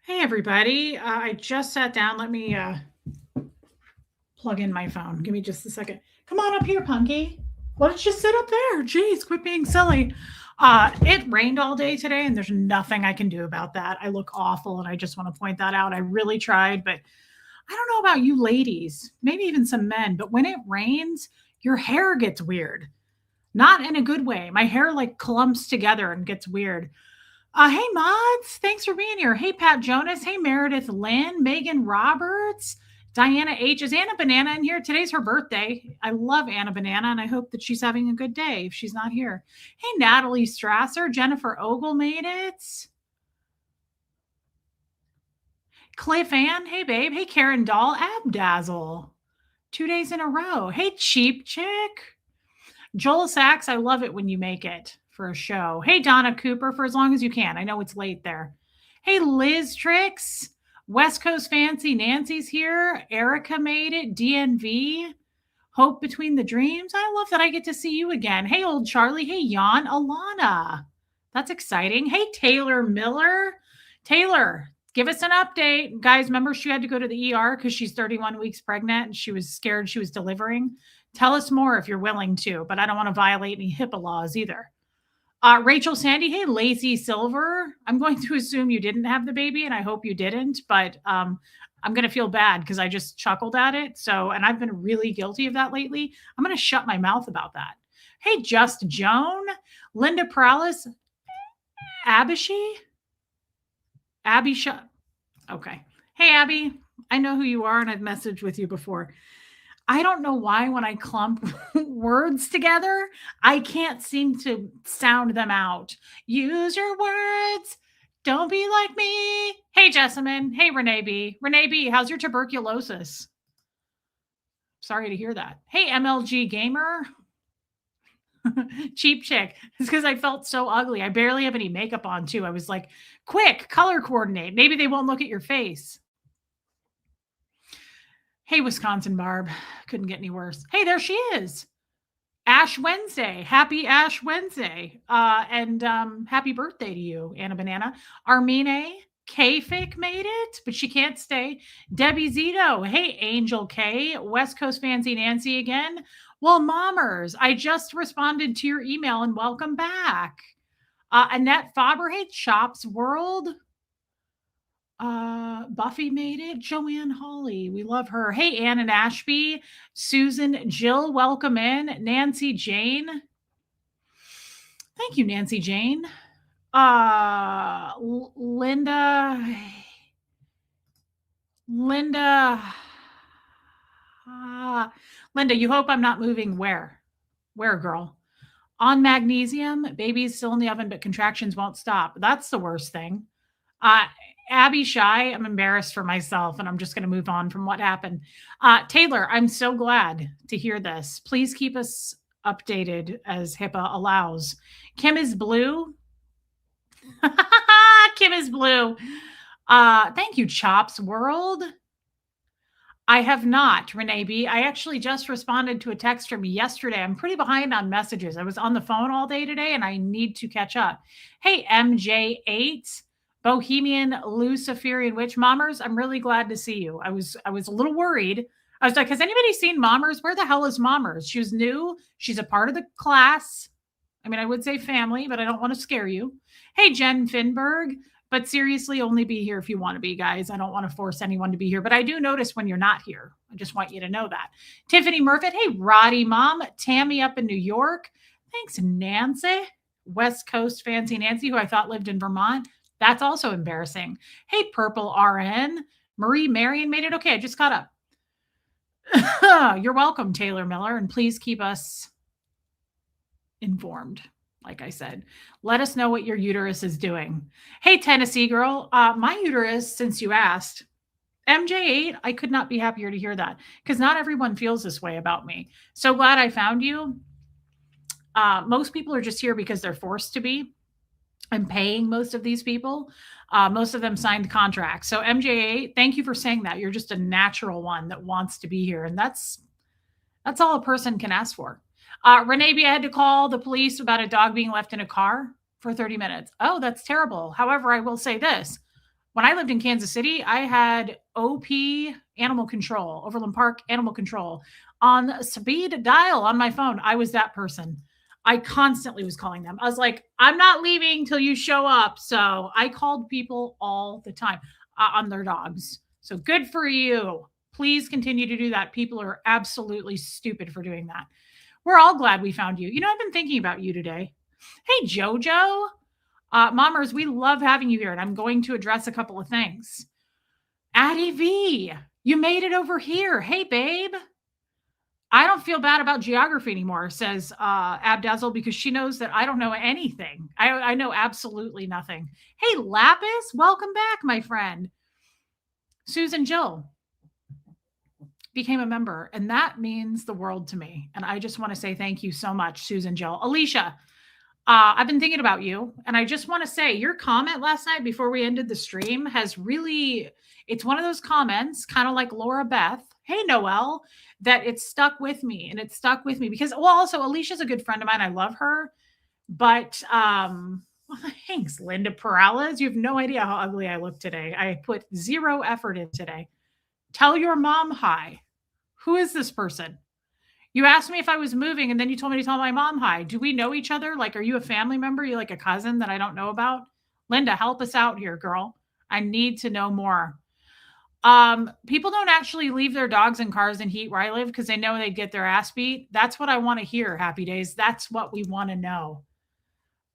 Hey, everybody. I just sat down. Let me plug in my phone. Give me just a second. Come on up here, Punky. Why don't you sit up there? Jeez, quit being silly. It rained all day today, and there's nothing I can do about that. I look awful, and I just want to point that out. I really tried, but I don't know about you ladies, maybe even some men, but when it rains, your hair gets weird. Not in a good way. My hair like clumps together and gets weird. Hey, mods. Thanks for being here. Hey, Pat Jonas. Hey, Meredith Lynn, Megan Roberts, Diana H. Is Anna Banana in here? Today's her birthday. I love Anna Banana, and I hope that she's having a good day if she's not here. Hey, Natalie Strasser. Jennifer Ogle made it. Cliff Ann. Hey, babe. Hey, Karen Dahl. Abdazzle. 2 days in a row. Hey, Cheap Chick. Joel Sachs, I love it when you make it for a show. Hey, Donna Cooper, for as long as you can. I know it's late there. Hey, Liz Tricks. West Coast Fancy Nancy's here. Erica made it. DNV. Hope Between the Dreams. I love that I get to see you again. Hey, old Charlie. Hey, Jan. Alana. That's exciting. Hey, Taylor Miller. Taylor, give us an update. Guys, remember she had to go to the ER because she's 31 weeks pregnant and she was scared she was delivering. Tell us more if you're willing to, but I don't want to violate any HIPAA laws either. Rachel Sandy, hey, Lazy Silver. I'm going to assume you didn't have the baby, and I hope you didn't, but I'm going to feel bad because I just chuckled at it. So, and I've been really guilty of that lately. I'm going to shut my mouth about that. Hey, Just Joan, Linda Prowlis, Abishi, Abby Shut. Okay. Hey, Abby, I know who you are, and I've messaged with you before. I don't know why when I clump words together, I can't seem to sound them out. Use your words. Don't be like me. Hey, Jessamine. Hey, Renee B. Renee B, how's your tuberculosis? Sorry to hear that. Hey, MLG Gamer. Cheap Chick. It's because I felt so ugly. I barely have any makeup on, too. I was like, quick, color coordinate. Maybe they won't look at your face. Hey, Wisconsin Barb. Couldn't get any worse. Hey, there she is. Ash Wednesday. Happy Ash Wednesday. And happy birthday to you, Anna Banana. Armine K-Fake made it, but she can't stay. Debbie Zito. Hey, Angel K. West Coast Fancy Nancy again. Well, Mommers, I just responded to your email and welcome back. Annette Faber. Hey, Chops World. Buffy made it. Joanne Hawley, we love her. Hey, Ann and Ashby, Susan, Jill, welcome in. Nancy Jane. Thank you, Nancy Jane. Linda. Linda, you hope I'm not moving where? Where, girl? On magnesium, baby's still in the oven, but contractions won't stop. That's the worst thing. Abby Shy, I'm embarrassed for myself, and I'm just going to move on from what happened. Taylor, I'm so glad to hear this. Please keep us updated as HIPAA allows. Kim is blue. Kim is blue. Thank you, Chops World. I have not, Renee B. I actually just responded to a text from yesterday. I'm pretty behind on messages. I was on the phone all day today, and I need to catch up. Hey, MJ8. Bohemian Luciferian Witch Mommers, I'm really glad to see you. I was a little worried. I was like, has anybody seen Mommers? Where the hell is Mommers? She was new. She's a part of the class. I mean, I would say family, but I don't want to scare you. Hey, Jen Finberg. But seriously, only be here if you want to be, guys. I don't want to force anyone to be here, but I do notice when you're not here. I just want you to know that. Tiffany Murphy. Hey, Roddy Mom. Tammy up in New York. Thanks, Nancy. West Coast Fancy Nancy, who I thought lived in Vermont. That's also embarrassing. Hey, Purple RN. Marie Marion made it. Okay, I just got up. You're welcome, Taylor Miller, and please keep us informed. Like I said, let us know what your uterus is doing. Hey, Tennessee girl, my uterus, since you asked, MJ8, I could not be happier to hear that because not everyone feels this way about me. So glad I found you. Most people are just here because they're forced to be. I'm paying most of these people. Most of them signed contracts. So MJ8, thank you for saying that. You're just a natural one that wants to be here. And that's all a person can ask for. Renee B, I had to call the police about a dog being left in a car for 30 minutes. Oh, that's terrible. However, I will say this. When I lived in Kansas City, I had OP Animal Control, Overland Park Animal Control on speed dial on my phone. I was that person. I constantly was calling them. I was like, I'm not leaving till you show up. So I called people all the time on their dogs. So good for you. Please continue to do that. People are absolutely stupid for doing that. We're all glad we found you. You know, I've been thinking about you today. Hey, JoJo. Mommers, we love having you here, and I'm going to address a couple of things. Addie V, you made it over here. Hey, babe. I don't feel bad about geography anymore, says Abdazzle, because she knows that I don't know anything. I know absolutely nothing. Hey, Lapis, welcome back, my friend. Susan Jill became a member, and that means the world to me. And I just want to say thank you so much, Susan Jill. Alicia, I've been thinking about you, and I just want to say your comment last night before we ended the stream has really, it's one of those comments, kind of like Laura Beth. Hey, Noelle, that it stuck with me, and it stuck with me because, well, also Alicia's a good friend of mine. I love her, but well, thanks, Linda Perales. You have no idea how ugly I look today. I put zero effort in today. Tell your mom hi. Who is this person? You asked me if I was moving, and then you told me to tell my mom hi. Do we know each other? Like, are you a family member? Are you like a cousin that I don't know about? Linda, help us out here, girl. I need to know more. People don't actually leave their dogs in cars in heat where I live because they know they'd get their ass beat. That's what I want to hear, Happy Days. That's what we want to know.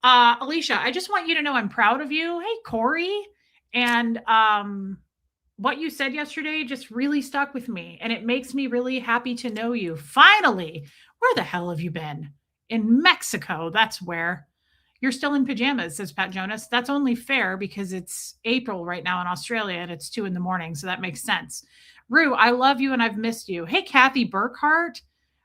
Alicia, I just want you to know I'm proud of you. Hey, Corey. And what you said yesterday just really stuck with me, and it makes me really happy to know you. Finally, where the hell have you been? In Mexico, that's where. You're still in pajamas, says Pat Jonas. That's only fair because it's April right now in Australia and it's 2 a.m, so that makes sense. Rue, I love you and I've missed you. Hey, Kathy Burkhart.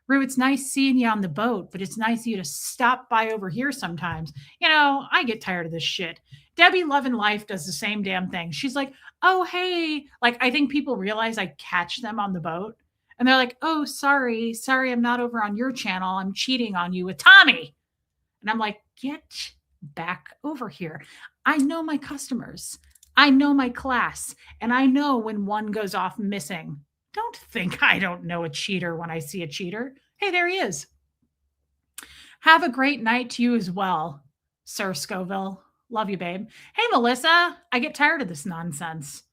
Rue, it's nice seeing you on the boat, but it's nice of you to stop by over here sometimes. You know, I get tired of this shit. Debbie Love and Life does the same damn thing. She's like, oh, hey. Like, I think people realize I catch them on the boat. And they're like, oh, sorry, I'm not over on your channel. I'm cheating on you with Tommy. And I'm like, get back over here. I know my customers. I know my class. And I know when one goes off missing. Don't think I don't know a cheater when I see a cheater. Hey, there he is. Have a great night to you as well, Sir Scoville. Love you, babe. Hey, Melissa. I get tired of this nonsense.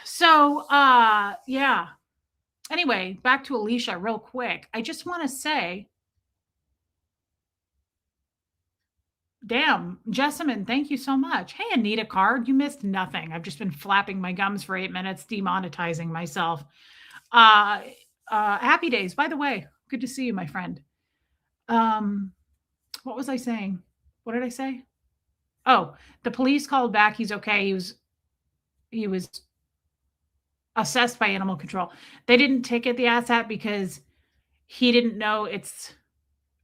So, yeah. Anyway, back to Alicia real quick. I just want to say, damn, Jessamine, thank you so much. Hey, Anita Card, you missed nothing. I've just been flapping my gums for 8 minutes, demonetizing myself. Happy Days, by the way, good to see you, my friend. What was I saying? What did I say? Oh, the police called back. He's okay. He was assessed by animal control. They didn't ticket the asshat because he didn't know it's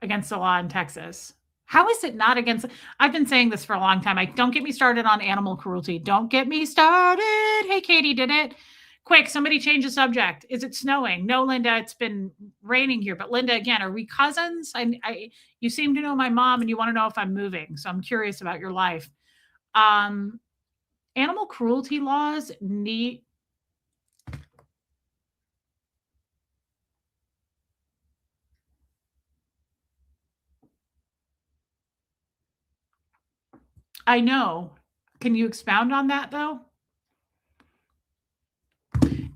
against the law in Texas. How is it not against? I've been saying this for a long time. Don't get me started on animal cruelty. Don't get me started. Hey, Katie did it. Quick, somebody change the subject. Is it snowing? No, Linda, it's been raining here. But Linda, again, are we cousins? You seem to know my mom and you want to know if I'm moving. So I'm curious about your life. Animal cruelty laws need... I know. Can you expound on that, though?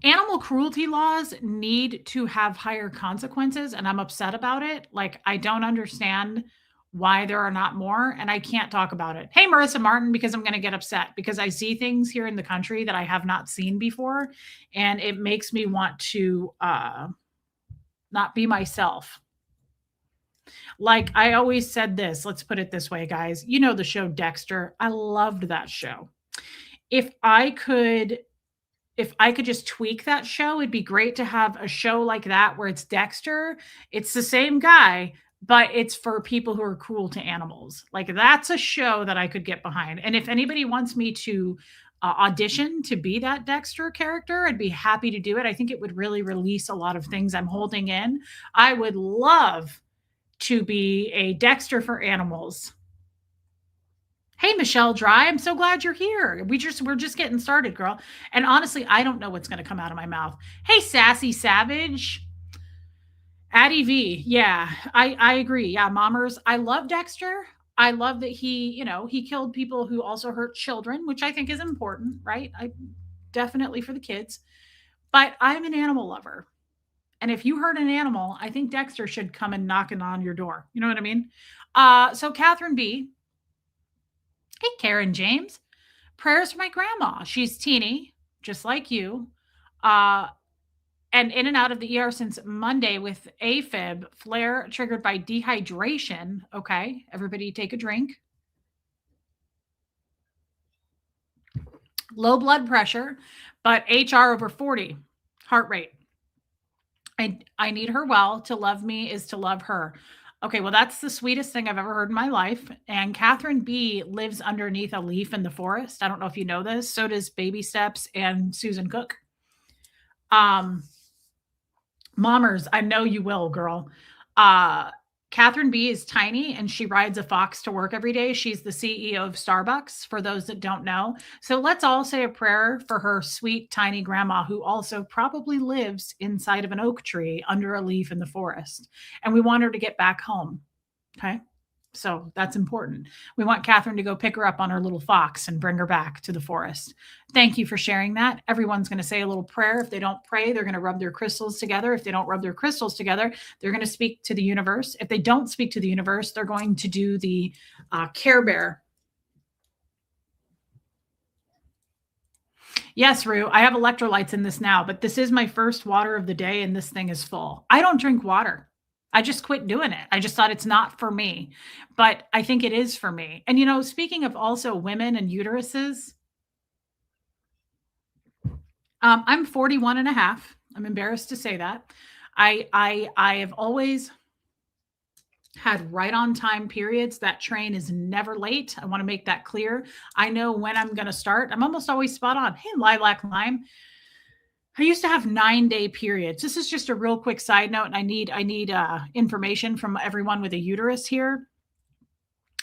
Animal cruelty laws need to have higher consequences, and I'm upset about it. Like, I don't understand why there are not more, and I can't talk about it. Hey, Marissa Martin, because I'm going to get upset because I see things here in the country that I have not seen before, and it makes me want to not be myself. Like, I always said this, let's put it this way, guys. You know the show Dexter. I loved that show. If I could just tweak that show, it'd be great to have a show like that where it's Dexter. It's the same guy, but it's for people who are cruel to animals. Like, that's a show that I could get behind. And if anybody wants me to audition to be that Dexter character, I'd be happy to do it. I think it would really release a lot of things I'm holding in. I would love to be a Dexter for animals. Hey, Michelle Dry, I'm so glad you're here. We're just getting started, girl. And honestly, I don't know what's going to come out of my mouth. Hey, Sassy Savage, Addie V. Yeah, I agree. Yeah, Mommers. I love Dexter. I love that he killed people who also hurt children, which I think is important, right? I definitely for the kids. But I'm an animal lover. And if you hurt an animal, I think Dexter should come and knocking on your door. You know what I mean? So Catherine B. Hey, Karen James. Prayers for my grandma. She's teeny, just like you. Uh, and in and out of the ER since Monday with AFib, flare triggered by dehydration. Okay, everybody take a drink. Low blood pressure, but HR over 40, heart rate. I need her well. To love me is to love her. Okay, well, that's the sweetest thing I've ever heard in my life. And Catherine B lives underneath a leaf in the forest. I don't know if you know this. So does Baby Steps and Susan Cook. Um, Mommers, I know you will, girl. Uh, Catherine B is tiny and she rides a fox to work every day. She's the CEO of Starbucks, for those that don't know. So let's all say a prayer for her sweet, tiny grandma, who also probably lives inside of an oak tree under a leaf in the forest. And we want her to get back home. Okay. So that's important. We want Catherine to go pick her up on her little fox and bring her back to the forest. Thank you for sharing that. Everyone's going to say a little prayer. If they don't pray, they're going to rub their crystals together. If they don't rub their crystals together, they're going to speak to the universe. If they don't speak to the universe, they're going to do the Care Bear. Yes, Rue, I have electrolytes in this now, but this is my first water of the day and this thing is full. I don't drink water. I just quit doing it. I just thought it's not for me, but I think it is for me. And speaking of also women and uteruses, I'm 41 and a half. I'm embarrassed to say that. I have always had right on time periods. That train is never late. I want to make that clear. I know when I'm going to start. I'm almost always spot on. Hey, Lilac Lime. I used to have 9-day periods. This is just a real quick side note, and I need information from everyone with a uterus here.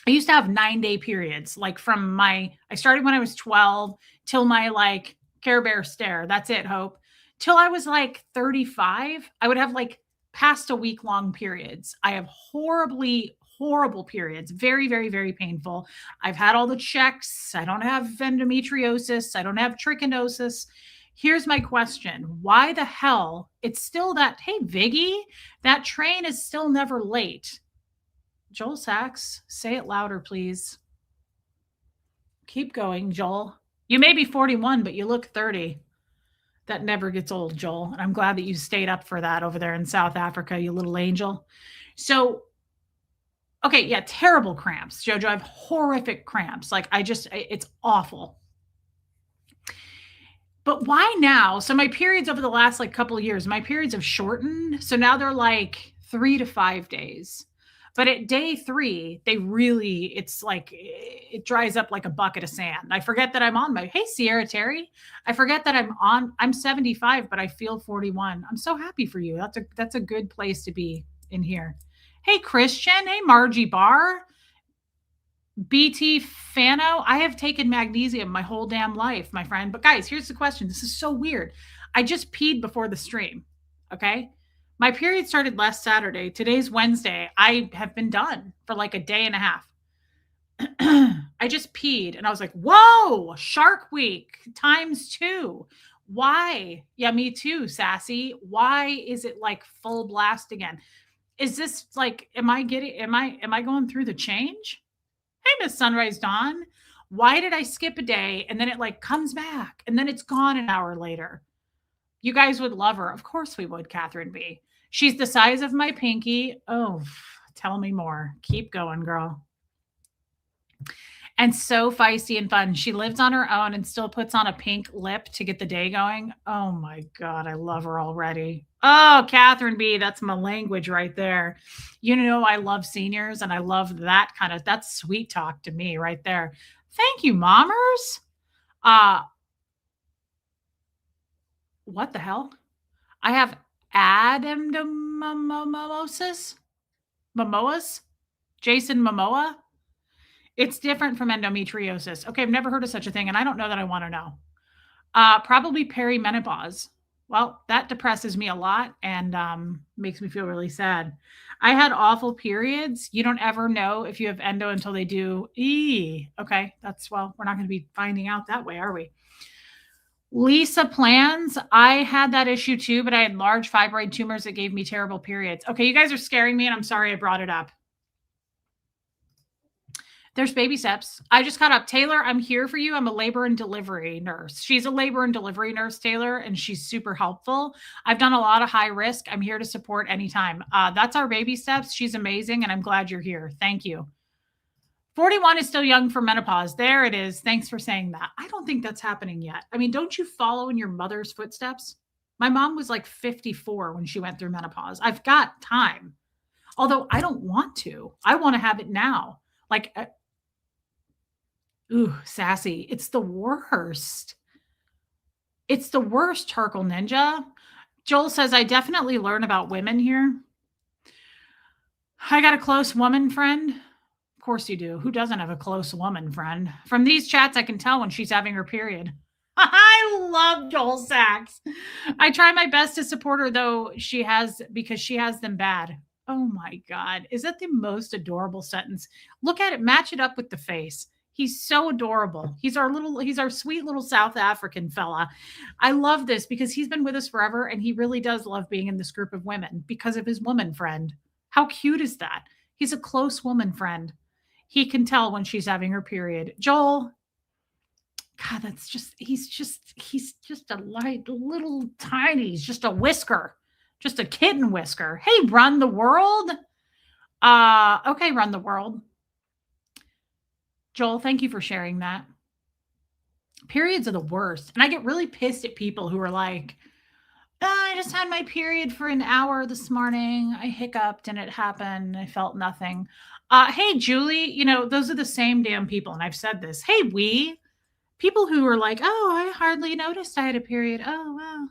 I used to have 9-day periods, like I started when I was 12 till my like Care Bear stare. That's it, Hope. Till I was like 35, I would have like past a week long periods. I have horrible periods, very, very, very painful. I've had all the checks. I don't have endometriosis. I don't have trichinosis. Here's my question. Why the hell it's still that, hey, Viggy, that train is still never late. Joel Sachs, say it louder, please. Keep going, Joel. You may be 41, but you look 30. That never gets old, Joel. And I'm glad that you stayed up for that over there in South Africa, you little angel. So, okay, yeah, terrible cramps. Jojo, I have horrific cramps. Like, it's awful. But why now? So my periods over the last like couple of years, my periods have shortened. So now they're like 3 to 5 days. But at day 3, it's like it dries up like a bucket of sand. I forget that hey, Sierra Terry. I forget that I'm 75, but I feel 41. I'm so happy for you. That's a good place to be in here. Hey, Christian. Hey, Margie Barr. BT Fano, I have taken magnesium my whole damn life, my friend. But guys, here's the question. This is so weird. I just peed before the stream. Okay. My period started last Saturday. Today's Wednesday. I have been done for like a day and a half. I just peed and I was like, whoa, Shark Week ×2. Why? Yeah, me too, Sassy. Why is it like full blast again? Is this like, am I going through the change? Hey, Miss Sunrise Dawn. Why did I skip a day and then it like comes back and then it's gone an hour later? You guys would love her. Of course we would, Catherine B. She's the size of my pinky. Oh, tell me more. Keep going, girl. And so feisty and fun. She lives on her own and still puts on a pink lip to get the day going. Oh my God, I love her already. Oh, Catherine B, that's my language right there. I love seniors and I love that's sweet talk to me right there. Thank you, Mommers. What the hell? I have adenomyosis. Momoas? Jason Momoa? It's different from endometriosis. Okay, I've never heard of such a thing, and I don't know that I want to know. Probably perimenopause. Well, that depresses me a lot and makes me feel really sad. I had awful periods. You don't ever know if you have endo until they do. Okay, that's well, we're not going to be finding out that way, are we? Lisa plans. I had that issue too, but I had large fibroid tumors that gave me terrible periods. Okay, you guys are scaring me, and I'm sorry I brought it up. There's baby steps. I just got up. Taylor, I'm here for you. I'm a labor and delivery nurse. She's a labor and delivery nurse, Taylor, and she's super helpful. I've done a lot of high risk. I'm here to support anytime. That's our baby steps. She's amazing, and I'm glad you're here. Thank you. 41 is still young for menopause. There it is. Thanks for saying that. I don't think that's happening yet. I mean, don't you follow in your mother's footsteps? My mom was like 54 when she went through menopause. I've got time. Although I don't want to. I want to have it now. Like, ooh, sassy. It's the worst. It's the worst, Charcoal Ninja. Joel says, I definitely learn about women here. I got a close woman friend. Of course you do. Who doesn't have a close woman friend? From these chats, I can tell when she's having her period. I love Joel Sachs. I try my best to support her, though, because she has them bad. Oh my God. Is that the most adorable sentence? Look at it, match it up with the face. He's so adorable. He's our sweet little South African fella. I love this because he's been with us forever and he really does love being in this group of women because of his woman friend. How cute is that? He's a close woman friend. He can tell when she's having her period. Joel, God, he's just a light little tiny, he's just a whisker, just a kitten whisker. Hey, Run the World. Okay, Run the World. Joel, thank you for sharing that. Periods are the worst. And I get really pissed at people who are like, I just had my period for an hour this morning. I hiccuped and it happened. I felt nothing. Hey, Julie, those are the same damn people. And I've said this. Hey, people who are like, oh, I hardly noticed I had a period. Oh,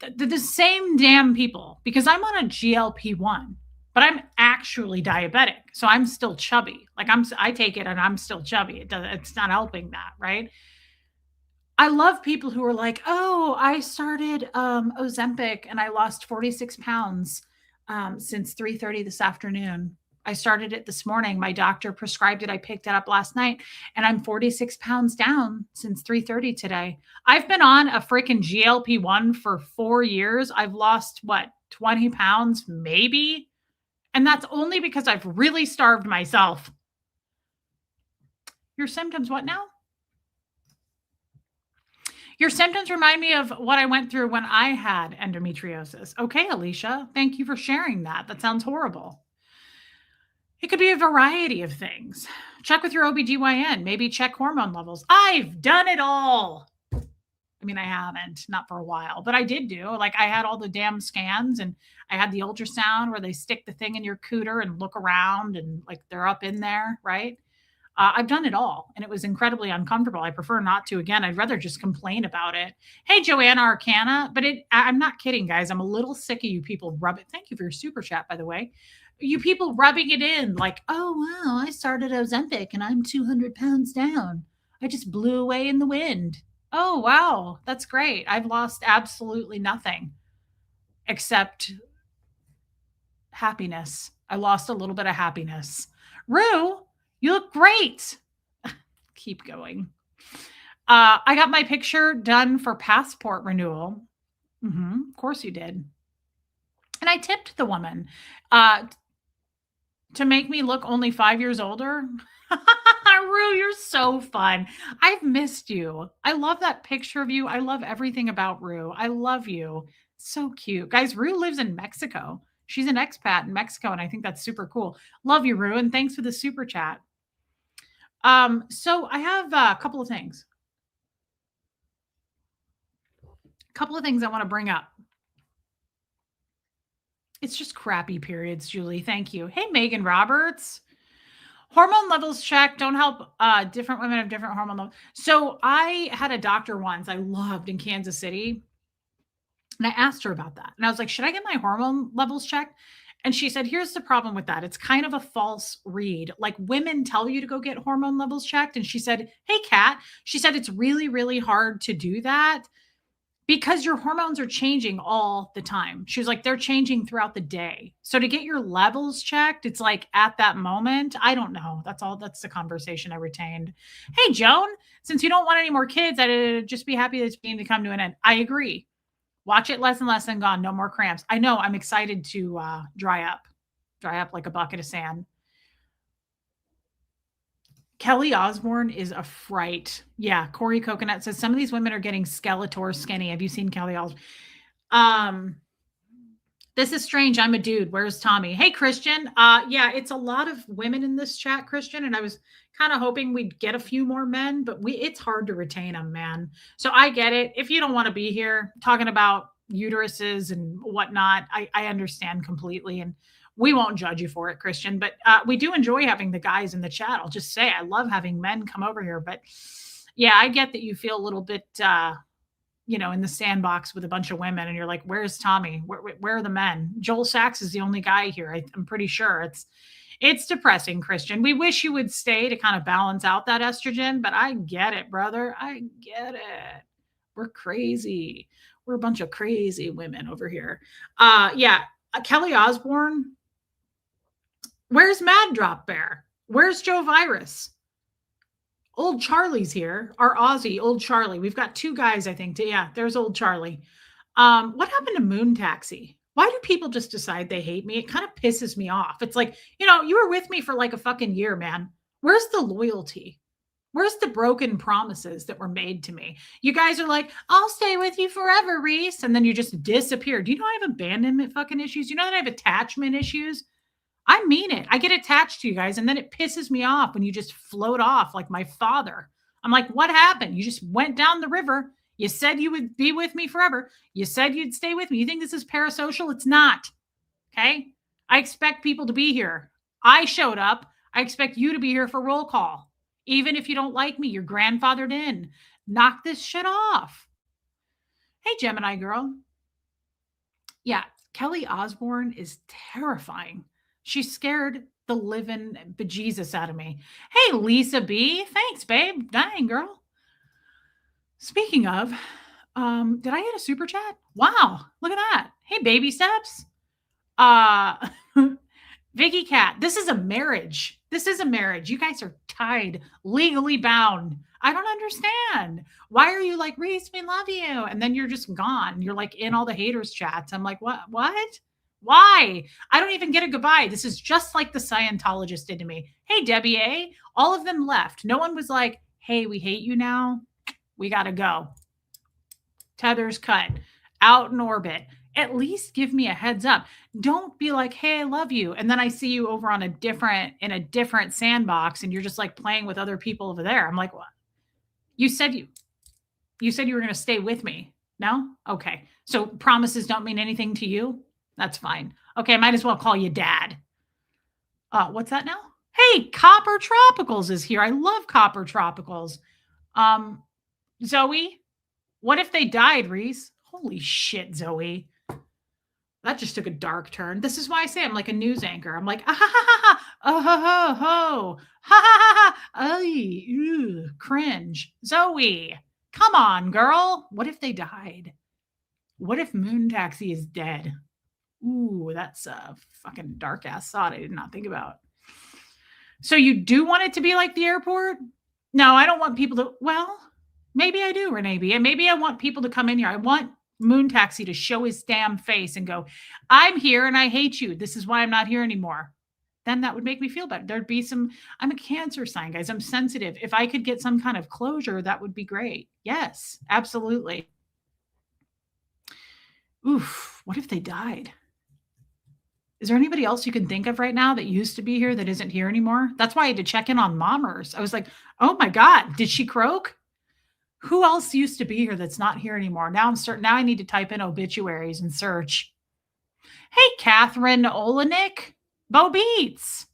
wow. The same damn people, because I'm on a GLP-1, but I'm actually diabetic. So I'm still chubby. Like I take it and I'm still chubby. It's not helping that, right? I love people who are like, oh, I started Ozempic and I lost 46 pounds since 3:30 this afternoon. I started it this morning. My doctor prescribed it. I picked it up last night and I'm 46 pounds down since 3:30 today. I've been on a freaking GLP-1 for 4 years. I've lost 20 pounds maybe. And that's only because I've really starved myself. Your symptoms, what now? Your symptoms remind me of what I went through when I had endometriosis. Okay, Alicia, thank you for sharing that. That sounds horrible. It could be a variety of things. Check with your OBGYN, maybe check hormone levels. I've done it all. I mean, I haven't, not for a while, but I did do. Like, I had all the damn scans and I had the ultrasound where they stick the thing in your cooter and look around and like they're up in there, right? I've done it all and it was incredibly uncomfortable. I prefer not to. Again, I'd rather just complain about it. Hey, Joanna Arcana, but I'm not kidding, guys. I'm a little sick of you people rubbing. Thank you for your super chat, by the way. You people rubbing it in like, oh, wow, I started Ozempic and I'm 200 pounds down. I just blew away in the wind. Oh, wow. That's great. I've lost absolutely nothing except happiness. I lost a little bit of happiness. Rue, you look great. Keep going. I got my picture done for passport renewal. Of course you did. And I tipped the woman to make me look only 5 years older. Rue, you're so fun. I've missed you. I love that picture of you. I love everything about Rue. I love you. So cute. Guys, Rue lives in Mexico. She's an expat in Mexico, and I think that's super cool. Love you, Rue, and thanks for the super chat. So I have a couple of things. I want to bring up. It's just crappy periods, Julie. Thank you. Hey, Megan Roberts. Hormone levels check. Don't help. Different women have different hormone levels. So I had a doctor once I loved in Kansas City. And I asked her about that. And I was like, should I get my hormone levels checked? And she said, here's the problem with that. It's kind of a false read. Like women tell you to go get hormone levels checked. And she said, hey, Kat, she said, it's really, really hard to do that because your hormones are changing all the time. She was like, they're changing throughout the day. So to get your levels checked, it's like at that moment. I don't know. That's the conversation I retained. Hey, Joan, since you don't want any more kids, I'd just be happy this game to come to an end. I agree. Watch it less and less and gone. No more cramps. I know. I'm excited to dry up like a bucket of sand. Kelly Osbourne is a fright. Yeah, Corey Coconut says some of these women are getting Skeletor skinny. Have you seen Kelly Osbourne? This is strange. I'm a dude. Where's Tommy? Hey, Christian. Yeah, it's a lot of women in this chat, Christian, and I was kind of hoping we'd get a few more men, but it's hard to retain them, man. So I get it. If you don't want to be here talking about uteruses and whatnot, I understand completely, and we won't judge you for it, Christian. But we do enjoy having the guys in the chat. I'll just say I love having men come over here, but yeah, I get that you feel a little bit in the sandbox with a bunch of women and you're like, where's Tommy? Where are the men? Joel Sachs is the only guy here. I'm pretty sure it's depressing, Christian. We wish you would stay to kind of balance out that estrogen, but I get it, brother. I get it. We're crazy. We're a bunch of crazy women over here. Kelly Osbourne. Where's Mad Drop Bear? Where's Joe Virus? Old Charlie's here, our Aussie, old Charlie. We've got two guys, I think. Yeah, there's old Charlie. What happened to Moon Taxi? Why do people just decide they hate me? It kind of pisses me off. It's like, you were with me for like a fucking year, man. Where's the loyalty? Where's the broken promises that were made to me? You guys are like, I'll stay with you forever, Reese. And then you just disappear. Do you know I have abandonment fucking issues? You know that I have attachment issues? I mean it. I get attached to you guys, and then it pisses me off when you just float off like my father. I'm like, what happened? You just went down the river. You said you would be with me forever. You said you'd stay with me. You think this is parasocial? It's not. Okay? I expect people to be here. I showed up. I expect you to be here for roll call. Even if you don't like me, you're grandfathered in. Knock this shit off. Hey, Gemini girl. Yeah, Kelly Osbourne is terrifying. She scared the living bejesus out of me. Hey, Lisa B. Thanks, babe. Dang, girl. Speaking of, did I get a super chat? Wow, look at that. Hey, baby steps. Vicky Cat, this is a marriage. This is a marriage. You guys are tied, legally bound. I don't understand. Why are you like, Reese, we love you? And then you're just gone. You're like in all the haters chats. I'm like, what? Why? I don't even get a goodbye. This is just like the Scientologist did to me. Hey, Debbie A. All of them left. No one was like, hey, we hate you now. We got to go. Tethers cut. Out in orbit. At least give me a heads up. Don't be like, hey, I love you. And then I see you over in a different sandbox and you're just like playing with other people over there. I'm like, what? You said you were going to stay with me. No? Okay. So promises don't mean anything to you? That's fine. Okay, I might as well call you Dad. What's that now? Hey, Copper Tropicals is here. I love Copper Tropicals. Zoe, what if they died, Reese? Holy shit, Zoe. That just took a dark turn. This is why I say I'm like a news anchor. I'm like, ah, ha, ha, ha, oh, ho, ho, ho, ha, ha, ha, ew, cringe. Zoe, come on, girl. What if they died? What if Moon Taxi is dead? Ooh, that's a fucking dark ass thought I did not think about. So you do want it to be like the airport? No, I don't want people to, well, maybe I do, Renee B. And maybe I want people to come in here. I want Moon Taxi to show his damn face and go, I'm here and I hate you. This is why I'm not here anymore. Then that would make me feel better. There'd be I'm a Cancer sign, guys. I'm sensitive. If I could get some kind of closure, that would be great. Yes, absolutely. Oof, what if they died? Is there anybody else you can think of right now that used to be here that isn't here anymore? That's why I had to check in on Mommers. I was like, oh my God, did she croak? Who else used to be here that's not here anymore? Now I need to type in obituaries and search. Hey, Catherine Olenek, Bo Beats.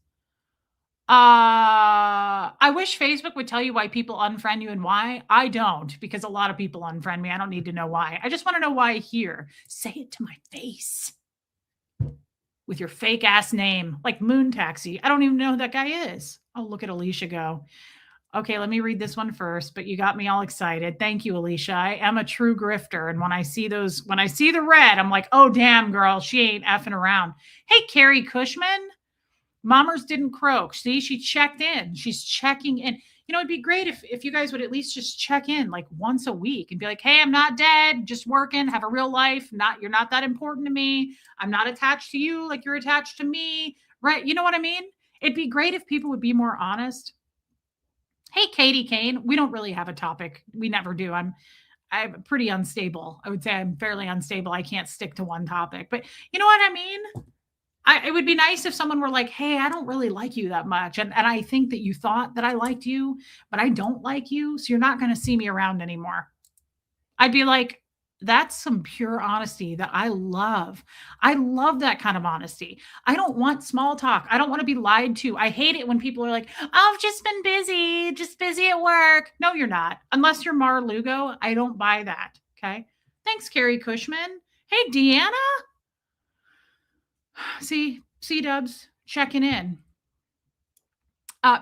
I wish Facebook would tell you why people unfriend you and why. I don't, because a lot of people unfriend me. I don't need to know why. I just want to know why here. Say it to my face. with your fake ass name, like Moon Taxi. I don't even know who that guy is. Oh, look at Alicia go. Okay, let me read this one first, but you got me all excited. Thank you, Alicia. I am a true grifter. And when I see the red, I'm like, oh, damn, girl, she ain't effing around. Hey, Carrie Cushman. Mammers didn't croak. See, she checked in. She's checking in. You know, it'd be great if you guys would at least just check in like once a week and be like, hey, I'm not dead, just working, have a real life. You're not that important to me. I'm not attached to you like you're attached to me. Right? You know what I mean? It'd be great if people would be more honest. Hey, Katie Kane. We don't really have a topic. We never do. I'm pretty unstable. I would say I'm fairly unstable. I can't stick to one topic. But you know what I mean? It would be nice if someone were like, hey, I don't really like you that much. And I think that you thought that I liked you, but I don't like you. So you're not going to see me around anymore. I'd be like, that's some pure honesty that I love. I love that kind of honesty. I don't want small talk. I don't want to be lied to. I hate it when people are like, oh, I've just been busy, just busy at work. No, you're not. Unless you're Mar Lugo, I don't buy that. Okay. Thanks, Carrie Cushman. Hey, Deanna. See, C-dubs checking in.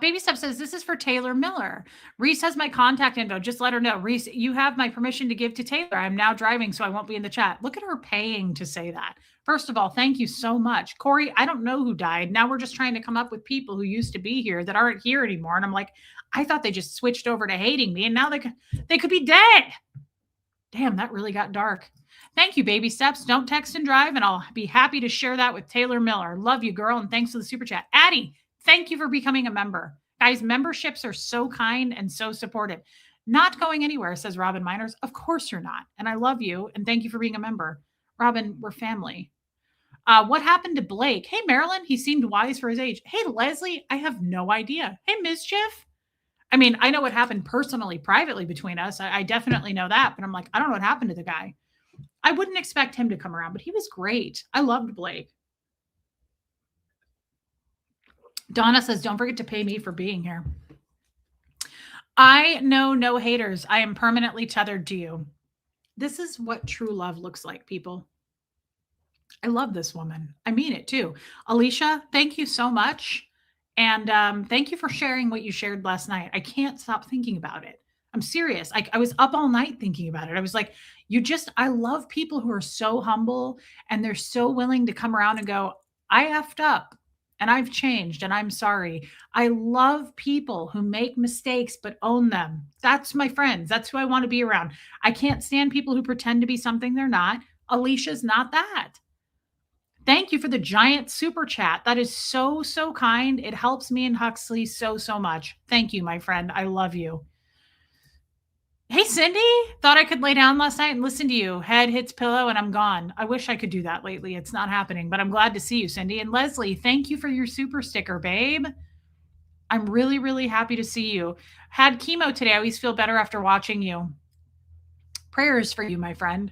Baby Step says, this is for Taylor Miller. Reese has my contact info. Just let her know. Reese, you have my permission to give to Taylor. I'm now driving, so I won't be in the chat. Look at her paying to say that. First of all, thank you so much. Corey, I don't know who died. Now we're just trying to come up with people who used to be here that aren't here anymore. And I'm like, I thought they just switched over to hating me, and now they could be dead. Damn, that really got dark. Thank you, Baby Steps. Don't text and drive, and I'll be happy to share that with Taylor Miller. Love you, girl, and thanks for the super chat. Addie, thank you for becoming a member. Guys, memberships are so kind and so supportive. Not going anywhere, says Robin Miners. Of course you're not. And I love you, and thank you for being a member. Robin, we're family. What happened to Blake? Hey, Marilyn, he seemed wise for his age. Hey, Leslie, I have no idea. Hey, Mischief. I mean, I know what happened personally, privately between us. I definitely know that, but I'm like, I don't know what happened to the guy. I wouldn't expect him to come around, but he was great. I loved Blake. Donna says, don't forget to pay me for being here. I know no haters. I am permanently tethered to you. This is what true love looks like, people. I love this woman. I mean it too. Alicia, thank you so much. And thank you for sharing what you shared last night. I can't stop thinking about it. I'm serious. I was up all night thinking about it. I was like, I love people who are so humble and they're so willing to come around and go, I effed up and I've changed and I'm sorry. I love people who make mistakes but own them. That's my friends. That's who I want to be around. I can't stand people who pretend to be something they're not. Alicia's not that. Thank you for the giant super chat. That is so, so kind. It helps me and Huxley so, so much. Thank you, my friend. I love you. Hey, Cindy. Thought I could lay down last night and listen to you. Head hits pillow and I'm gone. I wish I could do that lately. It's not happening, but I'm glad to see you, Cindy. And Leslie, thank you for your super sticker, babe. I'm really, really happy to see you. Had chemo today. I always feel better after watching you. Prayers for you, my friend.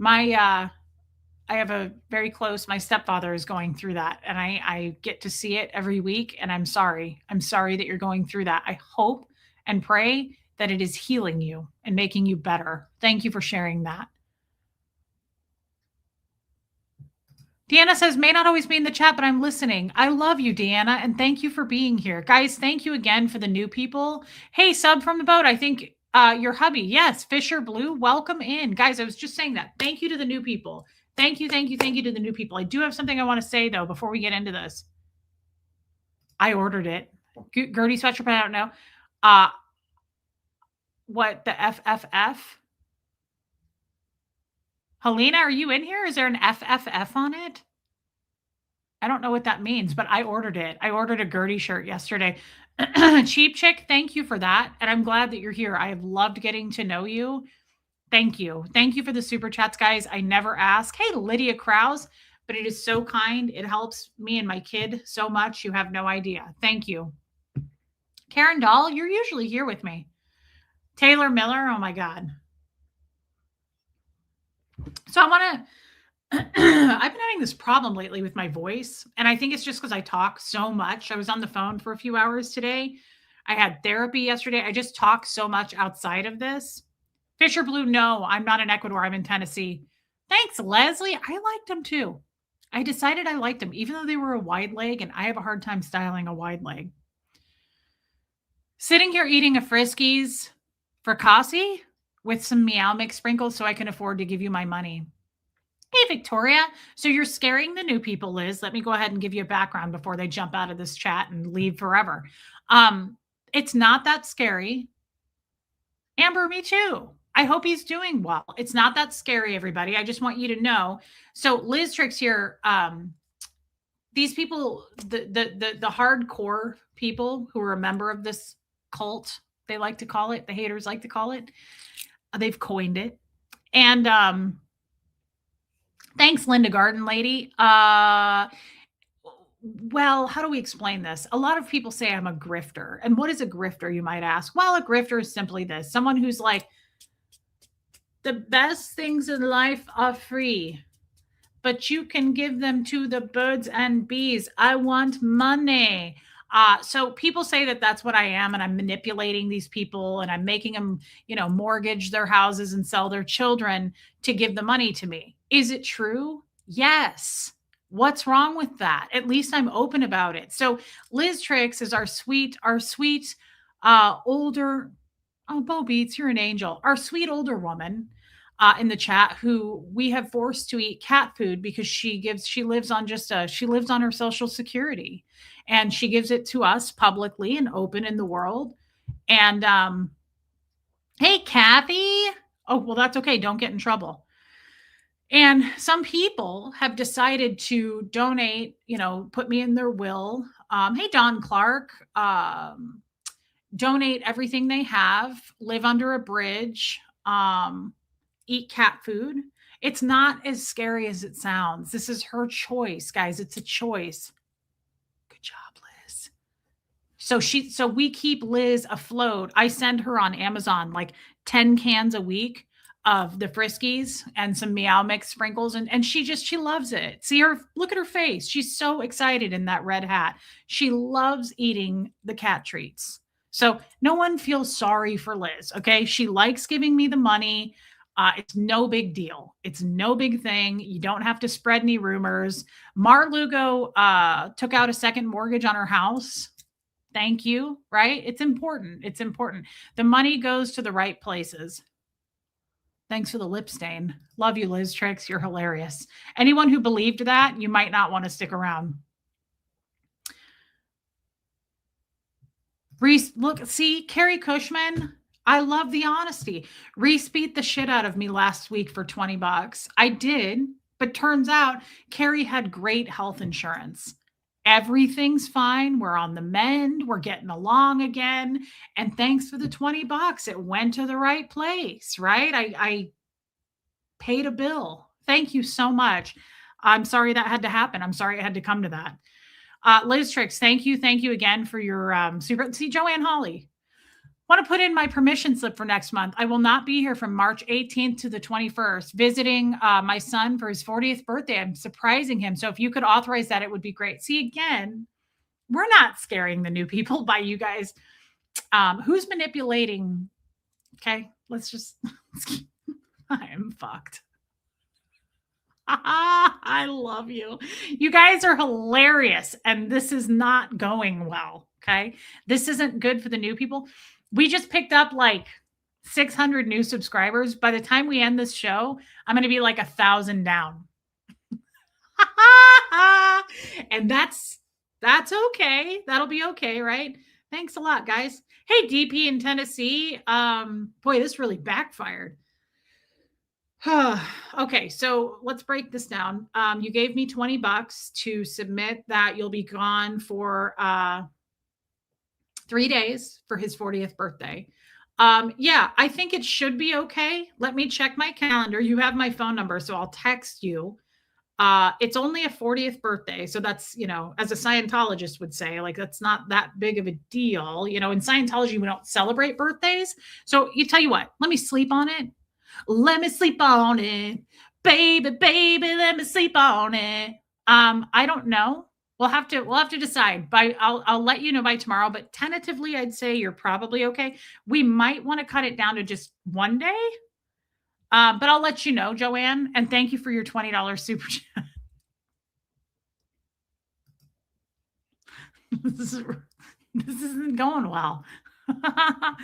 I have my stepfather is going through that and I get to see it every week. And I'm sorry. I'm sorry that you're going through that. I hope and pray that it is healing you and making you better. Thank you for sharing that. Deanna says, may not always be in the chat, but I'm listening. I love you, Deanna, and thank you for being here. Guys, thank you again for the new people. Hey, sub from the boat. I think your hubby. Yes, Fisher Blue, welcome in. Guys, I was just saying that. Thank you to the new people. Thank you to the new people. I do have something I want to say, though, before we get into this. I ordered it. Gertie Sweatshirt, I don't know. What, the FFF? Helena, are you in here? Is there an FFF on it? I don't know what that means, but I ordered it. I ordered a Gertie shirt yesterday. Cheap Chick, thank you for that. And I'm glad that you're here. I have loved getting to know you. Thank you. Thank you for the super chats, guys. I never ask. Hey, Lydia Krause, but it is so kind. It helps me and my kid so much. You have no idea. Thank you. Karen Dahl, you're usually here with me. Taylor Miller, oh my God. So I want to, I've been having this problem lately with my voice. And I think it's just because I talk so much. I was on the phone for a few hours today. I had therapy yesterday. I just talk so much outside of this. Fisher Blue, no, I'm not in Ecuador. I'm in Tennessee. Thanks, Leslie. I liked him too. I decided I liked them, even though they were a wide leg, and I have a hard time styling a wide leg. Sitting here eating a Friskies for Cassie with some Meow Mix sprinkles so I can afford to give you my money. Hey, Victoria. So you're scaring the new people, Liz. Let me go ahead and give you a background before they jump out of this chat and leave forever. Um, it's not that scary. Amber, me too. I hope he's doing well. It's not that scary, everybody. I just want you to know. So Liz Tricks here, these people, the hardcore people who are a member of this cult, they like to call it, the haters like to call it, they've coined it. And thanks, Linda Garden Lady. Well, how do we explain this? A lot of people say I'm a grifter. And what is a grifter, you might ask? Well, a grifter is simply this: someone who's like, the best things in life are free, but you can give them to the birds and bees. I want money. So people say that that's what I am, and I'm manipulating these people, and I'm making them, mortgage their houses and sell their children to give the money to me. Is it true? Yes. What's wrong with that? At least I'm open about it. So Liz Tricks is our sweet, older. Oh, Bo Beats, you're an angel. Our sweet older woman in the chat who we have forced to eat cat food because she lives on her social security, and she gives it to us publicly and open in the world. And hey, Kathy. Oh, well, that's okay. Don't get in trouble. And some people have decided to donate, put me in their will. Hey, Don Clark, donate everything they have, live under a bridge, eat cat food. It's not as scary as it sounds. This is her choice, guys. It's a choice. Good job, Liz. So we keep Liz afloat. I send her on Amazon like 10 cans a week of the Friskies and some Meow Mix sprinkles. And she loves it. See her, look at her face. She's so excited in that red hat. She loves eating the cat treats. So no one feels sorry for Liz. Okay. She likes giving me the money. It's no big deal. It's no big thing. You don't have to spread any rumors. Mar Lugo took out a second mortgage on her house. Thank you. Right? It's important. It's important. The money goes to the right places. Thanks for the lip stain. Love you, Liz Tricks. You're hilarious. Anyone who believed that, you might not want to stick around. Reese, look, see, Carrie Cushman. I love the honesty. Reese beat the shit out of me last week for $20. I did, but turns out Carrie had great health insurance. Everything's fine. We're on the mend. We're getting along again. And thanks for the $20. It went to the right place, right? I paid a bill. Thank you so much. I'm sorry that had to happen. I'm sorry it had to come to that. Liz Tricks, thank you. Thank you again for your super. See, Joanne Holly. Want to put in my permission slip for next month. I will not be here from March 18th to the 21st, visiting my son for his 40th birthday. I'm surprising him. So if you could authorize that, it would be great. See, again, we're not scaring the new people by you guys. Who's manipulating? Okay, I am fucked. I love you. You guys are hilarious. And this is not going well. Okay. This isn't good for the new people. We just picked up like 600 new subscribers. By the time we end this show, I'm going to be like 1,000 down. And that's okay. That'll be okay, right? Thanks a lot, guys. Hey, DP in Tennessee. Boy, this really backfired. Okay, so let's break this down. You gave me $20 to submit that you'll be gone for 3 days for his 40th birthday. Yeah, I think it should be okay. Let me check my calendar. You have my phone number, so I'll text you. It's only a 40th birthday. So that's, as a Scientologist would say, like, that's not that big of a deal. In Scientology, we don't celebrate birthdays. So you tell you what, let me sleep on it. Let me sleep on it. Baby, let me sleep on it. I don't know. We'll have to decide. I'll let you know by tomorrow, but tentatively I'd say you're probably okay. We might want to cut it down to just one day. But I'll let you know, Joanne, and thank you for your $20 super chat. This is this isn't going well. The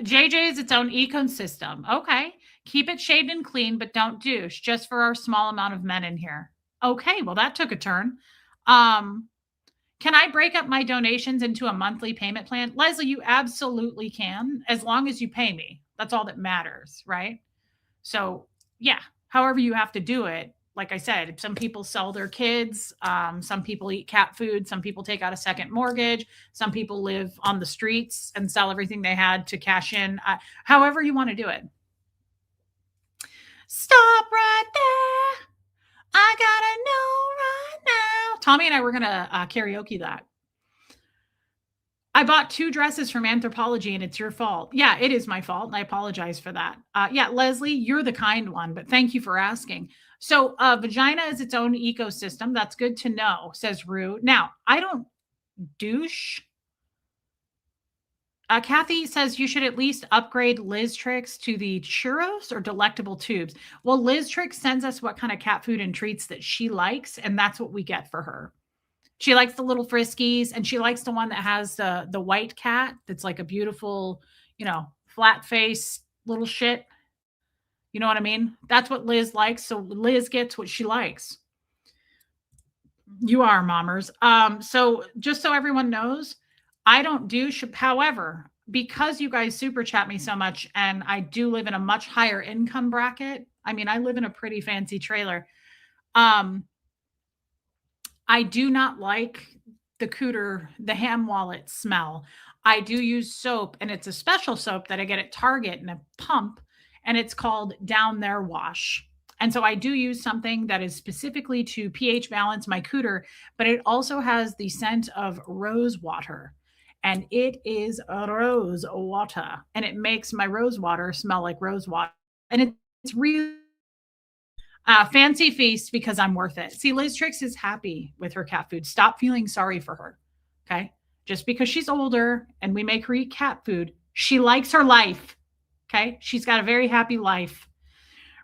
JJ is its own ecosystem. Okay. Keep it shaved and clean, but don't douche, just for our small amount of men in here. Okay, well, that took a turn. Um, can I break up my donations into a monthly payment plan? Leslie, you absolutely can, as long as you pay me. That's all that matters, right? So, yeah, however you have to do it. Like I said, some people sell their kids, some people eat cat food, some people take out a second mortgage, some people live on the streets and sell everything they had to cash in. However you want to do it. Stop right there. I gotta know right now. Tommy and I were gonna karaoke that. I bought 2 dresses from Anthropologie, and it's your fault. Yeah, it is my fault, and I apologize for that. Yeah, Leslie, you're the kind one, but thank you for asking. So, vagina is its own ecosystem. That's good to know, says Rue. Now, I don't douche. Kathy says you should at least upgrade Liz Tricks to the churros or delectable tubes. Well, Liz Tricks sends us what kind of cat food and treats that she likes, and that's what we get for her. She likes the little friskies, and she likes the one that has the white cat that's like a beautiful, flat face little shit. You know what I mean? That's what Liz likes. So Liz gets what she likes. You are mommers. So just so everyone knows, I don't douche. However, because you guys super chat me so much, and I do live in a much higher income bracket. I mean, I live in a pretty fancy trailer. I do not like the cooter, the ham wallet smell. I do use soap, and it's a special soap that I get at Target in a pump, and it's called Down There Wash. And so I do use something that is specifically to pH balance my cooter, but it also has the scent of rose water. And it is rose water. And it makes my rose water smell like rose water. And it's really fancy feast because I'm worth it. See, Liz Tricks is happy with her cat food. Stop feeling sorry for her. Okay. Just because she's older and we make her eat cat food, she likes her life. Okay. She's got a very happy life.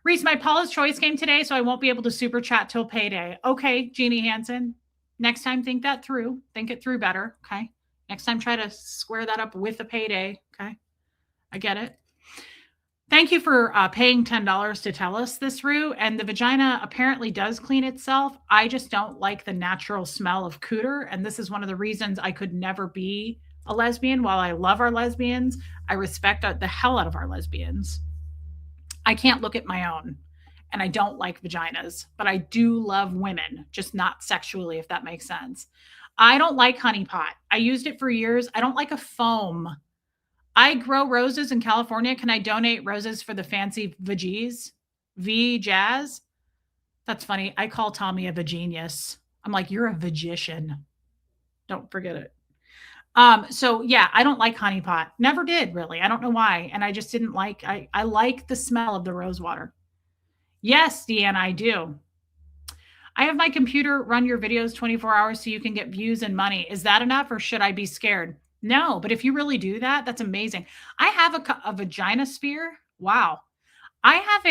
Reese, my Paula's Choice game today, so I won't be able to super chat till payday. Okay, Jeannie Hansen. Next time, think that through. Think it through better. Okay. Next time, try to square that up with a payday. Okay. I get it. Thank you for paying $10 to tell us this, Rue. And the vagina apparently does clean itself. I just don't like the natural smell of cooter. And this is one of the reasons I could never be a lesbian. While I love our lesbians, I respect the hell out of our lesbians. I can't look at my own, and I don't like vaginas, but I do love women, just not sexually, if that makes sense. I don't like honey pot. I used it for years. I don't like a foam. I grow roses in California. Can I donate roses for the fancy vagies? Jazz? That's funny. I call Tommy a vagenius. I'm like, you're a vagician. Don't forget it. So yeah, I don't like honey pot. Never did really. I don't know why. And I just didn't like, I like the smell of the rose water. Yes, Deanna, I do. I have my computer run your videos 24 hours so you can get views and money. Is that enough or should I be scared? No, but if you really do that, that's amazing. I have a vagina sphere. Wow. I have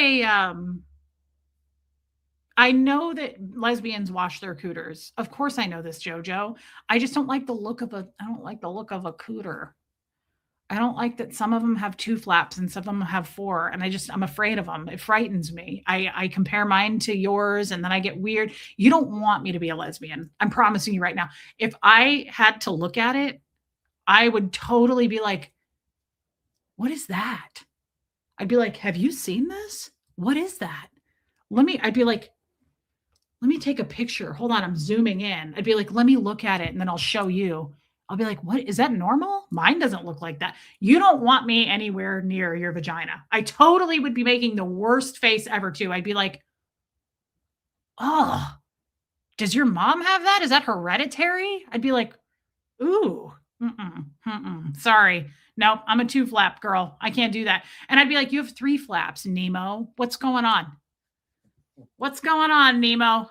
I know that lesbians wash their cooters. Of course I know this, Jojo. I just don't like the look of a cooter. I don't like that some of them have 2 flaps and some of them have 4, and I'm afraid of them. It frightens me. I compare mine to yours, and then I get weird. You don't want me to be a lesbian. I'm promising you right now. If I had to look at it, I would totally be like, what is that? I'd be like, have you seen this? What is that? I'd be like, let me take a picture. Hold on, I'm zooming in. I'd be like, let me look at it, and then I'll show you. I'll be like, what? Is that normal? Mine doesn't look like that. You don't want me anywhere near your vagina. I totally would be making the worst face ever too. I'd be like, oh, does your mom have that? Is that hereditary? I'd be like, ooh, sorry. No, I'm a 2 flap girl. I can't do that. And I'd be like, you have 3 flaps, Nemo. What's going on? What's going on, Nemo?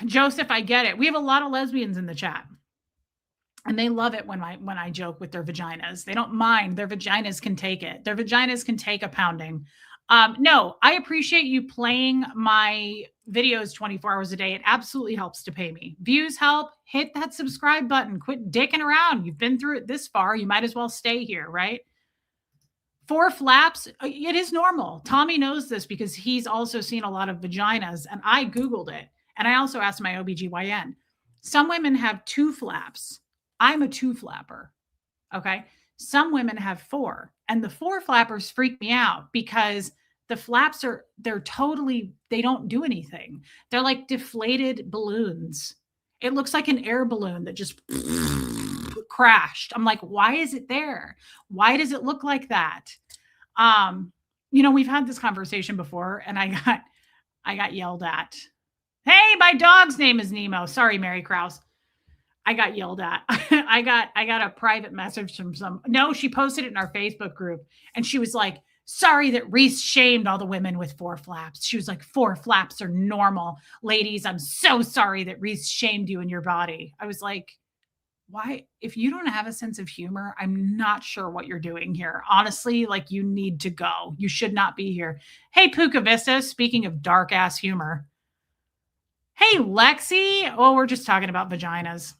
Joseph, I get it. We have a lot of lesbians in the chat. And they love it when I joke with their vaginas. They don't mind. Their vaginas can take it. Their vaginas can take a pounding. No, I appreciate you playing my videos 24 hours a day. It absolutely helps to pay me. Views help. Hit that subscribe button. Quit dicking around. You've been through it this far. You might as well stay here, right? 4 flaps, it is normal. Tommy knows this because he's also seen a lot of vaginas, and I Googled it. And I also asked my OBGYN. Some women have 2 flaps. I'm a 2 flapper. Okay. Some women have 4, and the 4 flappers freak me out because the flaps they're totally, they don't do anything. They're like deflated balloons. It looks like an air balloon that just crashed. I'm like, why is it there? Why does it look like that? Um, we've had this conversation before, and I got yelled at. Hey, my dog's name is Nemo. Sorry, Mary Krause. I got yelled at. I got a private message from she posted it in our Facebook group, and she was like, sorry that Reese shamed all the women with 4 flaps. She was like, 4 flaps are normal. Ladies, I'm so sorry that Reese shamed you in your body. I was like, why? If you don't have a sense of humor, I'm not sure what you're doing here. Honestly, like, you need to go. You should not be here. Hey, Puka Vista, speaking of dark ass humor. Hey, Lexi. Oh, we're just talking about vaginas.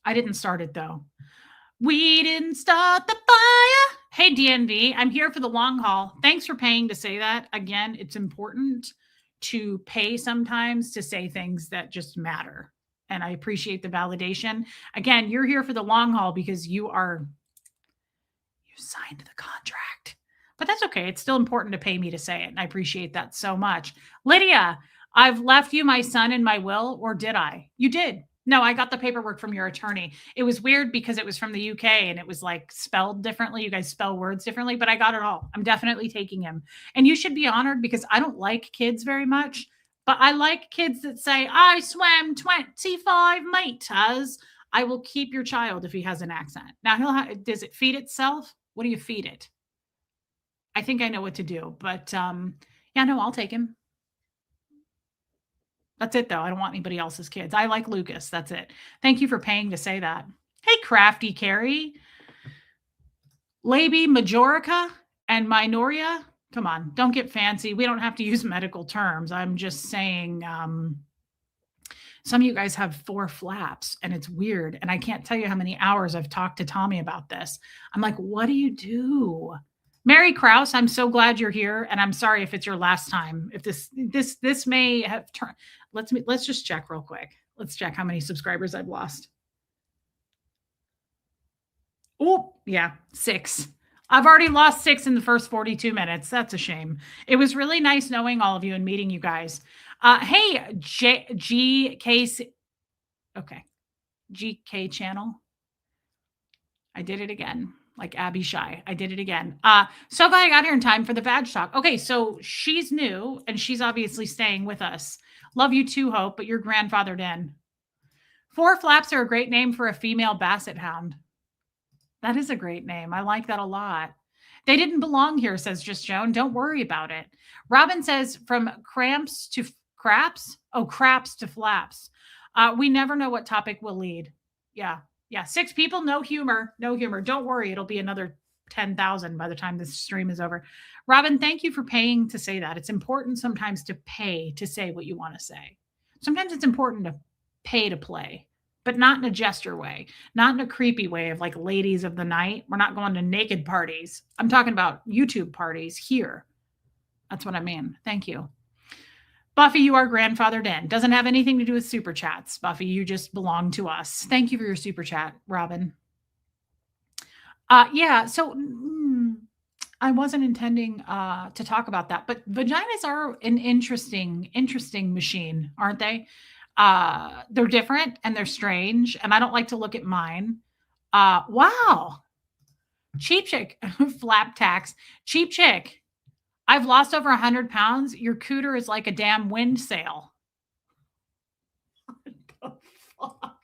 I didn't start it though. We didn't start the fire. Hey, DNV, I'm here for the long haul. Thanks for paying to say that. Again, it's important to pay sometimes to say things that just matter. And I appreciate the validation. Again, you're here for the long haul because you signed the contract. But that's okay. It's still important to pay me to say it. And I appreciate that so much. Lydia, I've left you my son in my will, or did I? You did. No, I got the paperwork from your attorney. It was weird because it was from the UK and it was like spelled differently. You guys spell words differently, but I got it all. I'm definitely taking him. And you should be honored because I don't like kids very much, but I like kids that say, I swam 25 meters. I will keep your child if he has an accent. Now, does it feed itself? What do you feed it? I think I know what to do, but yeah, no, I'll take him. That's it, though. I don't want anybody else's kids. I like Lucas. That's it. Thank you for paying to say that. Hey, Crafty Carrie, Labi Majorica, and Minoria. Come on, don't get fancy. We don't have to use medical terms. I'm just saying some of you guys have 4 flaps, and it's weird. And I can't tell you how many hours I've talked to Tommy about this. I'm like, what do you do? Mary Krause, I'm so glad you're here, and I'm sorry if it's your last time. If this may have turned. Let's just check real quick. Let's check how many subscribers I've lost. Oh, yeah, 6. I've already lost 6 in the first 42 minutes. That's a shame. It was really nice knowing all of you and meeting you guys. Hey, GK. Okay, GK channel. I did it again. Like Abby Shy. I did it again. So glad I got here in time for the badge talk. Okay, so she's new and she's obviously staying with us. Love you too, Hope, but you're grandfathered in. 4 flaps are a great name for a female basset hound. That is a great name. I like that a lot. They didn't belong here, says Just Joan. Don't worry about it. Robin says from cramps to craps. Oh, craps to flaps. We never know what topic will lead. Yeah. 6 people, no humor. No humor. Don't worry. It'll be another 10,000 by the time this stream is over. Robin, thank you for paying to say that. It's important sometimes to pay to say what you want to say. Sometimes it's important to pay to play, but not in a gesture way, not in a creepy way of like ladies of the night. We're not going to naked parties. I'm talking about YouTube parties here. That's what I mean. Thank you. Buffy, you are grandfathered in. Doesn't have anything to do with super chats. Buffy, you just belong to us. Thank you for your super chat, Robin. Yeah, so I wasn't intending to talk about that, but vaginas are an interesting machine, aren't they? They're different and they're strange, and I don't like to look at mine. Wow. Cheap Chick, flap tax. Cheap Chick, I've lost over 100 pounds. Your cooter is like a damn wind sail. What the fuck?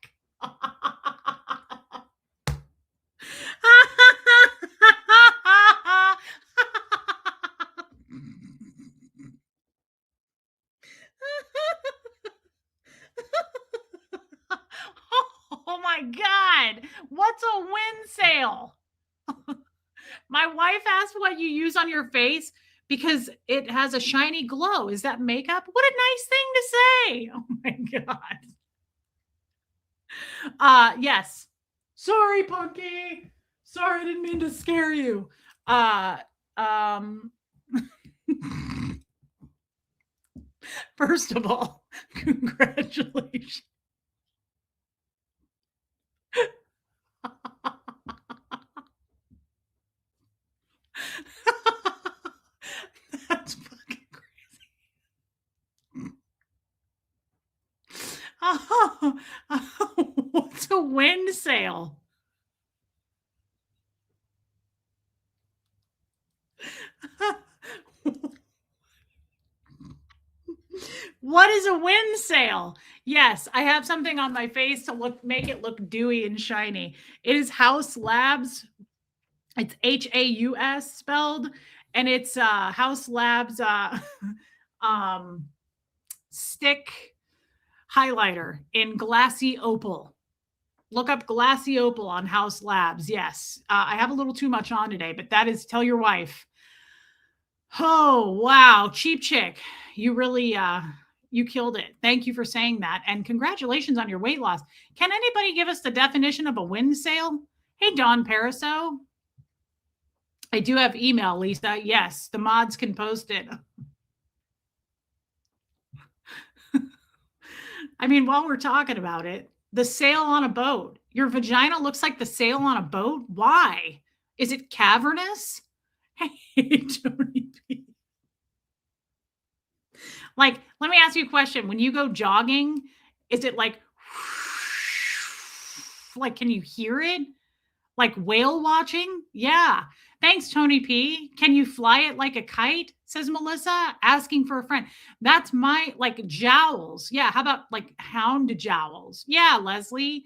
Oh my God. What's a wind sail? My wife asked what you use on your face. because it has a shiny glow. Is that makeup? What a nice thing to say. Oh my god. Yes. Sorry, Punky. Sorry, I didn't mean to scare you. Uh um First of all, congratulations. That's fucking crazy. Oh, oh, what's a wind sail? What is a wind sail? Yes, I have something on my face to make it look dewy and shiny. It is House Labs. It's Haus spelled, and it's House Labs um stick highlighter in glassy opal. Look up glassy opal on House Labs. Yes, I have a little too much on today, but that is tell your wife. Oh wow, Cheap Chick, you really you killed it. Thank you for saying that, and congratulations on your weight loss. Can anybody give us the definition of a wind sail? Hey, Don Pariso. I do have email, Lisa. Yes, the mods can post it. I mean, while we're talking about it, the sail on a boat. Your vagina looks like the sail on a boat. Why? Is it cavernous? Hey, Tony P. Like, let me ask you a question. When you go jogging, is it like, can you hear it? Like whale watching? Yeah. Thanks, Tony P. Can you fly it like a kite? Says Melissa, asking for a friend. That's my like jowls. Yeah. How about like hound jowls? Yeah, Leslie.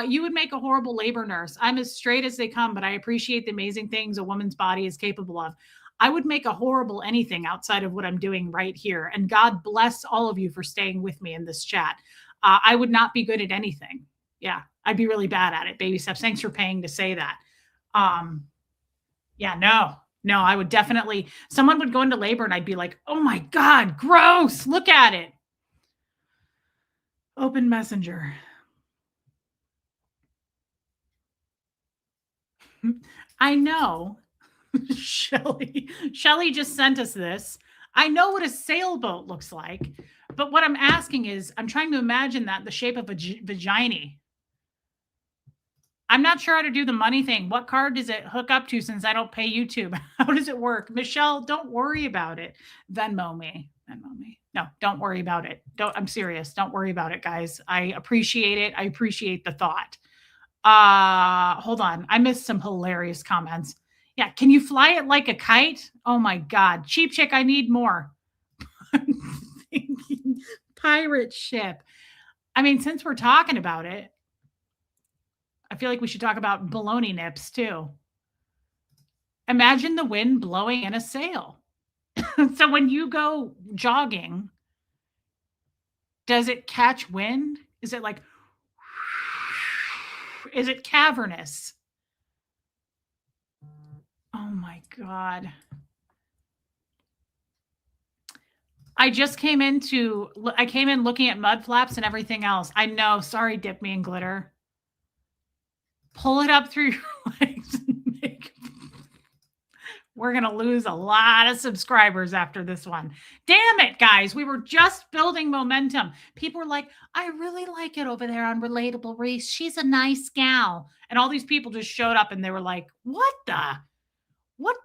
You would make a horrible labor nurse. I'm as straight as they come, but I appreciate the amazing things a woman's body is capable of. I would make a horrible anything outside of what I'm doing right here. And God bless all of you for staying with me in this chat. I would not be good at anything. Yeah, I'd be really bad at it. Baby steps. Thanks for paying to say that. Yeah, no, I would definitely, someone would go into labor and I'd be like, oh my God, gross. Look at it. Open messenger. I know. Shelly just sent us this. I know what a sailboat looks like, but what I'm asking is, I'm trying to imagine that the shape of a vagina. I'm not sure how to do the money thing. What card does it hook up to since I don't pay YouTube? How does it work? Michelle, don't worry about it. Venmo me. Venmo me. No, don't worry about it. I'm serious. Don't worry about it, guys. I appreciate it. I appreciate the thought. Hold on. I missed some hilarious comments. Yeah, can you fly it like a kite? Oh my God. Cheap Chick, I need more. I'm thinking pirate ship. I mean, since we're talking about it, I feel like we should talk about baloney nips too. Imagine the wind blowing in a sail. So when you go jogging, does it catch wind? Is it like, is it cavernous? Oh my God. I came in looking at mud flaps and everything else. I know. Sorry, Dip Me in Glitter. Pull it up through your legs and make. We're going to lose a lot of subscribers after this one. Damn it, guys. We were just building momentum. People were like, I really like it over there on Relatable Reese. She's a nice gal. And all these people just showed up and they were like, what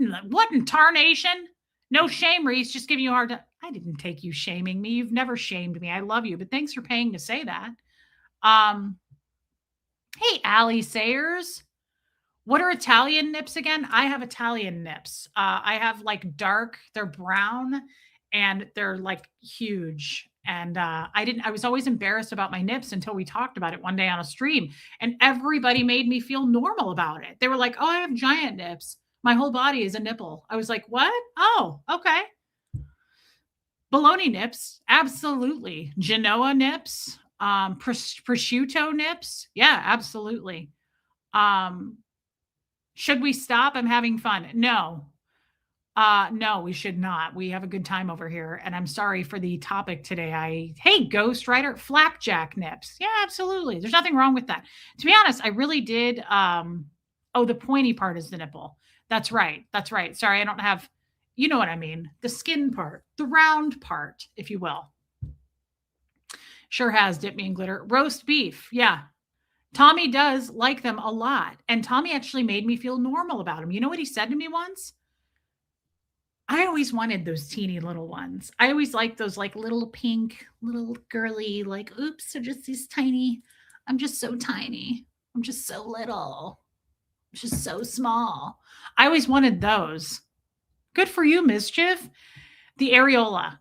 in tarnation? No shame, Reese. Just giving you a hard time. I didn't take you shaming me. You've never shamed me. I love you, but thanks for paying to say that. Hey, Allie Sayers. What are Italian nips again? I have Italian nips. I have like dark, they're brown and they're like huge. And I was always embarrassed about my nips until we talked about it one day on a stream. And everybody made me feel normal about it. They were like, oh, I have giant nips. My whole body is a nipple. I was like, what? Oh, okay. Bologna nips. Absolutely. Genoa nips. Prosciutto nips. Yeah, absolutely. Should we stop? I'm having fun. No. No, we should not. We have a good time over here, and I'm sorry for the topic today. Hey, Ghost Rider, flapjack nips. Yeah, absolutely. There's nothing wrong with that. To be honest, I really did. Oh, the pointy part is the nipple. That's right. That's right. Sorry, I don't have. You know what I mean? The skin part, the round part, if you will. Sure has dip me in glitter. Roast beef. Yeah, Tommy does like them a lot, and Tommy actually made me feel normal about them. You know what he said to me once? I always wanted those teeny little ones. I always liked those like little pink, little girly, like, oops, they're just these tiny. I'm just so tiny. I'm just so little. I'm just so small. I always wanted those. Good for you, Mischief. The areola.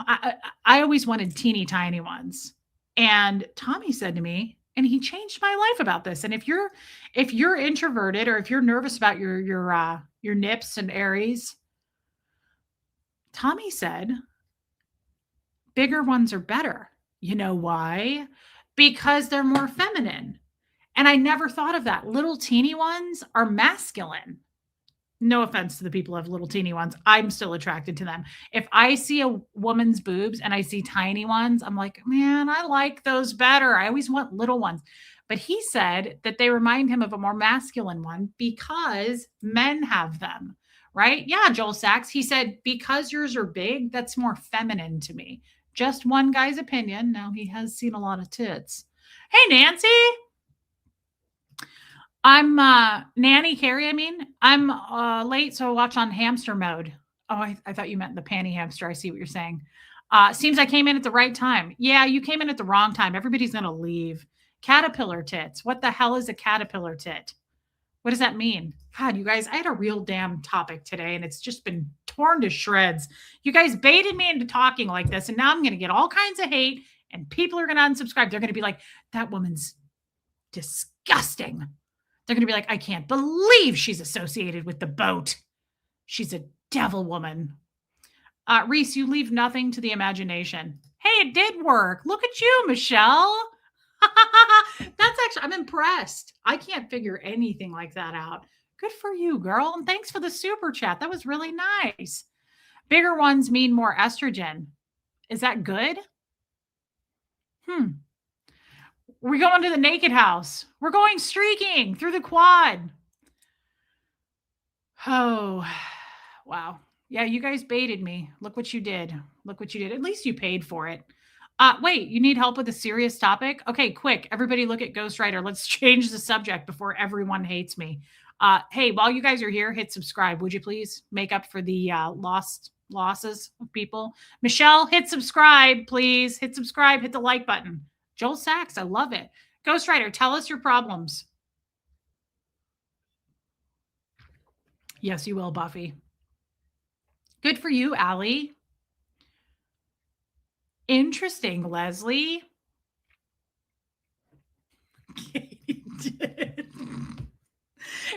I always wanted teeny tiny ones. And Tommy said to me, and he changed my life about this. And if you're introverted or if you're nervous about your nips and aries, Tommy said bigger ones are better. You know why? Because they're more feminine. And I never thought of that. Little teeny ones are masculine. No offense to the people who have little teeny ones. I'm still attracted to them. If I see a woman's boobs and I see tiny ones, I'm like, man, I like those better. I always want little ones. But he said that they remind him of a more masculine one because men have them, right? Yeah, Joel Sachs. He said, because yours are big, that's more feminine to me. Just one guy's opinion. Now he has seen a lot of tits. Hey, Nancy. I'm Nanny Carrie. I mean, I'm late, so I watch on hamster mode. Oh, I thought you meant the panty hamster. I see what you're saying. Seems I came in at the right time. Yeah, you came in at the wrong time. Everybody's gonna leave. Caterpillar tits. What the hell is a caterpillar tit? What does that mean? God, you guys, I had a real damn topic today and it's just been torn to shreds. You guys baited me into talking like this, and now I'm gonna get all kinds of hate, and people are gonna unsubscribe. They're gonna be like, that woman's disgusting. They're going to be like, I can't believe she's associated with the boat. She's a devil woman. Reese, you leave nothing to the imagination. Hey, it did work. Look at you, Michelle. That's actually, I'm impressed. I can't figure anything like that out. Good for you, girl. And thanks for the super chat. That was really nice. Bigger ones mean more estrogen. Is that good? We're going to the naked house. We're going streaking through the quad. Oh, wow. Yeah, you guys baited me. Look what you did. Look what you did. At least you paid for it. Wait, you need help with a serious topic? Okay, quick. Everybody look at Ghost Rider. Let's change the subject before everyone hates me. Hey, while you guys are here, hit subscribe, would you please? Make up for the losses of people. Michelle, hit subscribe, please. Hit subscribe, hit the like button. Joel Sachs, I love it. Ghost Rider, tell us your problems. Yes, you will, Buffy. Good for you, Allie. Interesting, Leslie.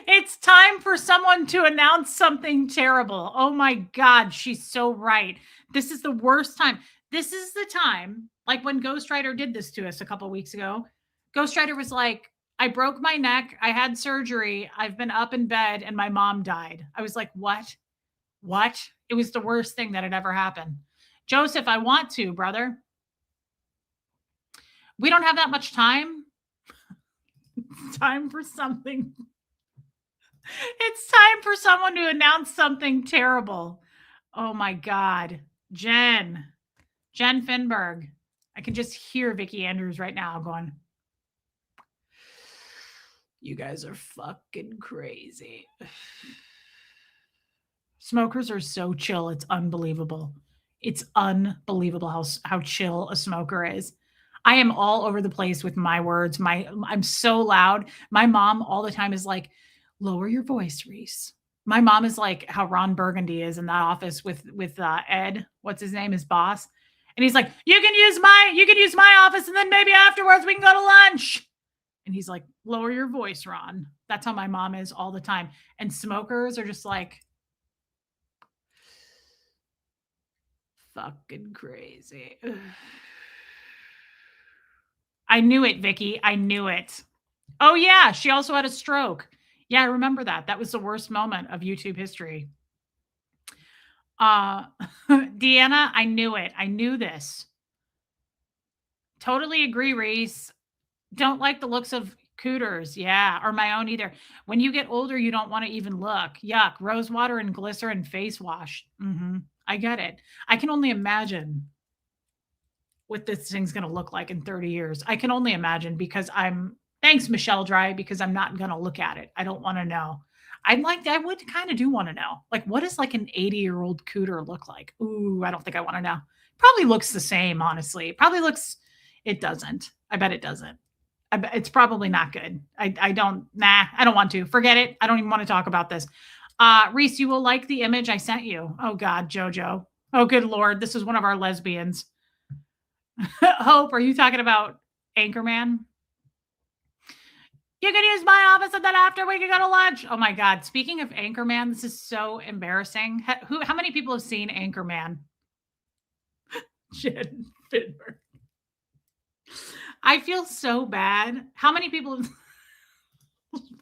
It's time for someone to announce something terrible. Oh my God, she's so right. This is the worst time. This is the time, like when Ghost Rider did this to us a couple weeks ago. Ghost Rider was like, I broke my neck. I had surgery. I've been up in bed and my mom died. I was like, what? What? It was the worst thing that had ever happened. Joseph, I want to, brother. We don't have that much time. It's time for something. It's time for someone to announce something terrible. Oh my God. Jen Finberg. I can just hear Vicki Andrews right now going, you guys are fucking crazy. Smokers are so chill. It's unbelievable. It's unbelievable how chill a smoker is. I am all over the place with my words. I'm so loud. My mom all the time is like, lower your voice, Reese. My mom is like how Ron Burgundy is in that office with Ed. What's his name? His boss. And he's like, you can use my office, and then maybe afterwards we can go to lunch. And he's like, lower your voice, Ron. That's how my mom is all the time. And smokers are just like, fucking crazy. I knew it, Vicky. I knew it. Oh, yeah. She also had a stroke. Yeah, I remember that. That was the worst moment of YouTube history. Uh, Deanna, I knew it. I knew this. Totally agree, Reese. Don't like the looks of cooters. Yeah, or my own either. When you get older, you don't want to even look. Yuck. Rose water and glycerin face wash. I get it. I can only imagine what this thing's going to look like in 30 years. I can only imagine because thanks, Michelle Dry, because I'm not going to look at it. I don't want to know. I would kind of do want to know. Like, what does like an 80-year-old cooter look like? Ooh, I don't think I want to know. Probably looks the same, honestly. It doesn't. I bet it doesn't. It's probably not good. I don't, nah, I don't want to. Forget it. I don't even want to talk about this. Reese, you will like the image I sent you. Oh, God, JoJo. Oh, good Lord. This is one of our lesbians. Hope, are you talking about Anchorman? You can use my office and then after we can go to lunch. Oh my God. Speaking of Anchorman, this is so embarrassing. How many people have seen Anchorman? Jen Finberg. I feel so bad. How many people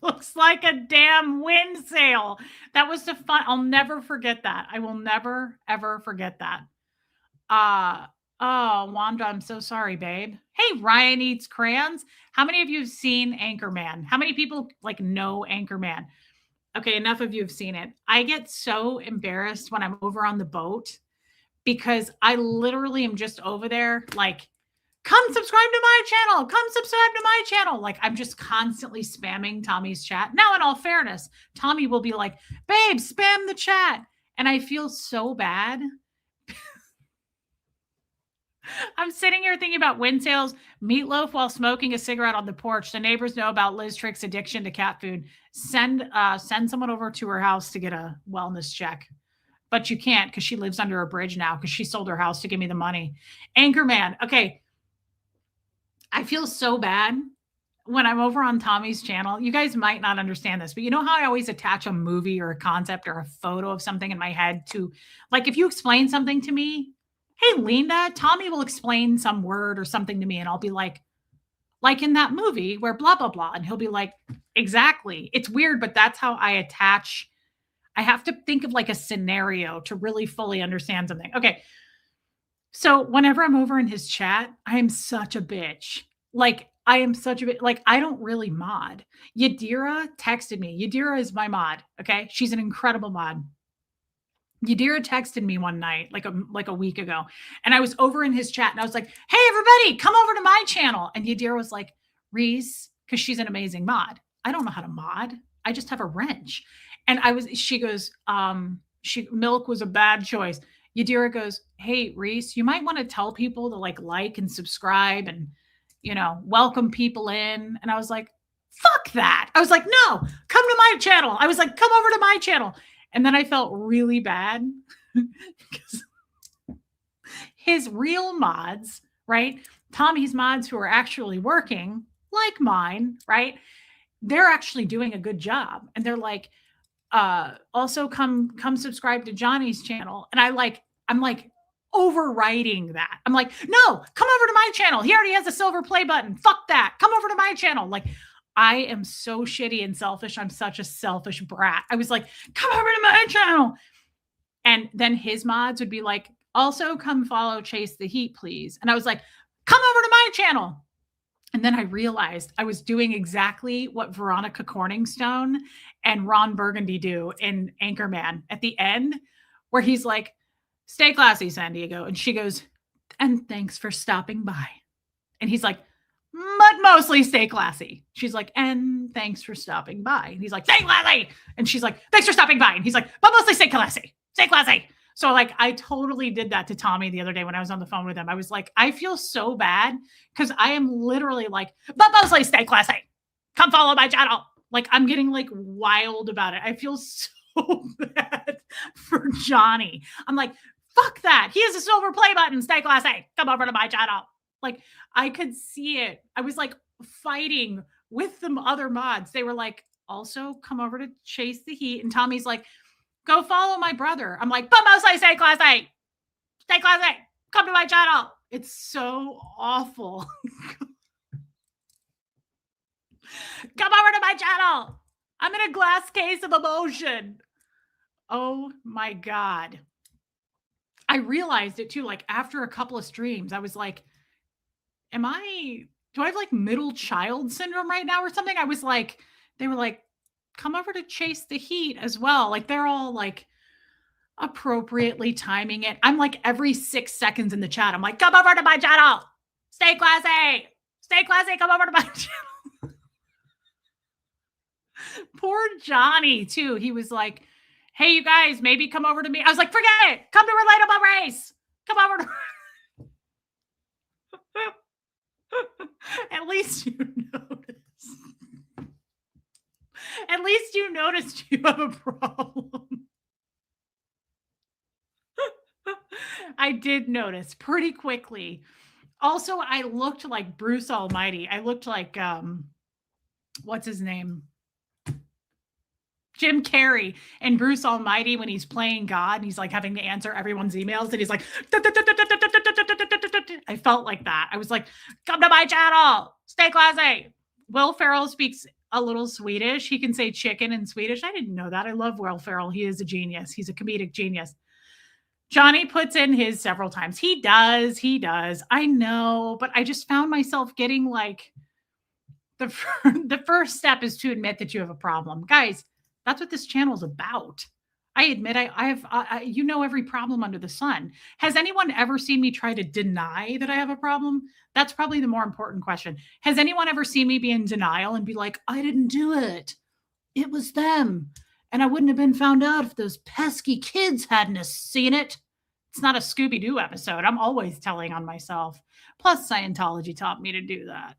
looks like a damn wind sail? That was the fun. I'll never forget that. I will never, ever forget that. Oh, Wanda, I'm so sorry, babe. Hey, Ryan Eats Crayons. How many of you have seen Anchorman? How many people like know Anchorman? Okay, enough of you have seen it. I get so embarrassed when I'm over on the boat because I literally am just over there like, come subscribe to my channel. Come subscribe to my channel. Like I'm just constantly spamming Tommy's chat. Now, in all fairness, Tommy will be like, babe, spam the chat. And I feel so bad. I'm sitting here thinking about wind sails, meatloaf while smoking a cigarette on the porch. The neighbors know about Liz Trick's addiction to cat food. Send someone over to her house to get a wellness check. But you can't because she lives under a bridge now because she sold her house to give me the money. Anchorman. Okay. I feel so bad when I'm over on Tommy's channel. You guys might not understand this, but you know how I always attach a movie or a concept or a photo of something in my head to, like, if you explain something to me, hey, Linda, Tommy will explain some word or something to me, and I'll be like in that movie where blah, blah, blah. And he'll be like, exactly. It's weird, but that's how I attach. I have to think of like a scenario to really fully understand something. Okay. So whenever I'm over in his chat, I am such a bitch. Like, I am such a bit like I don't really mod. Yadira texted me. Yadira is my mod. Okay. She's an incredible mod. Yadira texted me one night, like a week ago, and I was over in his chat and I was like, hey, everybody, come over to my channel. And Yadira was like, Reese, because she's an amazing mod. I don't know how to mod. I just have a wrench. And she goes, milk was a bad choice. Yadira goes, hey, Reese, you might want to tell people to like and subscribe and, welcome people in. And I was like, fuck that. I was like, no, come to my channel. I was like, come over to my channel. And then I felt really bad because his real mods, right? Tommy's mods who are actually working, like mine, right? They're actually doing a good job. And they're like, also come subscribe to Johnny's channel. And I'm like overriding that. I'm like, no, come over to my channel. He already has a silver play button. Fuck that. Come over to my channel. Like, I am so shitty and selfish. I'm such a selfish brat. I was like, come over to my channel. And then his mods would be like, also come follow Chase the Heat, please. And I was like, come over to my channel. And then I realized I was doing exactly what Veronica Corningstone and Ron Burgundy do in Anchorman at the end, where he's like, stay classy, San Diego. And she goes, and thanks for stopping by. And he's like, but mostly stay classy. She's like, and thanks for stopping by. And he's like, stay classy. And she's like, thanks for stopping by. And he's like, but mostly stay classy. Stay classy. So like, I totally did that to Tommy the other day when I was on the phone with him. I was like, I feel so bad because I am literally like, but mostly stay classy. Come follow my channel. Like, I'm getting like wild about it. I feel so bad for Johnny. I'm like, fuck that. He has a silver play button. Stay classy. Come over to my channel. Like, I could see it. I was like fighting with the other mods. They were like, also come over to Chase the Heat. And Tommy's like, go follow my brother. I'm like, but mostly stay classy. Stay classy. Come to my channel. It's so awful. Come over to my channel. I'm in a glass case of emotion. Oh my God. I realized it too, like after a couple of streams, I was like, do I have like middle child syndrome right now or something? I was like, they were like, come over to Chase the Heat as well. Like they're all like appropriately timing it. I'm like every 6 seconds in the chat, I'm like, come over to my channel. Stay classy. Stay classy. Come over to my channel. Poor Johnny, too. He was like, hey, you guys, maybe come over to me. I was like, forget it. Come to Relatable Race. Come over to At least you noticed. At least you noticed you have a problem. I did notice pretty quickly. Also, I looked like Bruce Almighty. I looked like what's his name? Jim Carrey and Bruce Almighty when he's playing God and he's like having to answer everyone's emails and he's like, I felt like that. I was like, come to my channel, stay classy. Will Ferrell speaks a little Swedish. He can say chicken in Swedish. I didn't know that. I love Will Ferrell. He is a genius. He's a comedic genius. Johnny puts in his several times. He does. I know, but I just found myself getting like, the first step is to admit that you have a problem. Guys, that's what this channel is about. I admit I have, every problem under the sun. Has anyone ever seen me try to deny that I have a problem? That's probably the more important question. Has anyone ever seen me be in denial and be like, I didn't do it. It was them. And I wouldn't have been found out if those pesky kids hadn't seen it. It's not a Scooby-Doo episode. I'm always telling on myself. Plus, Scientology taught me to do that.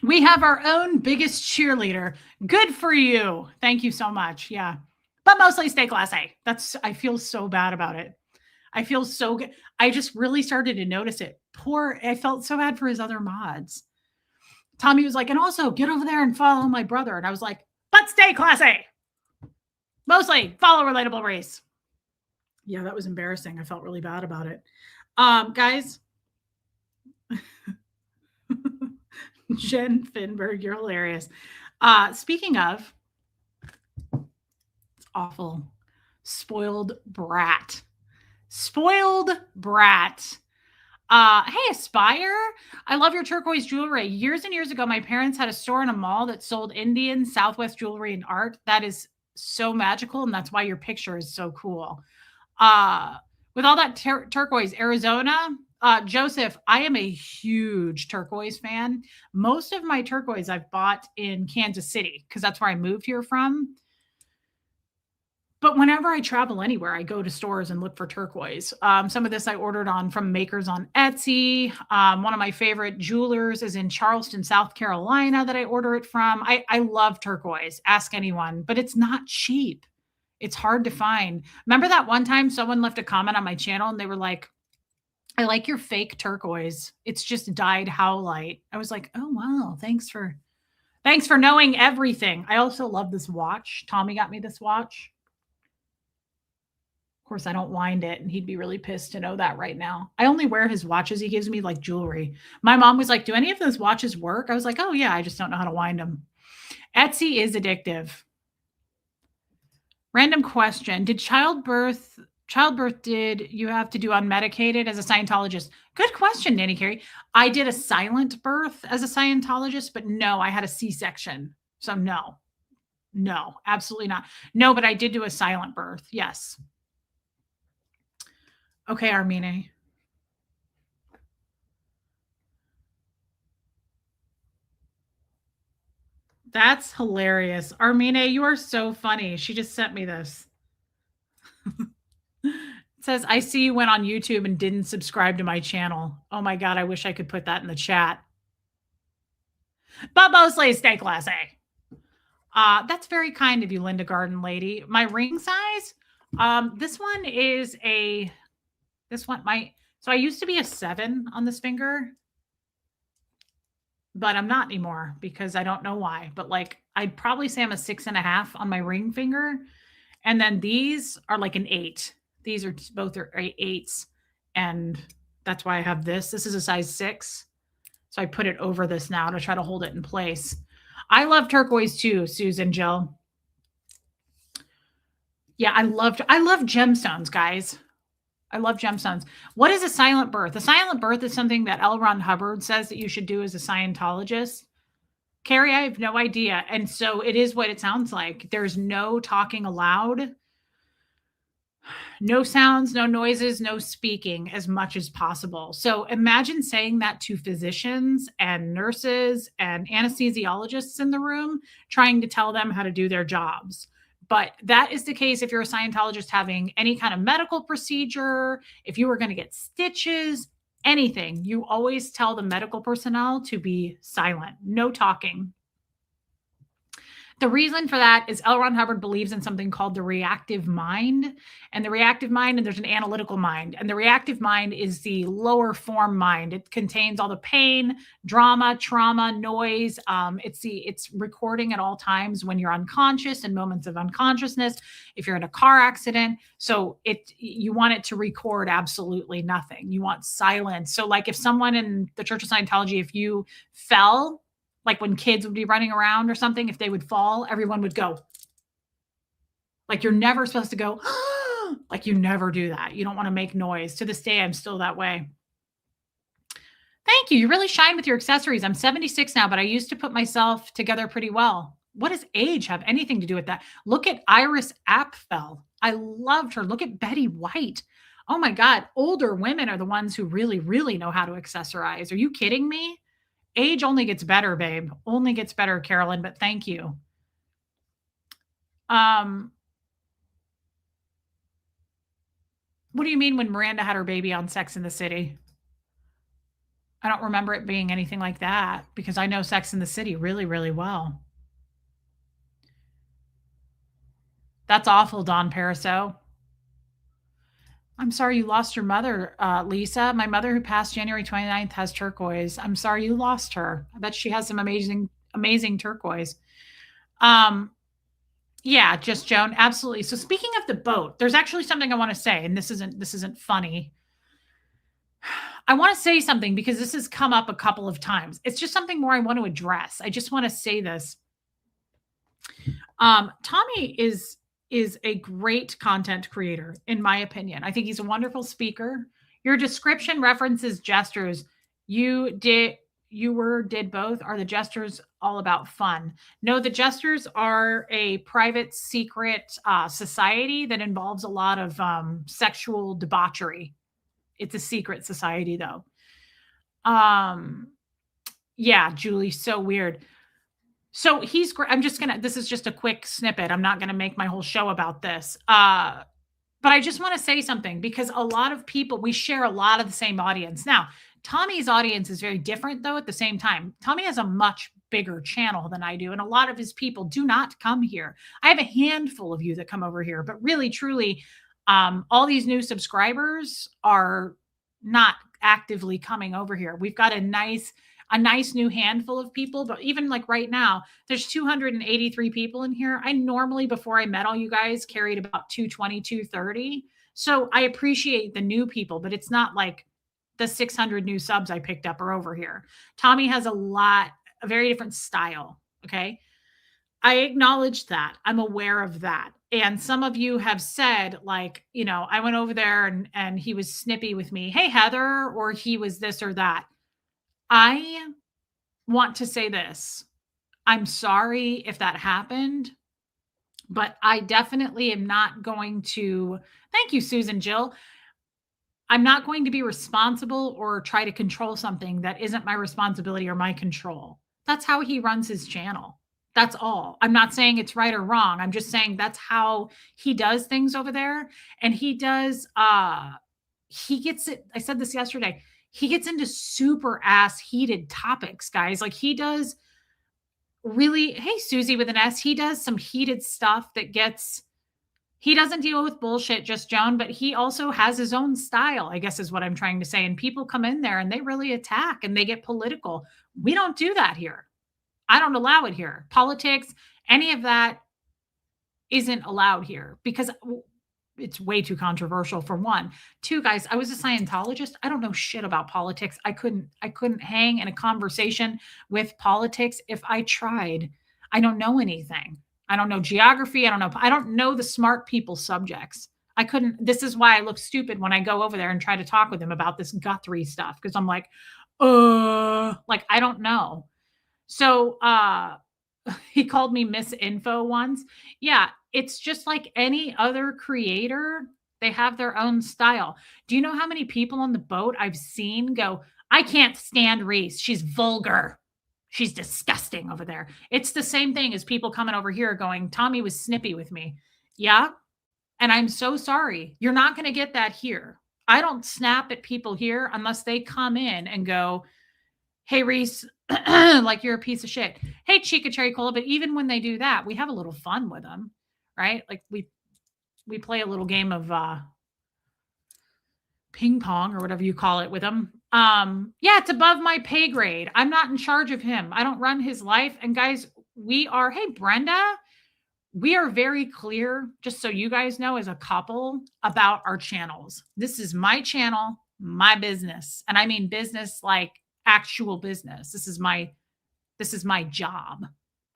We have our own biggest cheerleader. Good for you. Thank you so much. Yeah. But mostly stay classy. I feel so bad about it. I feel so good. I just really started to notice it. I felt so bad for his other mods. Tommy was like, and also get over there and follow my brother. And I was like, but stay classy. Mostly follow Relatable Race. Yeah, that was embarrassing. I felt really bad about it. Guys. Jen Finberg, you're hilarious. Speaking of, it's awful. Spoiled brat. Hey, Aspire. I love your turquoise jewelry. Years and years ago, my parents had a store in a mall that sold Indian Southwest jewelry and art. That is so magical, and that's why your picture is so cool. With all that turquoise, Arizona, Joseph, I am a huge turquoise fan. Most of my turquoise I've bought in Kansas City because that's where I moved here from. But whenever I travel anywhere, I go to stores and look for turquoise. Some of this I ordered from makers on Etsy. One of my favorite jewelers is in Charleston, South Carolina that I order it from. I love turquoise. Ask anyone, but it's not cheap. It's hard to find. Remember that one time someone left a comment on my channel and they were like, I like your fake turquoise. It's just dyed howlite. I was like, oh, wow. Thanks for knowing everything. I also love this watch. Tommy got me this watch. Of course, I don't wind it, and he'd be really pissed to know that right now. I only wear his watches. He gives me like jewelry. My mom was like, do any of those watches work? I was like, oh, yeah, I just don't know how to wind them. Etsy is addictive. Random question. Did childbirth did you have to do unmedicated as a Scientologist? Good question, Nanny Carey. I did a silent birth as a Scientologist, but no, I had a C-section. So no, absolutely not. No, but I did do a silent birth. Yes. Okay, Armine. That's hilarious. Armine, you are so funny. She just sent me this. It says, I see you went on YouTube and didn't subscribe to my channel. Oh my God, I wish I could put that in the chat. But mostly stay classy. That's very kind of you, Linda Garden Lady. My ring size, this one is so I used to be a 7 on this finger, but I'm not anymore because I don't know why. But like, I'd probably say I'm a 6.5 on my ring finger. And then these are like an 8. These are both 8s. And that's why I have this. This is a size 6. So I put it over this now to try to hold it in place. I love turquoise too, Susan Jill. Yeah, I love gemstones, guys. I love gemstones. What is a silent birth? A silent birth is something that L. Ron Hubbard says that you should do as a Scientologist. Carrie, I have no idea. And so it is what it sounds like. There's no talking aloud, no sounds, no noises, no speaking as much as possible. So imagine saying that to physicians and nurses and anesthesiologists in the room, trying to tell them how to do their jobs. But that is the case if you're a Scientologist having any kind of medical procedure, if you were going to get stitches, anything, you always tell the medical personnel to be silent, no talking. The reason for that is L. Ron Hubbard believes in something called the reactive mind. And the reactive mind, and there's an analytical mind. And the reactive mind is the lower form mind. It contains all the pain, drama, trauma, noise. It's recording at all times when you're unconscious and moments of unconsciousness. If you're in a car accident, so you want it to record absolutely nothing. You want silence. So, like if someone in the Church of Scientology, if you fell, like when kids would be running around or something, if they would fall, everyone would go. Like you're never supposed to go, like you never do that. You don't want to make noise. To this day, I'm still that way. Thank you. You really shine with your accessories. I'm 76 now, but I used to put myself together pretty well. What does age have anything to do with that? Look at Iris Apfel. I loved her. Look at Betty White. Oh my God. Older women are the ones who really, really know how to accessorize. Are you kidding me? Age only gets better, babe. Only gets better, Carolyn, but thank you. What do you mean when Miranda had her baby on Sex in the City? I don't remember it being anything like that because I know Sex in the City really, really well. That's awful, Don Pariseau. I'm sorry you lost your mother, Lisa. My mother who passed January 29th has turquoise. I'm sorry you lost her. I bet she has some amazing, amazing turquoise. Yeah, just Joan. Absolutely. So speaking of the boat, there's actually something I want to say, and this isn't funny. I want to say something because this has come up a couple of times. It's just something more I want to address. I just want to say this. Tommy is a great content creator, in my opinion. I think he's a wonderful speaker. Your description references gestures. Did both. Are the gestures all about fun? No, the gestures are a private, secret society that involves a lot of sexual debauchery. It's a secret society, though. Yeah, Julie, so weird. So he's great. This is just a quick snippet. I'm not going to make my whole show about this. But I just want to say something because a lot of people, we share a lot of the same audience. Now, Tommy's audience is very different, though, at the same time. Tommy has a much bigger channel than I do, and a lot of his people do not come here. I have a handful of you that come over here, but really, truly, all these new subscribers are not actively coming over here. We've got a nice new handful of people, but even like right now, there's 283 people in here. I normally, before I met all you guys, carried about 220, 230. So I appreciate the new people, but it's not like the 600 new subs I picked up are over here. Tommy has a very different style. Okay. I acknowledge that. I'm aware of that. And some of you have said, like, I went over there and he was snippy with me. Hey, Heather, or he was this or that. I want to say this. I'm sorry if that happened, but I definitely am not going to. Thank you, Susan Jill. I'm not going to be responsible or try to control something that isn't my responsibility or my control. That's how he runs his channel. That's all. I'm not saying it's right or wrong. I'm just saying that's how he does things over there. And he gets it. I said this yesterday. He gets into super ass heated topics, guys. Like he does really, hey, Susie with an S, he does some heated stuff he doesn't deal with bullshit, just Joan, but he also has his own style, I guess is what I'm trying to say. And people come in there and they really attack and they get political. We don't do that here. I don't allow it here. Politics, any of that isn't allowed here because it's way too controversial for one. Two, guys, I was a Scientologist. I don't know shit about politics. I couldn't hang in a conversation with politics if I tried. I don't know anything. I don't know geography. I don't know the smart people subjects. I couldn't. This is why I look stupid when I go over there and try to talk with him about this Guthrie stuff because I'm like I don't know. So he called me Miss Info once. Yeah, it's just like any other creator. They have their own style. Do you know how many people on the boat I've seen go, I can't stand Reese. She's vulgar. She's disgusting over there. It's the same thing as people coming over here going, Tommy was snippy with me. Yeah. And I'm so sorry. You're not going to get that here. I don't snap at people here unless they come in and go, hey, Reese, like you're a piece of shit. Hey, Chica Cherry Cola. But even when they do that, we have a little fun with them, right? Like we play a little game of ping pong or whatever you call it with them. Yeah, it's above my pay grade. I'm not in charge of him. I don't run his life. And guys, hey, Brenda, we are very clear, just so you guys know, as a couple about our channels. This is my channel, my business. And I mean business like actual business. This is my job.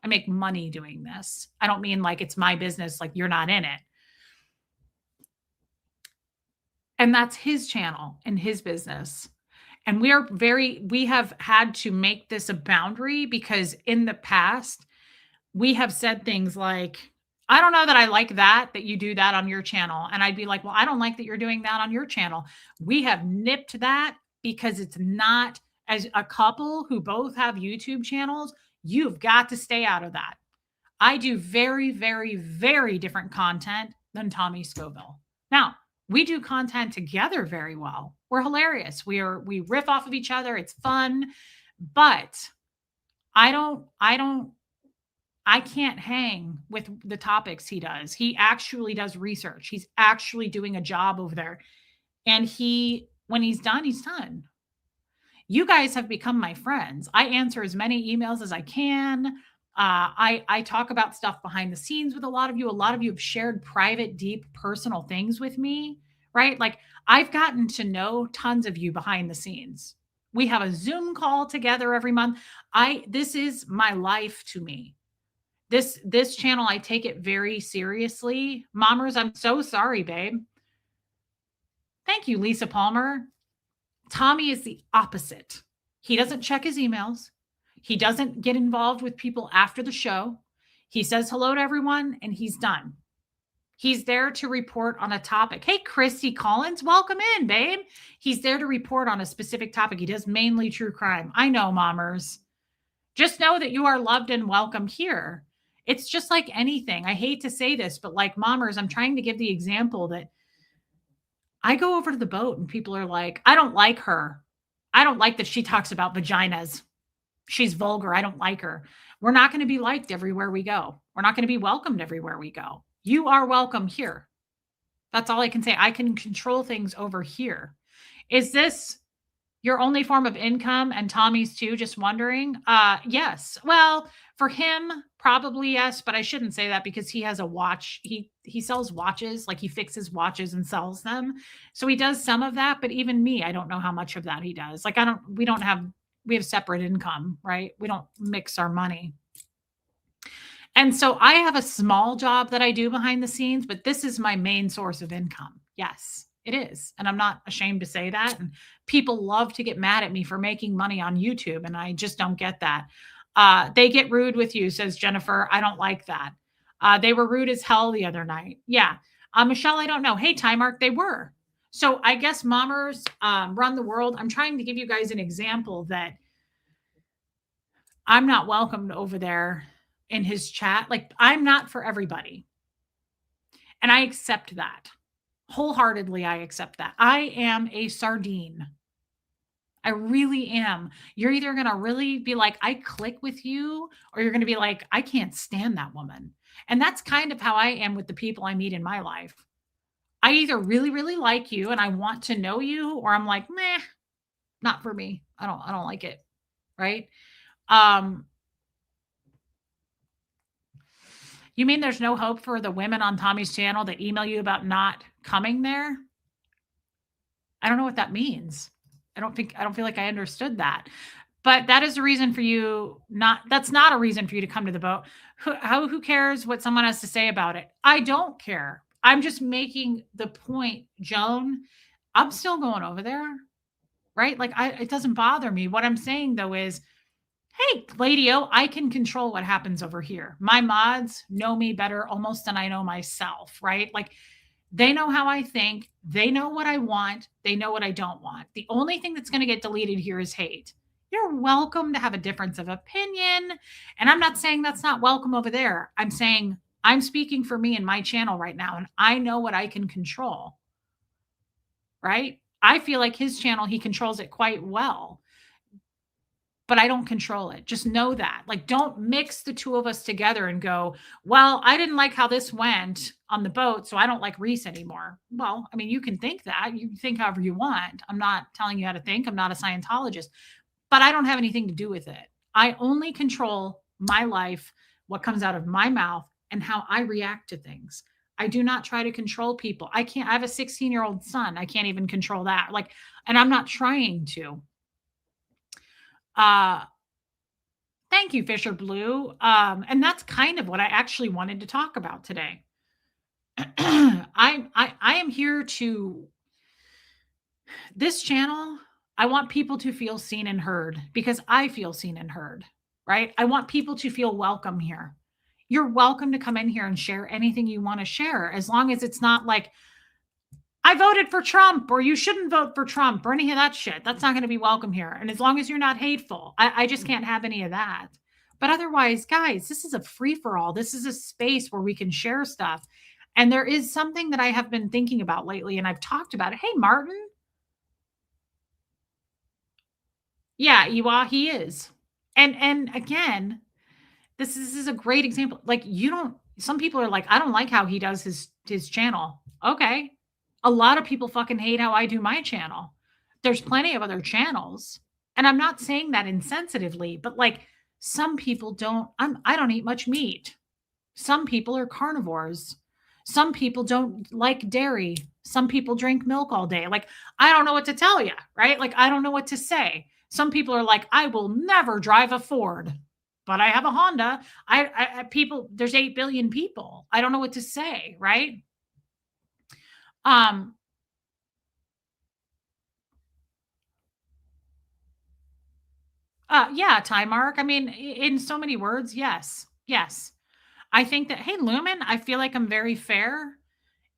I make money doing this. I don't mean like it's my business, like you're not in it. And that's his channel and his business. And we have had to make this a boundary because in the past, we have said things like, I don't know that I like that you do that on your channel. And I'd be like, well, I don't like that you're doing that on your channel. We have nipped that because it's not, as a couple who both have YouTube channels, you've got to stay out of that. I do very, very, very different content than Tommy Scoville. Now, we do content together very well. We're hilarious. We riff off of each other. It's fun, but I can't hang with the topics he does. He actually does research. He's actually doing a job over there. And when he's done, he's done. You guys have become my friends. I answer as many emails as I can. I talk about stuff behind the scenes with a lot of you. A lot of you have shared private, deep, personal things with me, right? Like I've gotten to know tons of you behind the scenes. We have a Zoom call together every month. This is my life to me. This channel, I take it very seriously. Mommers, I'm so sorry, babe. Thank you, Lisa Palmer. Tommy is the opposite. He doesn't check his emails. He doesn't get involved with people after the show. He says hello to everyone and he's done. He's there to report on a topic. Hey, Christy Collins, welcome in, babe. He's there to report on a specific topic. He does mainly true crime. I know, mommers. Just know that you are loved and welcome here. It's just like anything. I hate to say this, but like mommers, I'm trying to give the example that I go over to the boat and people are like, I don't like her. I don't like that she talks about vaginas. She's vulgar. I don't like her. We're not going to be liked everywhere we go. We're not going to be welcomed everywhere we go. You are welcome here. That's all I can say. I can control things over here. Is this your only form of income and Tommy's too? Just wondering. Yes. Well, for him, probably yes, but I shouldn't say that because he has a watch. He sells watches, like he fixes watches and sells them. So he does some of that, but even me, I don't know how much of that he does. Like we have separate income, right? We don't mix our money. And so I have a small job that I do behind the scenes, but this is my main source of income. Yes, it is. And I'm not ashamed to say that. And people love to get mad at me for making money on YouTube. And I just don't get that. They get rude with you, says Jennifer. I don't like that. They were rude as hell the other night. Yeah. Michelle, I don't know. Hey, Timark, they were. So I guess mommers run the world. I'm trying to give you guys an example that I'm not welcomed over there in his chat. Like I'm not for everybody. And I accept that. Wholeheartedly, I accept that. I am a sardine. I really am. You're either going to really be like, I click with you, or you're going to be like, I can't stand that woman. And that's kind of how I am with the people I meet in my life. I either really, really like you and I want to know you, or I'm like, meh, not for me. I don't like it. Right. You mean there's no hope for the women on Tommy's channel that email you about not coming there? I don't know what that means. I don't feel like I understood that. But that is a reason for you not that's not a reason for you to come to the boat. Who cares what someone has to say about it? I don't care. I'm just making the point, Joan. I'm still going over there, right? Like it doesn't bother me. What I'm saying though is, hey, Lady O, I can control what happens over here. My mods know me better almost than I know myself, right? Like they know how I think, they know what I want, they know what I don't want. The only thing that's going to get deleted here is hate. You're welcome to have a difference of opinion. And I'm not saying that's not welcome over there. I'm saying I'm speaking for me and my channel right now, and I know what I can control, right? I feel like his channel, he controls it quite well, but I don't control it. Just know that. Like, don't mix the two of us together and go, well, I didn't like how this went on the boat, so I don't like Reese anymore. Well, I mean, you can think that. You can think however you want. I'm not telling you how to think. I'm not a Scientologist, but I don't have anything to do with it. I only control my life, what comes out of my mouth, and how I react to things. I do not try to control people. I have a 16-year-old son. I can't even control that. Like, and I'm not trying to. Uh, Thank you, Fisher Blue. And that's kind of what I actually wanted to talk about today. I am here to this channel. I want people to feel seen and heard because I feel seen and heard, right? I want people to feel welcome here. You're welcome to come in here and share anything you want to share, as long as it's not like, I voted for Trump or you shouldn't vote for Trump or any of that shit. That's not going to be welcome here. And as long as you're not hateful, I just can't have any of that. But otherwise, guys, this is a free for all. This is a space where we can share stuff. And there is something that I have been thinking about lately, and I've talked about it. Hey, Martin. Yeah, Iwa, he is. And again, this is a great example. Like, you don't, some people are like, I don't like how he does his channel. Okay. A lot of people fucking hate how I do my channel. There's plenty of other channels. And I'm not saying that insensitively, but like some people don't, I don't eat much meat. Some people are carnivores. Some people don't like dairy. Some people drink milk all day. Like, I don't know what to tell you, right? Like, I don't know what to say. Some people are like, I will never drive a Ford, but I have a Honda. People, there's 8 billion people. I don't know what to say, right? Yeah, time mark. I mean, in so many words, yes. Yes. I think that, hey, Lumen, I feel like I'm very fair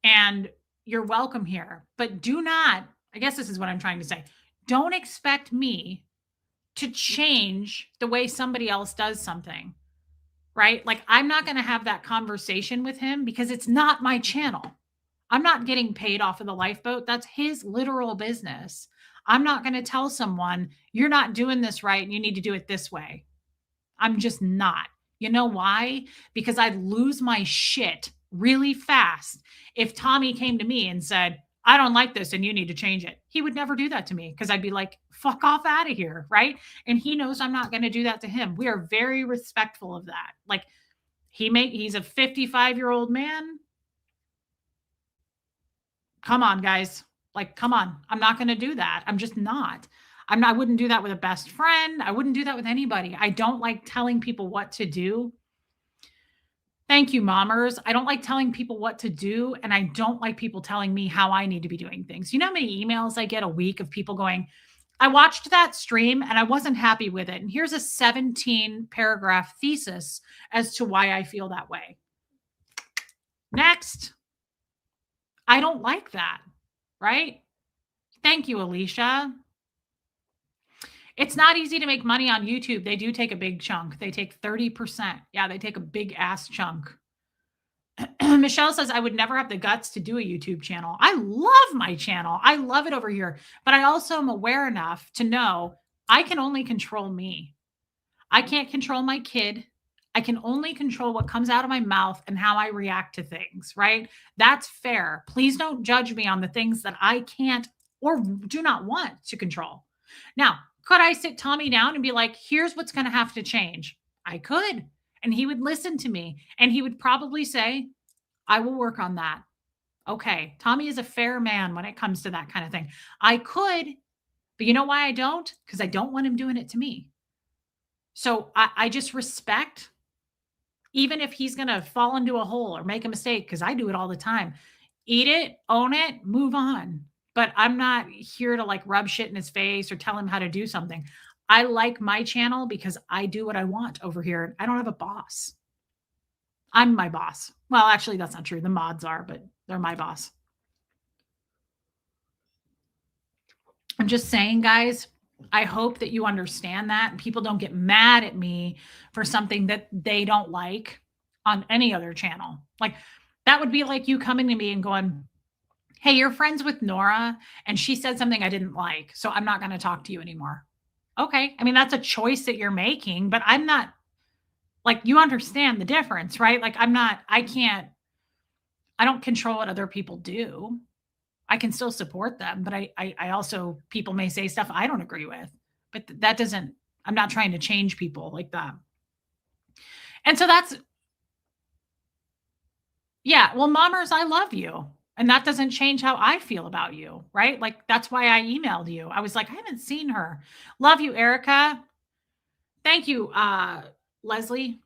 and you're welcome here. But do not, I guess this is what I'm trying to say. Don't expect me to change the way somebody else does something, right? Like, I'm not going to have that conversation with him because it's not my channel. I'm not getting paid off of the lifeboat. That's his literal business. I'm not going to tell someone, you're not doing this right and you need to do it this way. I'm just not. You know why? Because I'd lose my shit really fast if Tommy came to me and said, I don't like this and you need to change it. He would never do that to me because I'd be like, fuck off out of here. Right. And he knows I'm not going to do that to him. We are very respectful of that. Like, he's a 55-year-old man. Come on, guys. Like, come on. I'm not going to do that. I'm just not. I wouldn't do that with a best friend. I wouldn't do that with anybody. I don't like telling people what to do. Thank you, mommers. I don't like telling people what to do, and I don't like people telling me how I need to be doing things. You know how many emails I get a week of people going, I watched that stream and I wasn't happy with it. And here's a 17-paragraph thesis as to why I feel that way. Next. I don't like that, right? Thank you, Alicia. It's not easy to make money on YouTube. They do take a big chunk. They take 30%. Yeah, they take a big ass chunk. Michelle says, I would never have the guts to do a YouTube channel. I love my channel. I love it over here. But I also am aware enough to know I can only control me. I can't control my kid. I can only control what comes out of my mouth and how I react to things, right? That's fair. Please don't judge me on the things that I can't or do not want to control. Now, could I sit Tommy down and be like, here's what's going to have to change? I could. And he would listen to me and he would probably say, I will work on that. Okay. Tommy is a fair man when it comes to that kind of thing. I could, but you know why I don't? Because I don't want him doing it to me. So I just respect, even if he's going to fall into a hole or make a mistake, because I do it all the time. Eat it, own it, move on. But I'm not here to like rub shit in his face or tell him how to do something. I like my channel because I do what I want over here. I don't have a boss. I'm my boss. Well, actually, that's not true. The mods are, but they're my boss. I'm just saying, guys, I hope that you understand that and people don't get mad at me for something that they don't like on any other channel. Like, that would be like you coming to me and going, "Hey, you're friends with Nora and she said something I didn't like, so I'm not going to talk to you anymore." Okay. I mean, that's a choice that you're making, but I'm not, like, you understand the difference, right? Like, I don't control what other people do. I can still support them, but I also, people may say stuff I don't agree with, but that doesn't, I'm not trying to change people like that. And so that's, yeah, well, Mommers, I love you. And that doesn't change how I feel about you, right? Like, that's why I emailed you. I was like, I haven't seen her. Love you, Erica. Thank you, Leslie.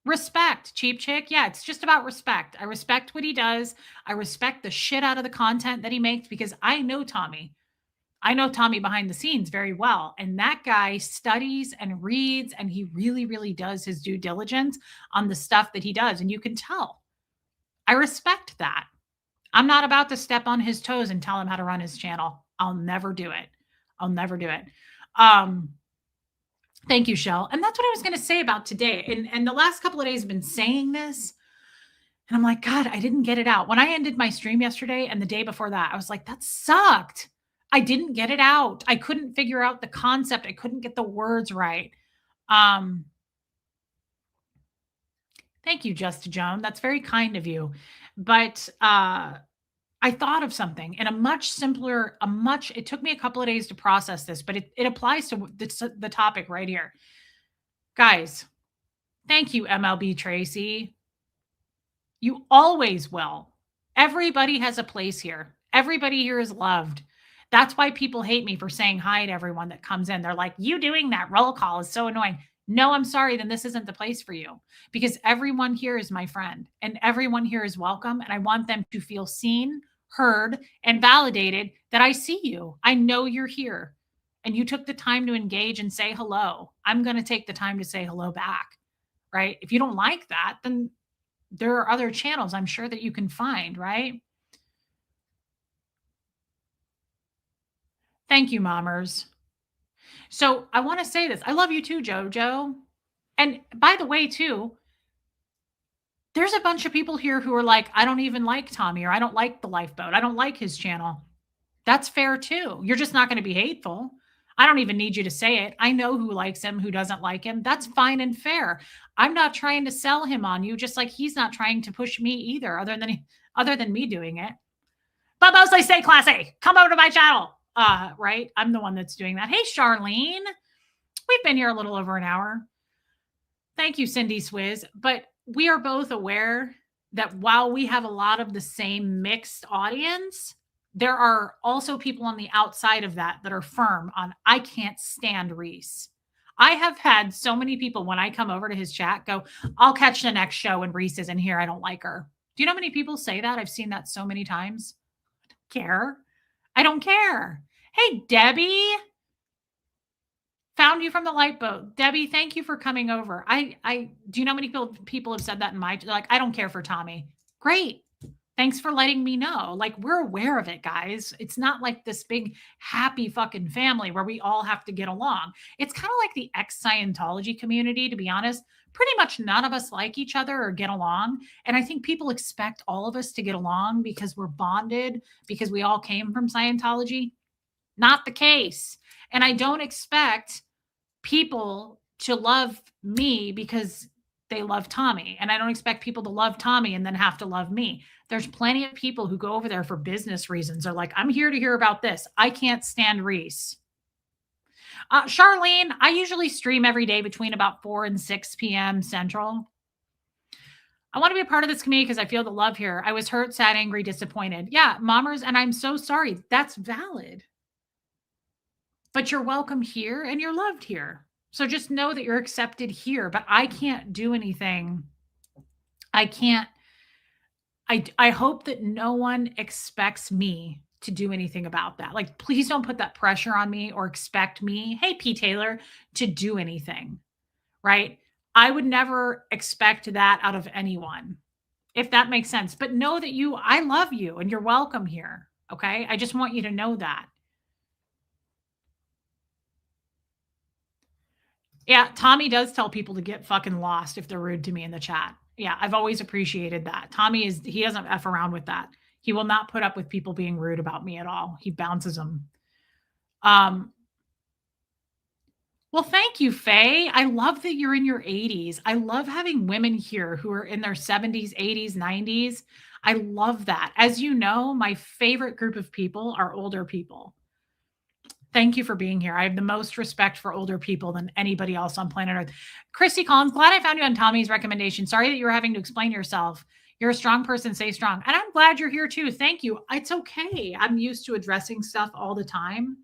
Respect, Cheap Chick. Yeah, it's just about respect. I respect what he does. I respect the shit out of the content that he makes because I know Tommy. I know Tommy behind the scenes very well. And that guy studies and reads, and he really, really does his due diligence on the stuff that he does. And you can tell. I respect that. I'm not about to step on his toes and tell him how to run his channel. I'll never do it. I'll never do it. Thank you, Shell. And that's what I was going to say about today. And the last couple of days I've been saying this. And I'm like, God, I didn't get it out. When I ended my stream yesterday and the day before that, I was like, that sucked. I didn't get it out. I couldn't figure out the concept. I couldn't get the words right. Thank you, Just Joan. That's very kind of you. But I thought of something in a much simpler, it took me a couple of days to process this, but it applies to the topic right here. Guys, thank you, MLB Tracy. You always will. Everybody has a place here. Everybody here is loved. That's why people hate me for saying hi to everyone that comes in. They're like, you doing that roll call is so annoying. No, I'm sorry. Then this isn't the place for you because everyone here is my friend and everyone here is welcome. And I want them to feel seen, heard, and validated that I see you. I know you're here and you took the time to engage and say hello. I'm going to take the time to say hello back, right? If you don't like that, then there are other channels I'm sure that you can find, right? Thank you, Mommers. So I want to say this. I love you too, Jojo. And by the way, too, there's a bunch of people here who are like, I don't even like Tommy or I don't like the lifeboat. I don't like his channel. That's fair too. You're just not going to be hateful. I don't even need you to say it. I know who likes him, who doesn't like him. That's fine and fair. I'm not trying to sell him on you, just like he's not trying to push me either, other than me doing it. But mostly stay classy. Come over to my channel. Right? I'm the one that's doing that. Hey, Charlene. We've been here a little over an hour. Thank you, Cindy Swizz. But we are both aware that while we have a lot of the same mixed audience, there are also people on the outside of that are firm on, I can't stand Reese. I have had so many people when I come over to his chat go, I'll catch the next show when Reese isn't here. I don't like her. Do you know how many people say that? I've seen that so many times. I don't care. I don't care. Hey, Debbie. Found you from the light boat. Debbie, thank you for coming over. I do you know how many people have said that in my, like, I don't care for Tommy. Great. Thanks for letting me know. Like, we're aware of it, guys. It's not like this big happy fucking family where we all have to get along. It's kind of like the ex-Scientology community, to be honest. Pretty much none of us like each other or get along. And I think people expect all of us to get along because we're bonded, because we all came from Scientology. Not the case. And I don't expect people to love me because they love Tommy. And I don't expect people to love Tommy and then have to love me. There's plenty of people who go over there for business reasons. They're like, I'm here to hear about this. I can't stand Reese. Charlene, I usually stream every day between about 4 and 6 p.m. Central. I want to be a part of this community because I feel the love here. I was hurt, sad, angry, disappointed. Yeah, Mommers, and I'm so sorry. That's valid. But you're welcome here and you're loved here. So just know that you're accepted here, but I can't do anything. I can't I hope that no one expects me to do anything about that. Like, please don't put that pressure on me or expect me, "Hey, P. Taylor," to do anything, right? I would never expect that out of anyone, if that makes sense. But know that I love you and you're welcome here, okay? I just want you to know that. Yeah, Tommy does tell people to get fucking lost if they're rude to me in the chat. Yeah, I've always appreciated that. He doesn't F around with that. He will not put up with people being rude about me at all. He bounces them. Um, well, thank you, Faye. I love that you're in your 80s. I love having women here who are in their 70s, 80s, 90s. I love that. As you know, my favorite group of people are older people. Thank you for being here. I have the most respect for older people than anybody else on planet Earth. Christy Collins, glad I found you on Tommy's recommendation. Sorry that you were having to explain yourself. You're a strong person, stay strong. And I'm glad you're here too. Thank you. It's okay. I'm used to addressing stuff all the time.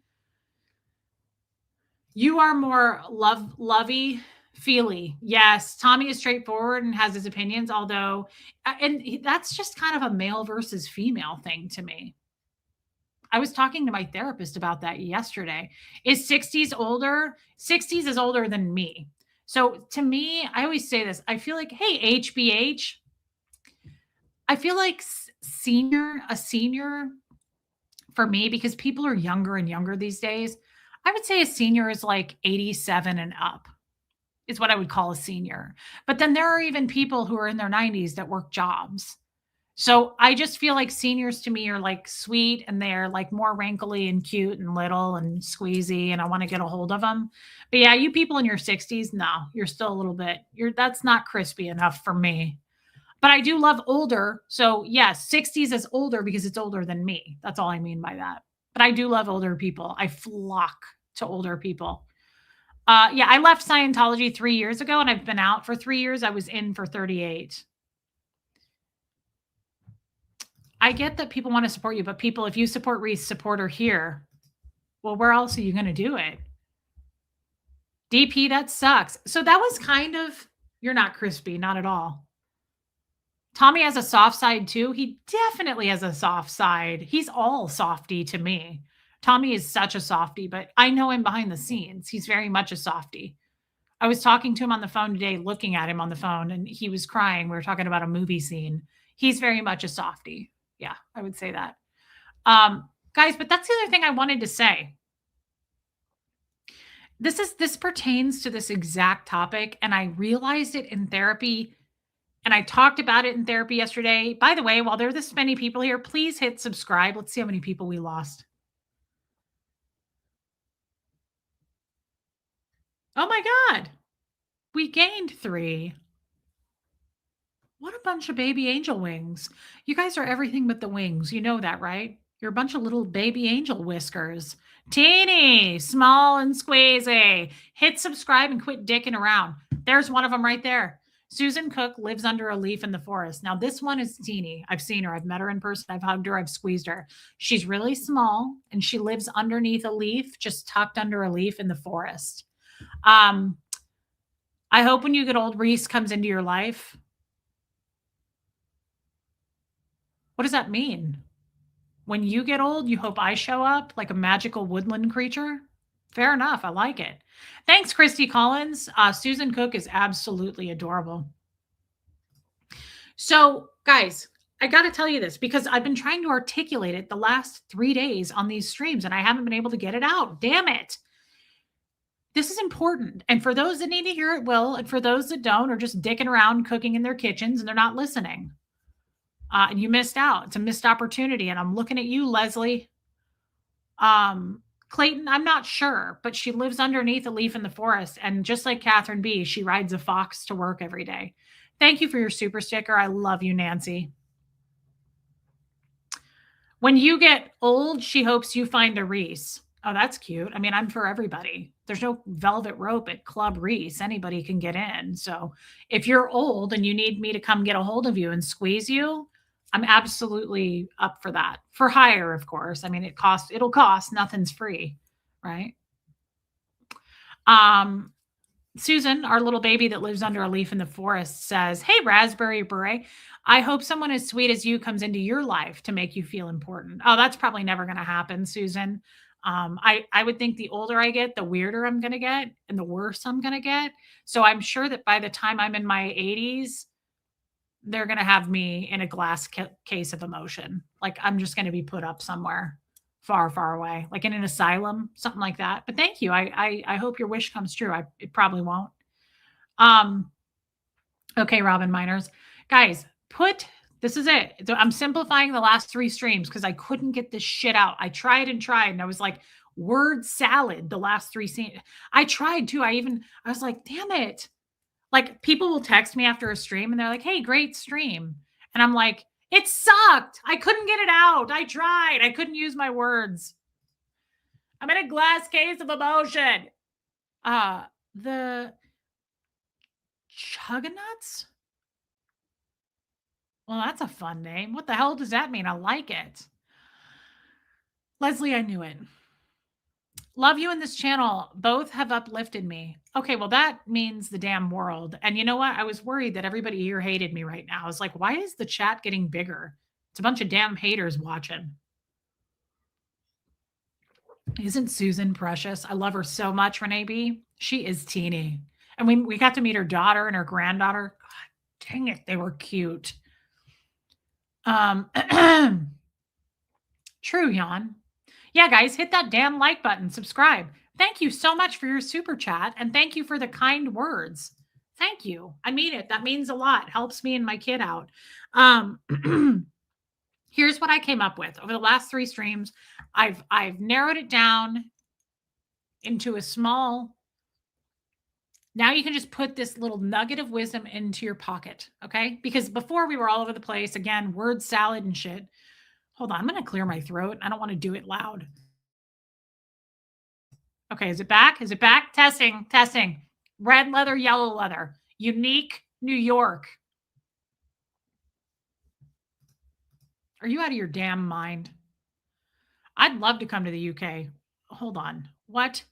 You are more lovey feely. Yes, Tommy is straightforward and has his opinions, although, and that's just kind of a male versus female thing to me. I was talking to my therapist about that yesterday. Is 60s older? 60s is older than me. So to me, I always say this. I feel like, hey, HBH, I feel like a senior for me, because people are younger and younger these days. I would say a senior is like 87 and up is what I would call a senior. But then there are even people who are in their 90s that work jobs. So I just feel like seniors to me are like sweet and they're like more wrinkly and cute and little and squeezy and I want to get a hold of them. But yeah, you people in your 60s, no, you're still a little bit, that's not crispy enough for me. But I do love older. So yes, 60s is older because it's older than me. That's all I mean by that. But I do love older people. I flock to older people. Yeah, I left Scientology 3 years ago and I've been out for 3 years. I was in for 38. I get that people want to support you, but people, if you support Reese, support her here. Well, where else are you going to do it? DP, that sucks. So that was kind of, you're not crispy, not at all. Tommy has a soft side too. He definitely has a soft side. He's all softy to me. Tommy is such a softy, but I know him behind the scenes. He's very much a softy. I was talking to him on the phone today, looking at him on the phone, and he was crying. We were talking about a movie scene. He's very much a softy. Yeah, I would say that. Guys, but that's the other thing I wanted to say. This pertains to this exact topic, and I realized it in therapy, and I talked about it in therapy yesterday. By the way, while there are this many people here, please hit subscribe. Let's see how many people we lost. Oh my God. We gained 3. What a bunch of baby angel wings. You guys are everything but the wings. You know that, right? You're a bunch of little baby angel whiskers. Teeny, small and squeezy. Hit subscribe and quit dicking around. There's one of them right there. Susan Cook lives under a leaf in the forest. Now, this one is teeny. I've seen her. I've met her in person. I've hugged her. I've squeezed her. She's really small and she lives underneath a leaf, just tucked under a leaf in the forest. I hope when you get old, Reese comes into your life. What does that mean? When you get old, you hope I show up like a magical woodland creature? Fair enough. I like it. Thanks, Christy Collins. Susan Cook is absolutely adorable. So, guys, I got to tell you this because I've been trying to articulate it the last 3 days on these streams and I haven't been able to get it out. Damn it. This is important. And for those that need to hear it, will, and for those that don't, are just dicking around cooking in their kitchens and they're not listening. And you missed out. It's a missed opportunity. And I'm looking at you, Leslie. Clayton, I'm not sure, but she lives underneath a leaf in the forest. And just like Catherine B., she rides a fox to work every day. Thank you for your super sticker. I love you, Nancy. When you get old, she hopes you find a Reese. Oh, that's cute. I mean, I'm for everybody. There's no velvet rope at Club Reese. Anybody can get in. So if you're old and you need me to come get a hold of you and squeeze you, I'm absolutely up for that. For hire, of course. I mean, it'll cost, nothing's free, right? Susan, our little baby that lives under a leaf in the forest, says, "Hey, Raspberry Beret, I hope someone as sweet as you comes into your life to make you feel important." Oh, that's probably never going to happen, Susan. I would think the older I get, the weirder I'm going to get and the worse I'm going to get. So I'm sure that by the time I'm in my 80s, they're going to have me in a glass case of emotion. Like I'm just going to be put up somewhere far, far away, like in an asylum, something like that. But thank you. I hope your wish comes true. It probably won't. Um, okay, Robin Miners. Guys, this is it. So I'm simplifying the last 3 streams because I couldn't get this shit out. I tried and tried, and I was like, word salad the last 3 scenes. I tried too. I was like, damn it. Like people will text me after a stream and they're like, hey, great stream. And I'm like, it sucked. I couldn't get it out. I tried. I couldn't use my words. I'm in a glass case of emotion. The Chugganuts? Well, that's a fun name. What the hell does that mean? I like it. Leslie, I knew it. Love you and this channel. Both have uplifted me. Okay, well, that means the damn world. And you know what? I was worried that everybody here hated me right now. I was like, why is the chat getting bigger? It's a bunch of damn haters watching. Isn't Susan precious? I love her so much, Renee B. She is teeny. And we got to meet her daughter and her granddaughter. God dang it, they were cute. True, Jan. Yeah, guys, hit that damn like button, subscribe. Thank you so much for your super chat, and thank you for the kind words. Thank you. I mean it. That means a lot. Helps me and my kid out. Here's what I came up with over the last 3 streams. I've narrowed it down into a small. Now you can just put this little nugget of wisdom into your pocket, okay? Because before we were all over the place, again, word salad and shit. Hold on, I'm going to clear my throat. I don't want to do it loud. Okay, is it back? Is it back? Testing, testing. Red leather, yellow leather. Unique New York. Are you out of your damn mind? I'd love to come to the UK. Hold on. What?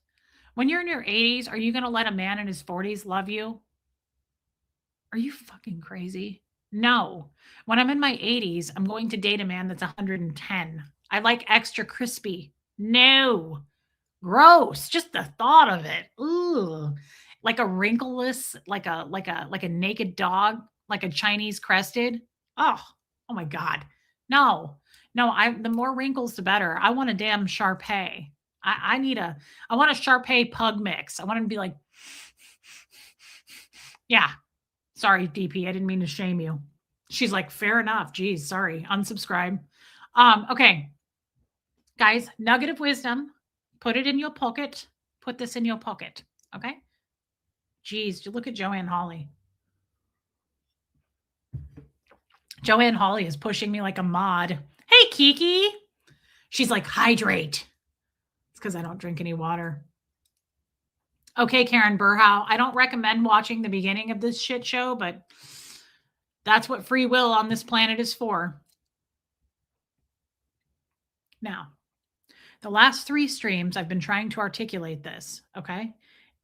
When you're in your 80s, are you going to let a man in his 40s love you? Are you fucking crazy? No. When I'm in my 80s, I'm going to date a man that's 110. I like extra crispy. No. Gross. Just the thought of it. Ooh. Like a wrinkleless, like a naked dog, like a Chinese crested. Oh my God. No. The more wrinkles, the better. I want a damn Shar-Pei. I want a Shar-Pei pug mix. I want him to be like, yeah. Sorry, DP. I didn't mean to shame you. She's like, fair enough. Geez, sorry. Unsubscribe. Okay. Guys, nugget of wisdom. Put it in your pocket. Put this in your pocket. Okay. Geez, look at Joanne Hawley. Joanne Hawley is pushing me like a mod. Hey, Kiki. She's like, hydrate. It's because I don't drink any water. Okay, Karen Burhow. I don't recommend watching the beginning of this shit show, but that's what free will on this planet is for. Now, the last 3 streams, I've been trying to articulate this, okay?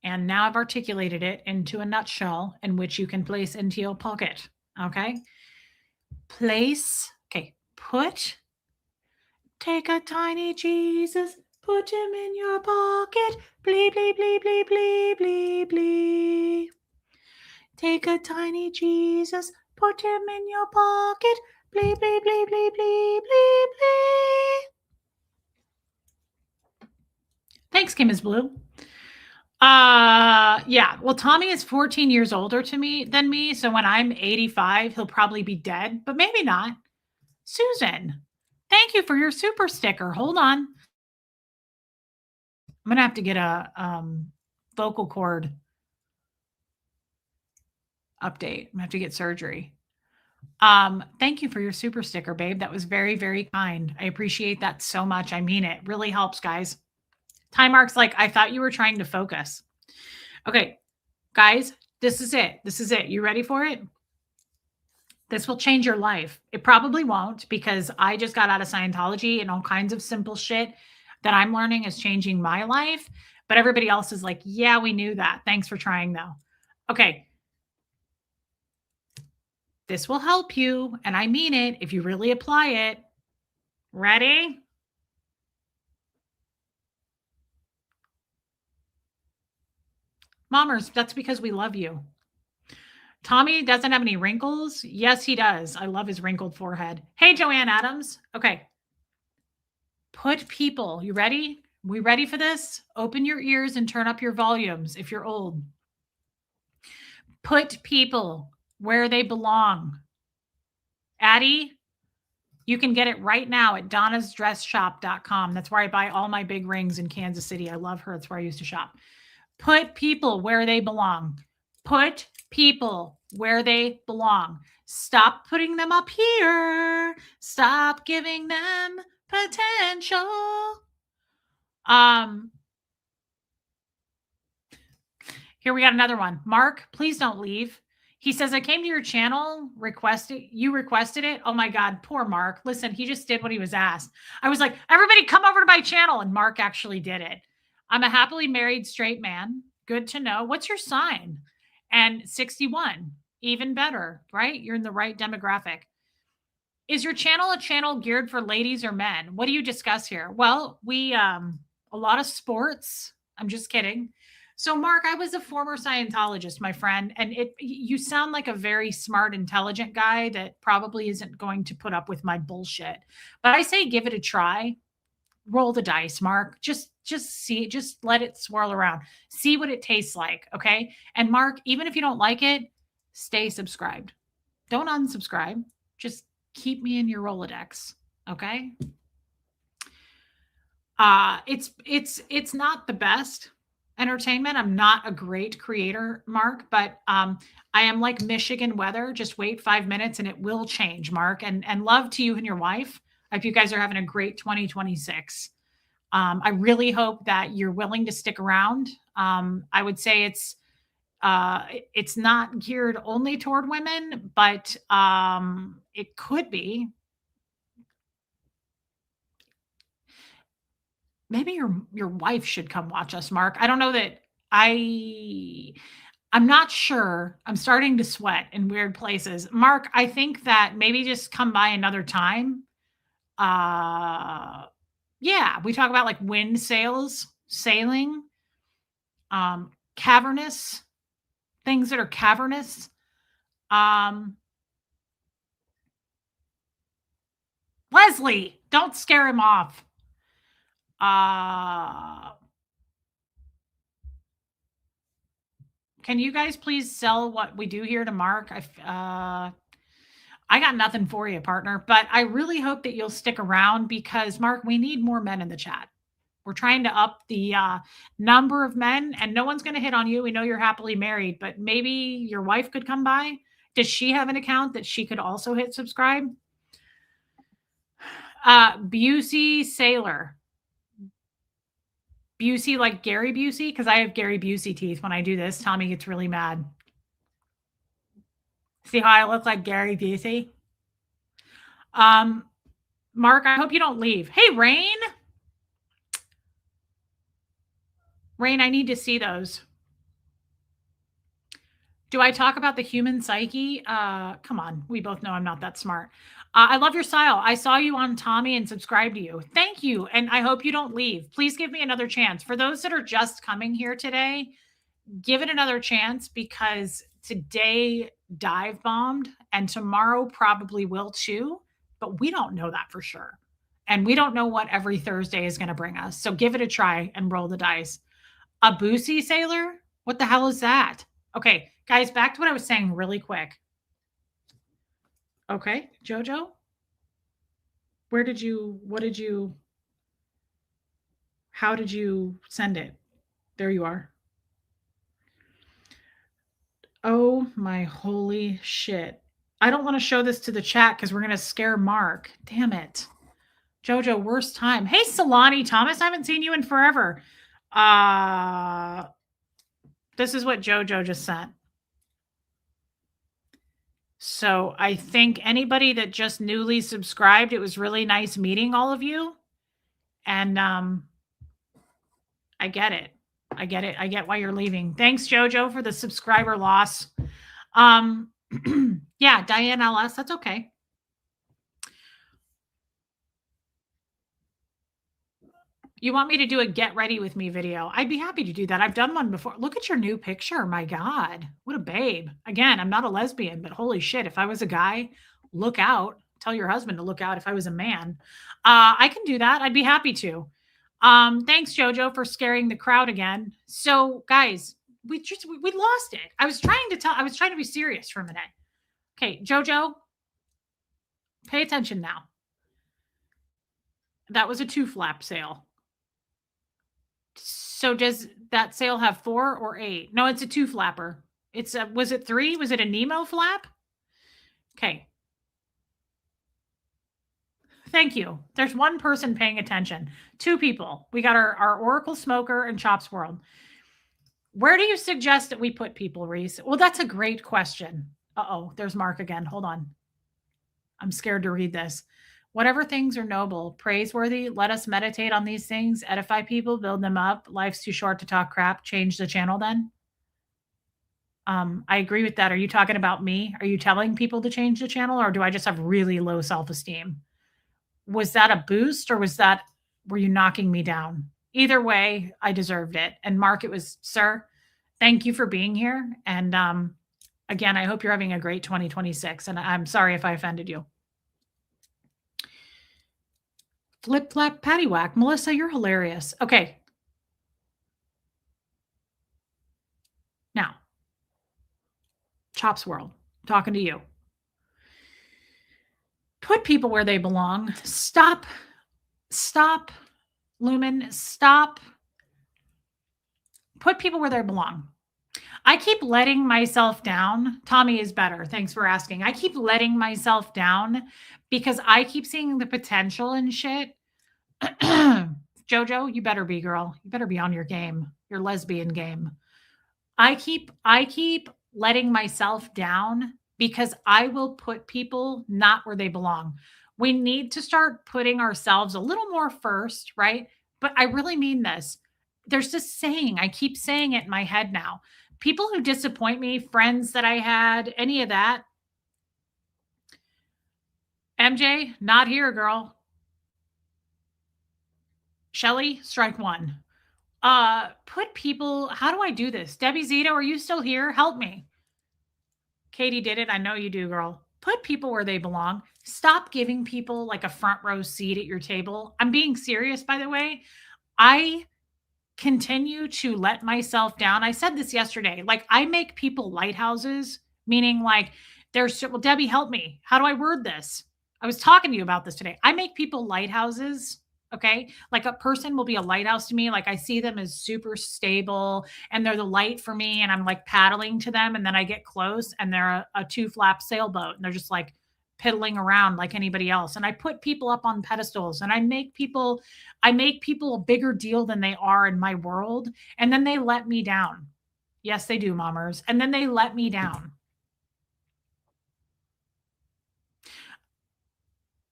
And now I've articulated it into a nutshell in which you can place into your pocket, okay? Take a tiny Jesus, put him in your pocket, blee, blee, blee, blee, blee, blee, blee. Take a tiny Jesus, put him in your pocket, blee, blee, blee, blee, blee, blee, blee. Thanks, Kim is Blue. Yeah. Well, Tommy is 14 years older than me. So when I'm 85, he'll probably be dead, but maybe not. Susan, thank you for your super sticker. Hold on. I'm going to have to get a vocal cord update. I'm going to have to get surgery. Thank you for your super sticker, babe. That was very, very kind. I appreciate that so much. I mean it. Really helps, guys. Time Mark's like, I thought you were trying to focus. Okay, guys, this is it. This is it. You ready for it? This will change your life. It probably won't because I just got out of Scientology and all kinds of simple shit that I'm learning is changing my life. But everybody else is like, yeah, we knew that. Thanks for trying though. Okay. This will help you. And I mean it if you really apply it. Ready? Mommers, that's because we love you. Tommy doesn't have any wrinkles. Yes, he does. I love his wrinkled forehead. Hey, Joanne Adams. Okay. Put people, you ready? We ready for this? Open your ears and turn up your volumes if you're old. Put people where they belong. Addie, you can get it right now at donnasdressshop.com. That's where I buy all my big rings in Kansas City. I love her. That's where I used to shop. Put people where they belong. Put people where they belong. Stop putting them up here. Stop giving them potential. Here we got another one. Mark, please don't leave. He says, I came to your channel, you requested it. Oh my God, poor Mark. Listen, he just did what he was asked. I was like, everybody come over to my channel. And Mark actually did it. I'm a happily married straight man. Good to know. What's your sign? And 61, even better, right? You're in the right demographic. Is your channel a channel geared for ladies or men? What do you discuss here? Well, we, a lot of sports. I'm just kidding. So, Mark, I was a former Scientologist, my friend, and you sound like a very smart, intelligent guy that probably isn't going to put up with my bullshit. But I say give it a try. Roll the dice, Mark. Just see, just let it swirl around. See what it tastes like, okay? And Mark, even if you don't like it, stay subscribed. Don't unsubscribe. Just keep me in your Rolodex, okay? It's not the best entertainment. I'm not a great creator, Mark, but I am like Michigan weather. Just wait 5 minutes and it will change, Mark. And love to you and your wife. I hope you guys are having a great 2026. I really hope that you're willing to stick around. I would say it's not geared only toward women, but it could be. Maybe your wife should come watch us, Mark. I don't know that I'm not sure. I'm starting to sweat in weird places. Mark, I think that maybe just come by another time. Yeah, we talk about like wind sails, sailing, cavernous, things that are cavernous. Leslie, don't scare him off. Can you guys please sell what we do here to Mark? I got nothing for you, partner, but I really hope that you'll stick around because Mark, we need more men in the chat. We're trying to up the number of men, and no one's going to hit on you. We know you're happily married, but maybe your wife could come by. Does she have an account that she could also hit subscribe? Busey Sailor. Busey like Gary Busey? Because I have Gary Busey teeth when I do this. Tommy gets really mad. See how I look like Gary Busey? Mark, I hope you don't leave. Hey, Rain. Rain, I need to see those. Do I talk about the human psyche? Come on. We both know I'm not that smart. I love your style. I saw you on Tommy and subscribed to you. Thank you. And I hope you don't leave. Please give me another chance. For those that are just coming here today, give it another chance because today dive bombed and tomorrow probably will too. But we don't know that for sure. And we don't know what every Thursday is going to bring us. So give it a try and roll the dice. A Busey sailor? What the hell is that? Okay, guys, back to what I was saying really quick. Okay, Jojo? How did you send it? There you are. Oh my holy shit. I don't want to show this to the chat because we're going to scare Mark. Damn it. Jojo, worst time. Hey, Solani Thomas, I haven't seen you in forever. This is what Jojo just sent. So I think anybody that just newly subscribed, it was really nice meeting all of you. And I get it. I get it. I get why you're leaving. Thanks, Jojo, for the subscriber loss. Yeah, Diane LS, that's okay. You want me to do a get ready with me video? I'd be happy to do that. I've done one before. Look at your new picture. My God, what a babe. Again, I'm not a lesbian, but holy shit, if I was a guy, look out. Tell your husband to look out if I was a man. I can do that. I'd be happy to. Thanks, Jojo, for scaring the crowd again. So, guys, we lost it. I was trying to be serious for a minute. Okay, Jojo, pay attention now. That was a 2-flap sale. So does that sale have 4 or 8? No, it's a 2-flapper. Was it 3? Was it a Nemo flap? Okay. Thank you. There's one person paying attention. 2 people. We got our Oracle Smoker and Chops World. Where do you suggest that we put people, Reese? Well, that's a great question. Uh-oh, there's Mark again. Hold on. I'm scared to read this. Whatever things are noble, praiseworthy, let us meditate on these things, edify people, build them up. Life's too short to talk crap. Change the channel then. I agree with that. Are you talking about me? Are you telling people to change the channel, or do I just have really low self-esteem? Was that a boost, or were you knocking me down? Either way, I deserved it. And Mark, it was, sir, thank you for being here. And again, I hope you're having a great 2026. And I'm sorry if I offended you. Flip flap patty whack. Melissa, you're hilarious. Okay. Now, Chops World, talking to you. Put people where they belong. Stop, Lumen, stop. Put people where they belong. I keep letting myself down. Tommy is better. Thanks for asking. I keep letting myself down because I keep seeing the potential in shit. Jojo, you better be, girl. You better be on your game, your lesbian game. I keep letting myself down because I will put people not where they belong. We need to start putting ourselves a little more first, right? But I really mean this. There's this saying, I keep saying it in my head now. People who disappoint me, friends that I had, any of that. MJ, not here, girl. Shelly, strike 1. Put people, how do I do this? Debbie Zito, are you still here? Help me. Katie did it. I know you do, girl. Put people where they belong. Stop giving people like a front row seat at your table. I'm being serious, by the way. I continue to let myself down. I said this yesterday. Like, I make people lighthouses, meaning like well, Debbie, help me. How do I word this? I was talking to you about this today. I make people lighthouses. Okay. Like, a person will be a lighthouse to me. Like, I see them as super stable and they're the light for me. And I'm like paddling to them. And then I get close and they're a 2-flap sailboat. And they're just like piddling around like anybody else. And I put people up on pedestals and I make people a bigger deal than they are in my world. And then they let me down. Yes, they do, mommers. And then they let me down.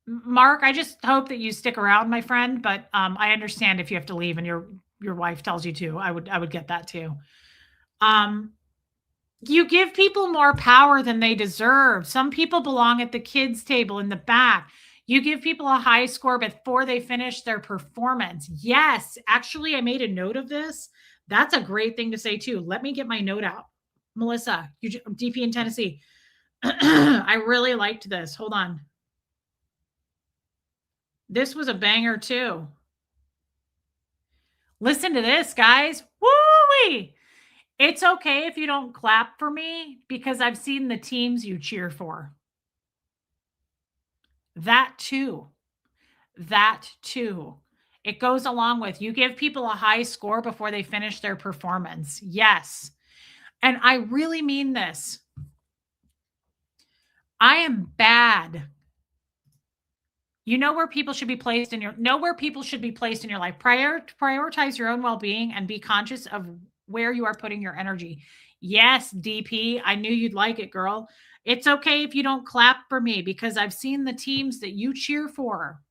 Mark, I just hope that you stick around, my friend. But I understand if you have to leave and your wife tells you to. I would get that too. You give people more power than they deserve. Some people belong at the kids' table in the back. You give people a high score before they finish their performance. Yes, actually, I made a note of this. That's a great thing to say too. Let me get my note out. Melissa, DP in Tennessee. I really liked this. Hold on. This was a banger too. Listen to this, guys. Woo-wee! It's okay if you don't clap for me because I've seen the teams you cheer for. That too. It goes along with you give people a high score before they finish their performance. Yes. And I really mean this. I am bad. You know where people should be placed in your life. Prioritize your own well-being and be conscious of where you are putting your energy. Yes, DP, I knew you'd like it, girl. It's okay if you don't clap for me because I've seen the teams that you cheer for.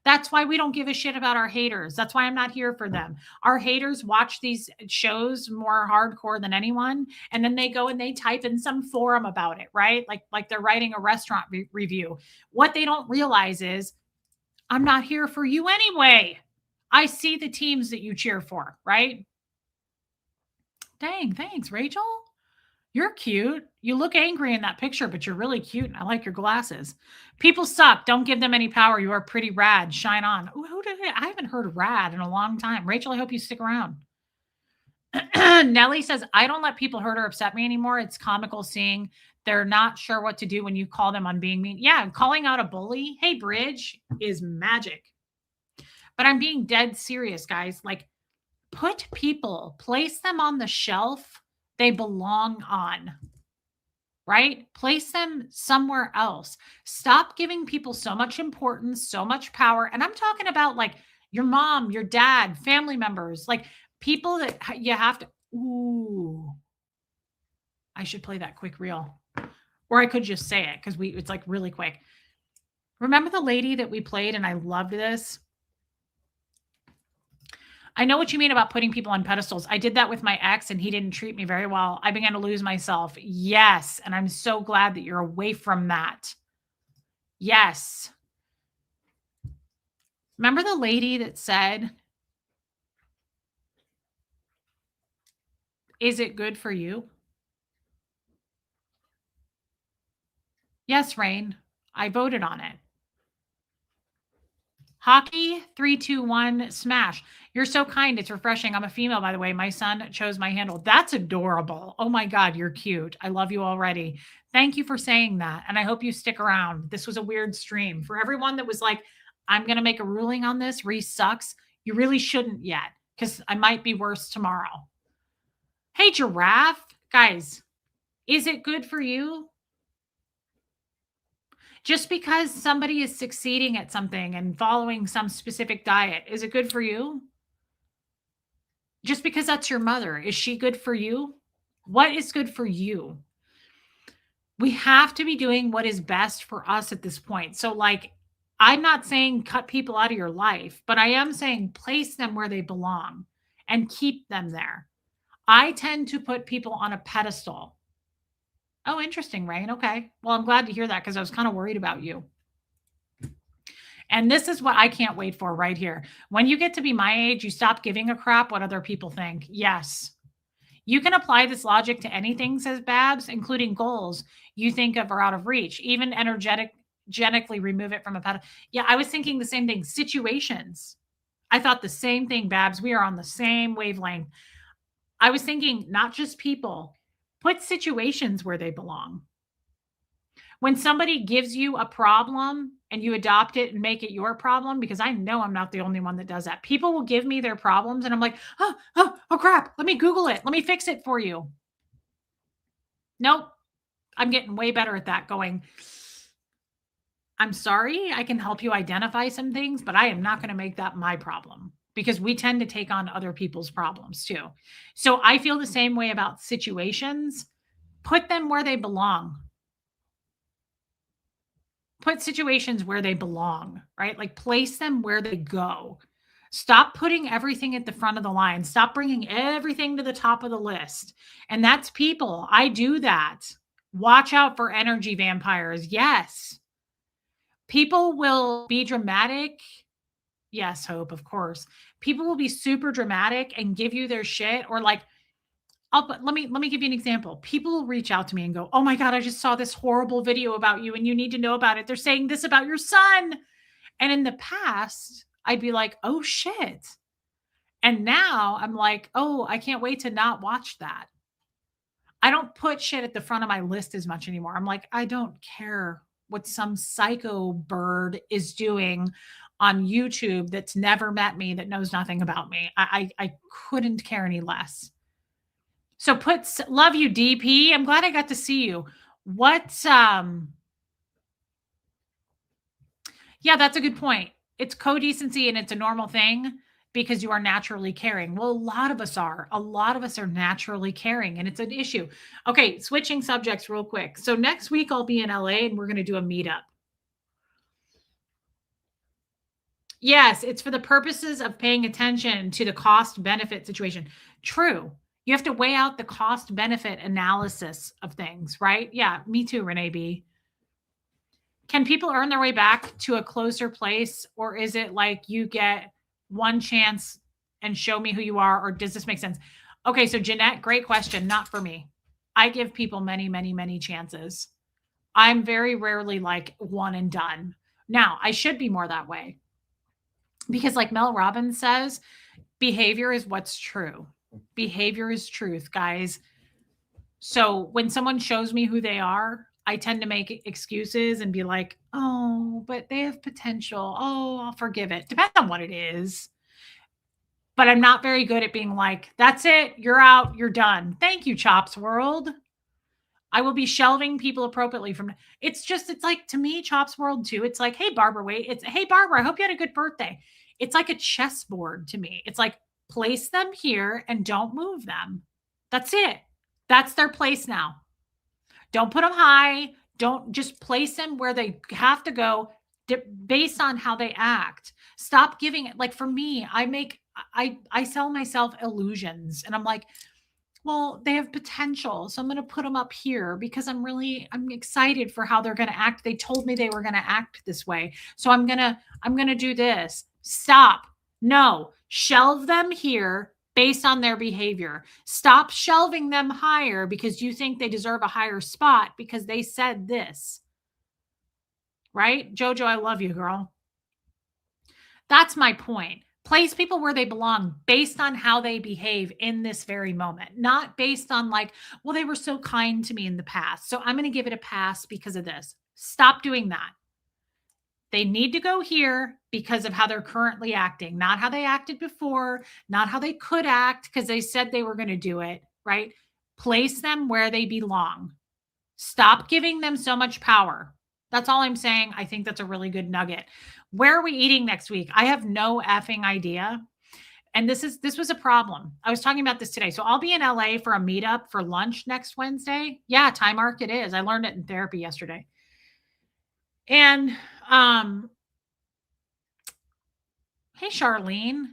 That's why we don't give a shit about our haters. That's why I'm not here for them. Our haters watch these shows more hardcore than anyone, and then they go and they type in some forum about it, right? Like they're writing a restaurant review. What they don't realize is I'm not here for you anyway. I see the teams that you cheer for, right? Dang, thanks, Rachel. You're cute. You look angry in that picture, but you're really cute. And I like your glasses. People suck. Don't give them any power. You are pretty rad. Shine on. Ooh, I haven't heard rad in a long time. Rachel, I hope you stick around. Nellie says, I don't let people hurt or upset me anymore. It's comical seeing they're not sure what to do when you call them on being mean. Yeah, calling out a bully, hey, Bridge, is magic. But I'm being dead serious, guys. Like, put people, place them on the shelf they belong on, right? Place them somewhere else. Stop giving people so much importance, so much power. And I'm talking about like your mom, your dad, family members, like people that you have to, ooh, I should play that quick reel. Or I could just say it because it's like really quick. Remember the lady that we played and I loved this? I know what you mean about putting people on pedestals. I did that with my ex and he didn't treat me very well. I began to lose myself. Yes. And I'm so glad that you're away from that. Yes. Remember the lady that said, is it good for you? Yes, Rain. I voted on it. Hockey 321 smash. You're so kind. It's refreshing. I'm a female, by the way. My son chose my handle. That's adorable. Oh my God, you're cute. I love you already. Thank you for saying that. And I hope you stick around. This was a weird stream. For everyone that was like, I'm going to make a ruling on this, Reese sucks. You really shouldn't yet because I might be worse tomorrow. Hey, Giraffe. Guys, is it good for you? Just because somebody is succeeding at something and following some specific diet, is it good for you? Just because that's your mother, is she good for you? What is good for you? We have to be doing what is best for us at this point. So, like, I'm not saying cut people out of your life, but I am saying place them where they belong and keep them there. I tend to put people on a pedestal. Oh, interesting, Rain. Okay. Well, I'm glad to hear that because I was kind of worried about you. And this is what I can't wait for right here. When you get to be my age, you stop giving a crap what other people think. Yes. You can apply this logic to anything, says Babs, including goals you think of are out of reach, even energetically remove it from a pedestal. Yeah, I was thinking the same thing. Situations. I thought the same thing, Babs. We are on the same wavelength. I was thinking not just people, put situations where they belong. When somebody gives you a problem and you adopt it and make it your problem, because I know I'm not the only one that does that. People will give me their problems and I'm like, oh crap. Let me Google it. Let me fix it for you. Nope. I'm getting way better at that going, I'm sorry. I can help you identify some things, but I am not going to make that my problem because we tend to take on other people's problems too. So I feel the same way about situations. Put them where they belong. Put situations where they belong, right? Like place them where they go. Stop putting everything at the front of the line. Stop bringing everything to the top of the list. And that's people. I do that. Watch out for energy vampires. Yes. People will be dramatic. Yes, Hope, of course. People will be super dramatic and give you their shit or like, let me give you an example. People will reach out to me and go, "Oh my God, I just saw this horrible video about you and you need to know about it. They're saying this about your son." And in the past, I'd be like, "Oh shit." And now I'm like, "Oh, I can't wait to not watch that." I don't put shit at the front of my list as much anymore. I'm like, I don't care what some psycho bird is doing on YouTube that's never met me, that knows nothing about me. I couldn't care any less. So love you, DP. I'm glad I got to see you. Yeah, that's a good point. It's co-decency and it's a normal thing because you are naturally caring. Well, a lot of us are. A lot of us are naturally caring and it's an issue. Okay, switching subjects real quick. So next week I'll be in LA and we're going to do a meetup. Yes, it's for the purposes of paying attention to the cost benefit situation. True. You have to weigh out the cost benefit analysis of things, right? Yeah, me too, Renee B. Can people earn their way back to a closer place, or is it like you get one chance and show me who you are, or does this make sense? Okay, so Jeanette, great question. Not for me. I give people many, many, many chances. I'm very rarely like one and done. Now, I should be more that way because, like Mel Robbins says, behavior is what's true. Behavior is truth, guys. So when someone shows me who they are, I tend to make excuses and be like, oh, but they have potential. Oh, I'll forgive it. Depends on what it is. But I'm not very good at being like, that's it. You're out. You're done. Thank you, Chops World. I will be shelving people appropriately from it's just it's like to me, Chops World too. It's like, hey Barbara, wait. It's hey Barbara, I hope you had a good birthday. It's like a chessboard to me. It's like place them here and don't move them. That's it. That's their place now. Don't put them high. Don't just place them where they have to go based on how they act. Stop giving it like for me, I sell myself illusions and I'm like, well, they have potential. So I'm going to put them up here because I'm excited for how they're going to act. They told me they were going to act this way. So I'm going to do this. Stop. No, shelve them here based on their behavior. Stop shelving them higher because you think they deserve a higher spot because they said this. Right? Jojo, I love you, girl. That's my point. Place people where they belong based on how they behave in this very moment, not based on like, well, they were so kind to me in the past. So I'm going to give it a pass because of this. Stop doing that. They need to go here because of how they're currently acting, not how they acted before, not how they could act because they said they were going to do it, right? Place them where they belong. Stop giving them so much power. That's all I'm saying. I think that's a really good nugget. Where are we eating next week? I have no effing idea. And this was a problem. I was talking about this today. So I'll be in LA for a meetup for lunch next Wednesday. Yeah, time arc it is. I learned it in therapy yesterday. And hey Charlene,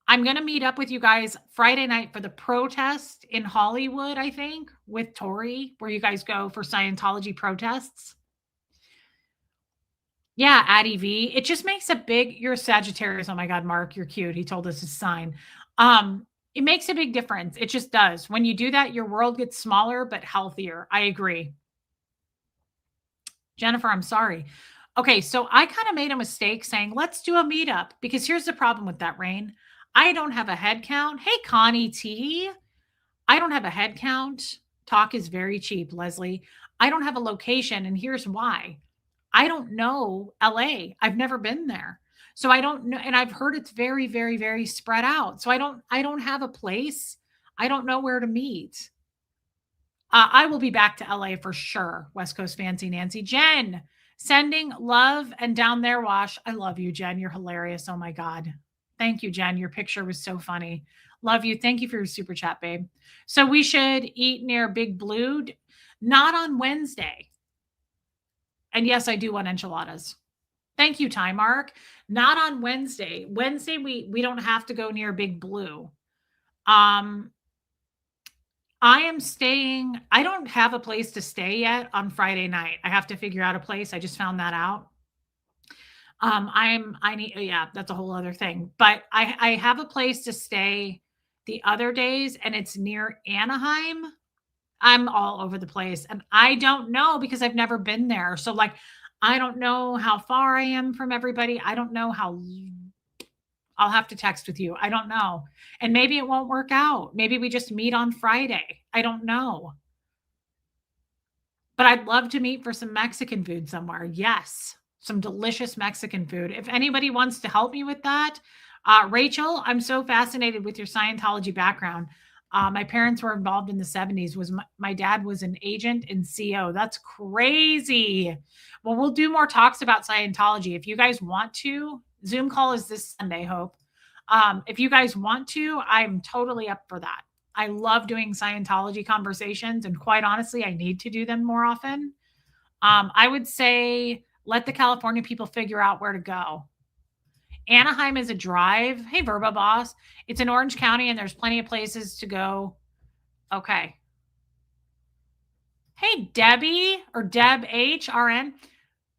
I'm going to meet up with you guys Friday night for the protest in Hollywood, I think, with Tori, where you guys go for Scientology protests. Yeah, Addie V. It just makes a big you're a Sagittarius. Oh my God, Mark, you're cute. He told us his sign. It makes a big difference. It just does. When you do that, your world gets smaller but healthier. I agree. Jennifer, I'm sorry. Okay, so I kind of made a mistake saying, let's do a meetup because here's the problem with that, Rain. I don't have a head count. Hey, Connie T. I don't have a head count. Talk is very cheap, Leslie. I don't have a location, and here's why. I don't know LA. I've never been there. So I don't know, and I've heard it's very, very, very spread out. So I don't have a place. I don't know where to meet. I will be back to LA for sure. West Coast Fancy Nancy. Jen, sending love and down there wash. I love you, Jen. You're hilarious. Oh my God. Thank you, Jen. Your picture was so funny. Love you. Thank you for your super chat, babe. So we should eat near Big Blue, not on Wednesday. And yes, I do want enchiladas. Thank you, Time Mark. Not on Wednesday. Wednesday, we don't have to go near Big Blue. I am staying. I don't have a place to stay yet on Friday night. I have to figure out a place. I just found that out. I need, yeah, that's a whole other thing. But I have a place to stay the other days, and it's near Anaheim. I'm all over the place, and I don't know because I've never been there. So, like, I don't know how far I am from everybody. I don't know how. I'll have to text with you. I don't know. And maybe it won't work out. Maybe we just meet on Friday. I don't know. But I'd love to meet for some Mexican food somewhere. Yes, some delicious Mexican food. If anybody wants to help me with that, Rachel, I'm so fascinated with your Scientology background. My parents were involved in the 70s. My dad was an agent in CO. That's crazy. Well, we'll do more talks about Scientology. If you guys want to, Zoom call is this Sunday, Hope. If you guys want to, I'm totally up for that. I love doing Scientology conversations, and quite honestly, I need to do them more often. I would say let the California people figure out where to go. Anaheim is a drive. Hey, Verba Boss. It's in Orange County and there's plenty of places to go. Okay. Hey, Debbie or Deb HRN.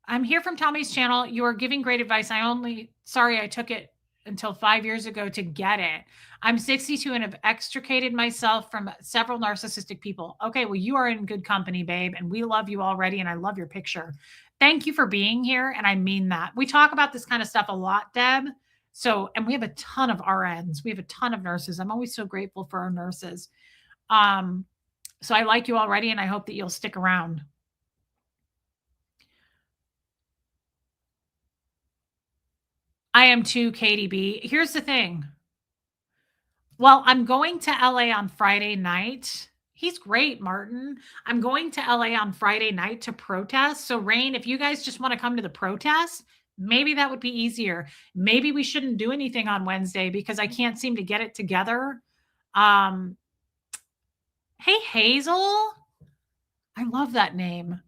I'm here from Tommy's channel. You are giving great advice. Sorry, I took it until 5 years ago to get it. I'm 62 and have extricated myself from several narcissistic people. Okay, well, you are in good company, babe, and we love you already, and I love your picture. Thank you for being here, and I mean that. We talk about this kind of stuff a lot, Deb. So, and we have a ton of RNs. We have a ton of nurses. I'm always so grateful for our nurses. So I like you already, and I hope that you'll stick around. I am too, Katie B. Here's the thing. Well, I'm going to LA on Friday night. He's great, Martin. I'm going to LA on Friday night to protest. So, Rain, if you guys just want to come to the protest, maybe that would be easier. Maybe we shouldn't do anything on Wednesday because I can't seem to get it together. Hey, Hazel. I love that name.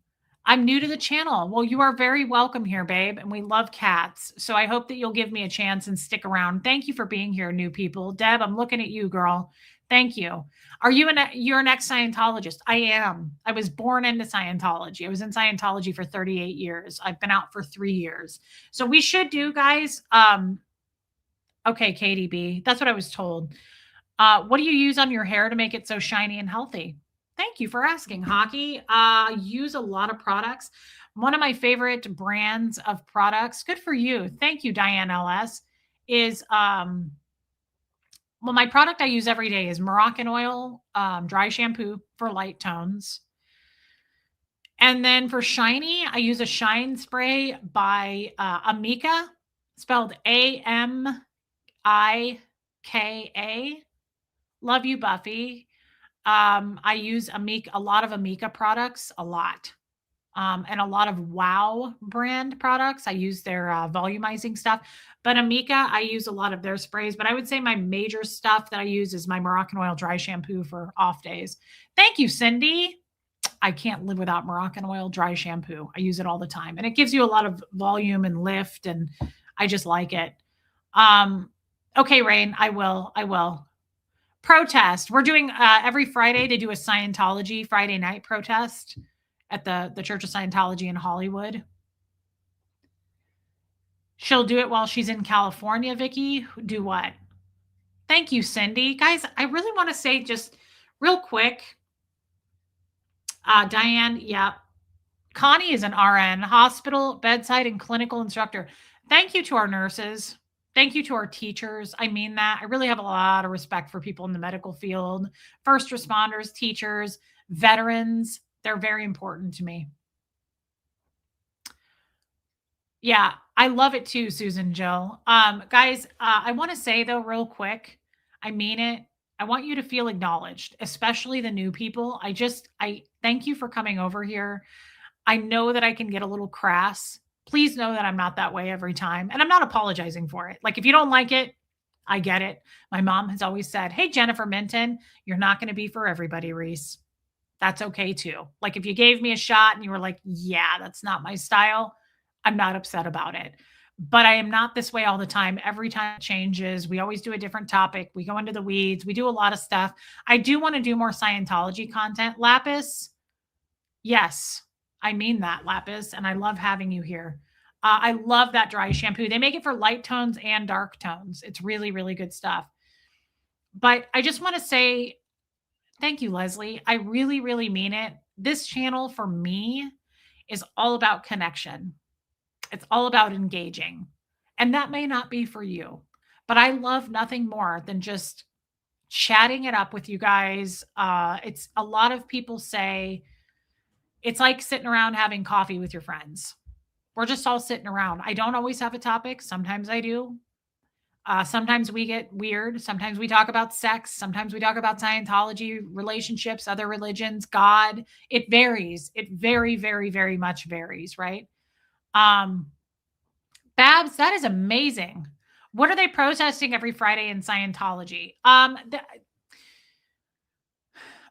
I'm new to the channel. Well, you are very welcome here, babe, and we love cats. So I hope that you'll give me a chance and stick around. Thank you for being here, new people. Deb, I'm looking at you, girl. Thank you. Are you you're an ex-Scientologist? I am. I was born into Scientology. I was in Scientology for 38 years. I've been out for 3 years. So we should do, guys. Okay, Katie B. That's what I was told. What do you use on your hair to make it so shiny and healthy? Thank you for asking, Hockey. Use a lot of products. One of my favorite brands of products, good for you. Thank you, Diane LS, is, well, my product I use every day is Moroccan dry shampoo for light tones. And then for shiny, I use a shine spray by Amika, spelled Amika. Love you, Buffy. I use a lot of Amika products, a lot. And a lot of Wow brand products. I use their volumizing stuff. But Amika, I use a lot of their sprays. But I would say my major stuff that I use is my Moroccan oil dry shampoo for off days. Thank you, Cindy. I can't live without Moroccan oil dry shampoo. I use it all the time. And it gives you a lot of volume and lift. And I just like it. Okay, Rain, I will. Protest. We're doing every Friday to do a Scientology Friday night protest at the Church of Scientology in Hollywood. She'll do it while she's in California, Vicky. Do what? Thank you, Cindy. Guys, I really want to say just real quick. Diane, yeah. Connie is an RN, hospital, bedside, and clinical instructor. Thank you to our nurses. Thank you to our teachers. I mean that. I really have a lot of respect for people in the medical field, first responders, teachers, veterans. They're very important to me. Yeah, I love it too, Susan Jill. Guys, I want to say though, real quick, I mean it. I want you to feel acknowledged, especially the new people. I thank you for coming over here. I know that I can get a little crass. Please know that I'm not that way every time. And I'm not apologizing for it. Like, if you don't like it, I get it. My mom has always said, hey, Jennifer Minton, you're not going to be for everybody, Reese. That's okay too. Like, if you gave me a shot and you were like, yeah, that's not my style, I'm not upset about it. But I am not this way all the time. Every time it changes, we always do a different topic. We go into the weeds. We do a lot of stuff. I do want to do more Scientology content. Lapis, yes, I mean that, Lapis. And I love having you here. I love that dry shampoo. They make it for light tones and dark tones. It's really, really good stuff. But I just want to say thank you, Leslie. I really, really mean it. This channel for me is all about connection. It's all about engaging. And that may not be for you, but I love nothing more than just chatting it up with you guys. It's a lot of people say it's like sitting around having coffee with your friends. We're just all sitting around. I don't always have a topic. Sometimes I do. Sometimes we get weird. Sometimes we talk about sex. Sometimes we talk about Scientology, relationships, other religions, God. It varies. It very, very, very much varies, right? Babs, that is amazing. What are they protesting every Friday in Scientology?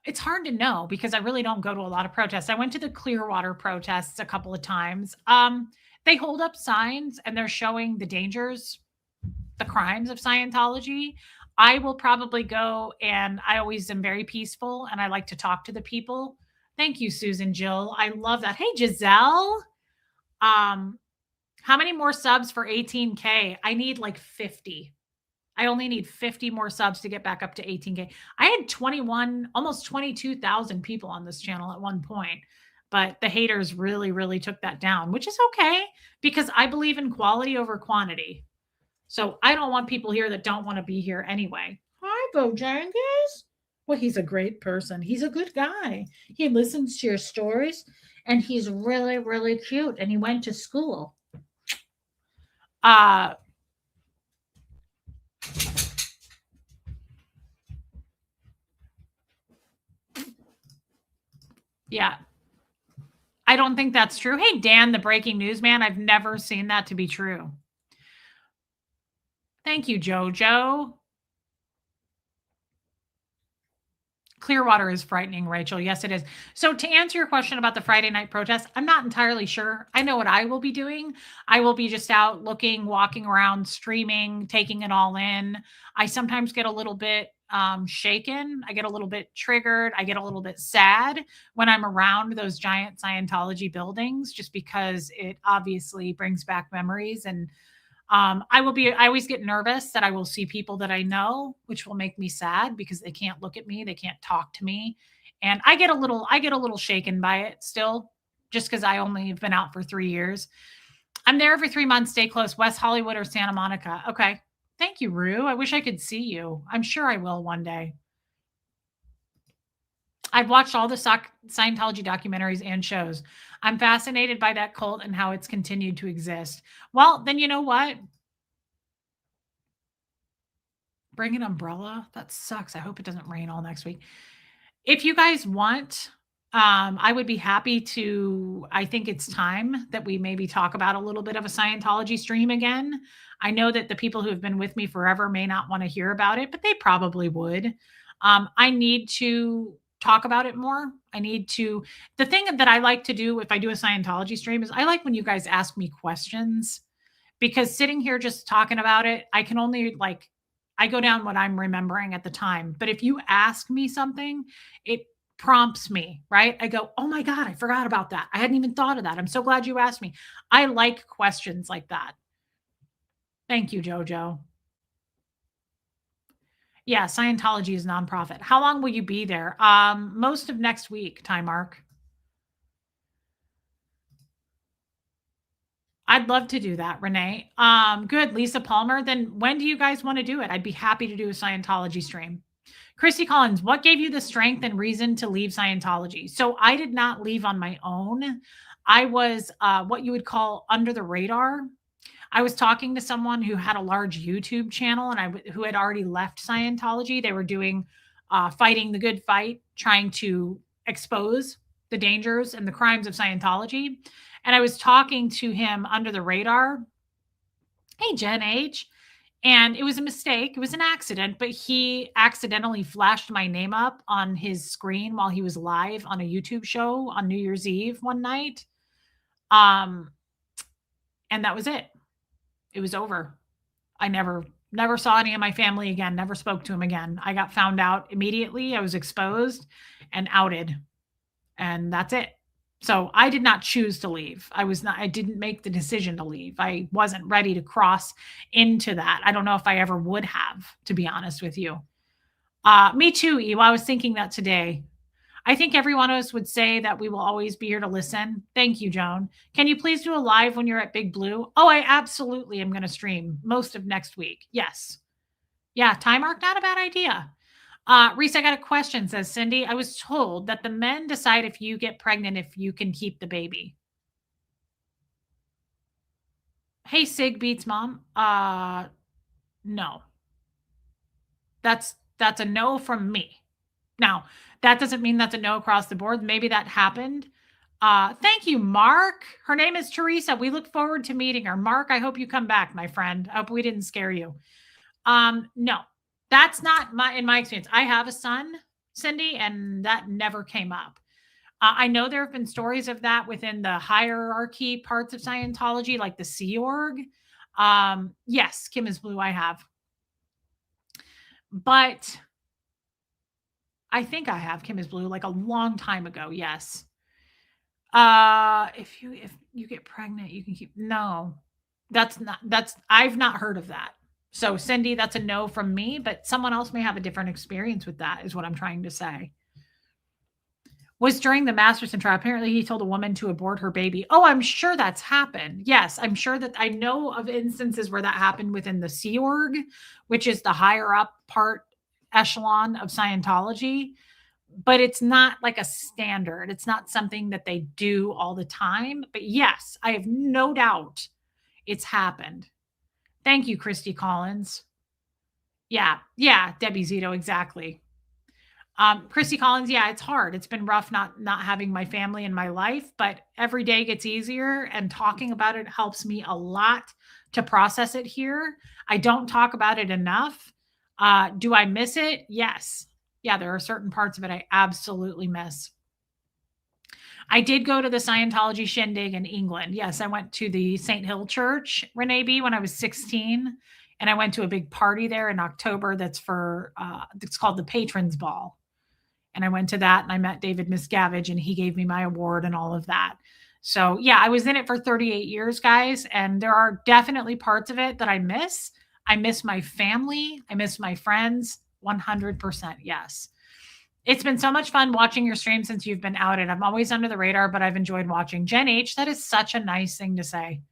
It's hard to know because I really don't go to a lot of protests. I went to the Clearwater protests a couple of times. They hold up signs and they're showing the dangers. the crimes of Scientology, I will probably go, and I always am very peaceful and I like to talk to the people. Thank you, Susan Jill. I love that. Hey, Giselle. Um, how many more subs for 18K? I need like 50. I only need 50 more subs to get back up to 18K. I had 21, almost 22,000 people on this channel at one point, but the haters really, really took that down, which is okay because I believe in quality over quantity. So I don't want people here that don't want to be here anyway. Hi, Bojangles. Well, he's a great person. He's a good guy. He listens to your stories and he's really, really cute. And he went to school. Uh, yeah, I don't think that's true. Hey, Dan, the breaking news man, I've never seen that to be true. Thank you, Jojo. Clearwater is frightening, Rachel. Yes, it is. So, to answer your question about the Friday night protest, I'm not entirely sure. I know what I will be doing. I will be just out looking, walking around, streaming, taking it all in. I sometimes get a little bit shaken. I get a little bit triggered. I get a little bit sad when I'm around those giant Scientology buildings, just because it obviously brings back memories. And I always get nervous that I will see people that I know, which will make me sad because they can't look at me, they can't talk to me. And I get a little shaken by it still, just because I only have been out for 3 years. I'm there every 3 months, stay close, West Hollywood or Santa Monica. Okay. Thank you, Rue. I wish I could see you. I'm sure I will one day. I've watched all the Scientology documentaries and shows. I'm fascinated by that cult and how it's continued to exist. Well, then you know what? Bring an umbrella? That sucks. I hope it doesn't rain all next week. If you guys want, I would be happy to. I think it's time that we maybe talk about a little bit of a Scientology stream again. I know that the people who have been with me forever may not want to hear about it, but they probably would. I need to talk about it more. I need to. The thing that I like to do if I do a Scientology stream is I like when you guys ask me questions, because sitting here just talking about it, I can only like I go down what I'm remembering at the time. But if you ask me something, it prompts me, right? I go, "Oh my god, I forgot about that. I hadn't even thought of that. I'm so glad you asked me." I like questions like that. Thank you, Jojo. Yeah, Scientology is nonprofit. How long will you be there? Most of next week, time mark. I'd love to do that, Renee. Good, Lisa Palmer. Then when do you guys want to do it? I'd be happy to do a Scientology stream. Christy Collins, what gave you the strength and reason to leave Scientology? So I did not leave on my own. I was what you would call under the radar. I was talking to someone who had a large YouTube channel and who had already left Scientology. They were doing fighting the good fight, trying to expose the dangers and the crimes of Scientology. And I was talking to him under the radar. Hey, Jen H. And it was a mistake. It was an accident, but he accidentally flashed my name up on his screen while he was live on a YouTube show on New Year's Eve one night. Um, and that was it. It was over. I never saw any of my family again, never spoke to him again. I got found out immediately. I was exposed and outed. And that's it. So I did not choose to leave. I didn't make the decision to leave. I wasn't ready to cross into that. I don't know if I ever would have, to be honest with you. Me too, Ewa. I was thinking that today. I think every one of us would say that we will always be here to listen. Thank you, Joan. Can you please do a live when you're at Big Blue? Oh, I absolutely am going to stream most of next week. Yes. Yeah, time arc, not a bad idea. Reese, I got a question, says Cindy. I was told that the men decide if you get pregnant if you can keep the baby. Hey, Sig Beats mom. No. That's a no from me. Now, that doesn't mean that's a no across the board. Maybe that happened. Thank you, Mark. Her name is Teresa. We look forward to meeting her. Mark, I hope you come back, my friend. I hope we didn't scare you. No, that's not in my experience. I have a son, Cindy, and that never came up. I know there have been stories of that within the hierarchy parts of Scientology, like the Sea Org. Yes, Kim is Blue, I have. But I think I have Kim is Blue like a long time ago. Yes. If you get pregnant, you can keep no. That's I've not heard of that. So Cindy, that's a no from me, but someone else may have a different experience with that, is what I'm trying to say. Was during the Masterson trial. Apparently, he told a woman to abort her baby. Oh, I'm sure that's happened. Yes, I'm sure that I know of instances where that happened within the Sea Org, which is the higher up part echelon of Scientology, but it's not like a standard. It's not something that they do all the time. But yes, I have no doubt it's happened. Thank you, Christy Collins. Yeah, yeah, Debbie Zito, exactly. Christy Collins, yeah, it's hard. It's been rough not having my family in my life, but every day gets easier, and talking about it helps me a lot to process it here. I don't talk about it enough. Do I miss it? Yes. Yeah, there are certain parts of it I absolutely miss. I did go to the Scientology shindig in England. Yes, I went to the St. Hill Church, Renee B, when I was 16. And I went to a big party there in October that's for, it's called the Patrons Ball. And I went to that and I met David Miscavige and he gave me my award and all of that. So, yeah, I was in it for 38 years, guys. And there are definitely parts of it that I miss. I miss my family. I miss my friends. 100%. Yes. It's been so much fun watching your stream since you've been outed. I'm always under the radar, but I've enjoyed watching. Jen H, that is such a nice thing to say.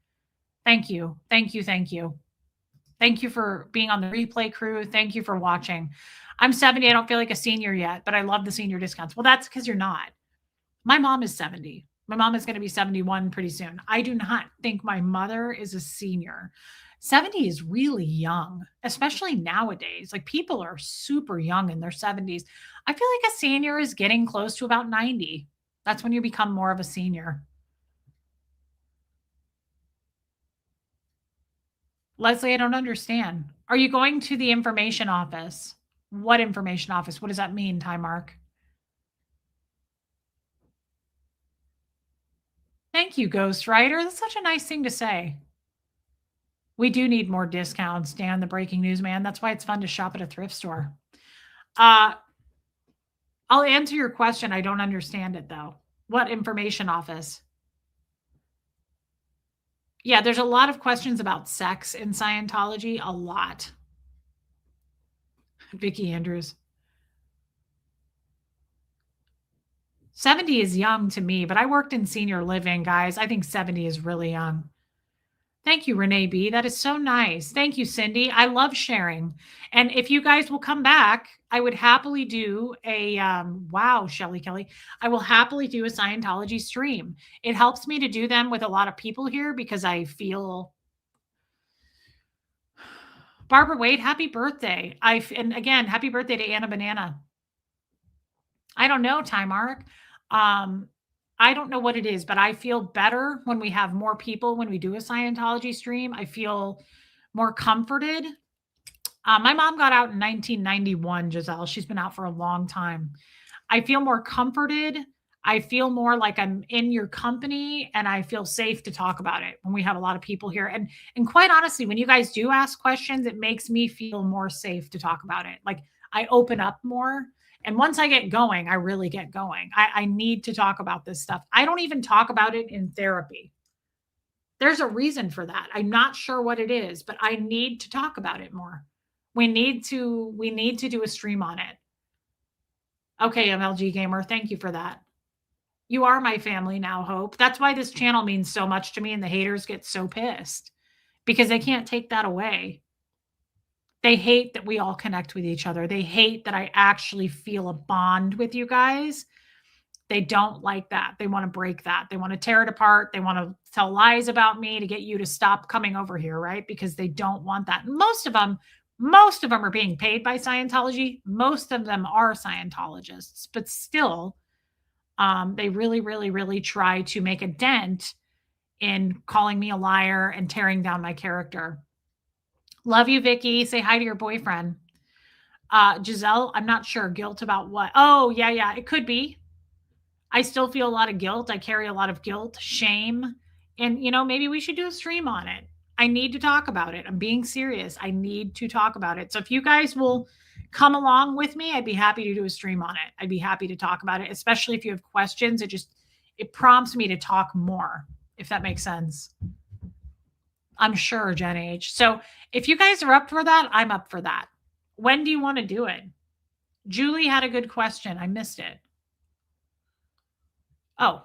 Thank you. Thank you. Thank you. Thank you for being on the replay crew. Thank you for watching. I'm 70. I don't feel like a senior yet, but I love the senior discounts. Well, that's because you're not. My mom is 70. My mom is going to be 71 pretty soon. I do not think my mother is a senior. 70 is really young, especially nowadays. Like people are super young in their 70s. I feel like a senior is getting close to about 90. That's when you become more of a senior. Leslie, I don't understand. Are you going to the information office? What information office? What does that mean, Ty Mark? Thank you, Ghostwriter. That's such a nice thing to say. We do need more discounts, Dan, the breaking news man. That's why it's fun to shop at a thrift store. I'll answer your question. I don't understand it though. What information office? Yeah, there's a lot of questions about sex in Scientology. A lot. Vicki Andrews. 70 is young to me, but I worked in senior living, guys. I think 70 is really young. Thank you, Renee B. That is so nice. Thank you, Cindy. I love sharing. And if you guys will come back, I would happily do a wow, Shelly Kelly. I will happily do a Scientology stream. It helps me to do them with a lot of people here because I feel Barbara Wade, happy birthday. And again, happy birthday to Anna Banana. I don't know, Time Mark. I don't know what it is, but I feel better when we have more people when we do a Scientology stream. I feel more comforted. My mom got out in 1991, Giselle. She's been out for a long time. I feel more comforted. I feel more like I'm in your company and I feel safe to talk about it when we have a lot of people here. And quite honestly, when you guys do ask questions, it makes me feel more safe to talk about it. Like I open up more. And once I get going, I really get going. I need to talk about this stuff. I don't even talk about it in therapy. There's a reason for that. I'm not sure what it is, but I need to talk about it more. We need to do a stream on it. Okay, MLG Gamer, thank you for that. You are my family now, Hope. That's why this channel means so much to me and the haters get so pissed because they can't take that away. They hate that we all connect with each other. They hate that I actually feel a bond with you guys. They don't like that. They want to break that. They want to tear it apart. They want to tell lies about me to get you to stop coming over here, right? Because they don't want that. Most of them are being paid by Scientology. Most of them are Scientologists, but still, they really, really, really try to make a dent in calling me a liar and tearing down my character. Love you, Vicky. Say hi to your boyfriend. Giselle, I'm not sure. Guilt about what? Oh, yeah. It could be. I still feel a lot of guilt. I carry a lot of guilt, shame. And, maybe we should do a stream on it. I need to talk about it. I'm being serious. I need to talk about it. So if you guys will come along with me, I'd be happy to do a stream on it. I'd be happy to talk about it, especially if you have questions. It prompts me to talk more, if that makes sense. I'm sure, Jen H. So if you guys are up for that, I'm up for that. When do you want to do it? Julie had a good question. I missed it. Oh,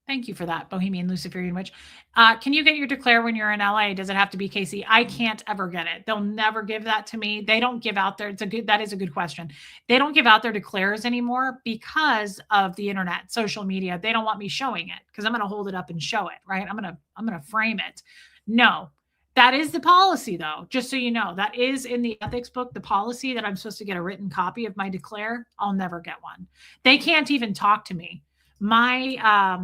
thank you for that, Bohemian Luciferian Witch. Can you get your declare when you're in LA? Does it have to be KC? I can't ever get it. They'll never give that to me. They don't give out their. That is a good question. They don't give out their declares anymore because of the internet, social media. They don't want me showing it because I'm going to hold it up and show it. Right? I'm going to frame it. No, that is the policy, though. Just so you know, that is in the ethics book. The policy that I'm supposed to get a written copy of my declare. I'll never get one. They can't even talk to me. My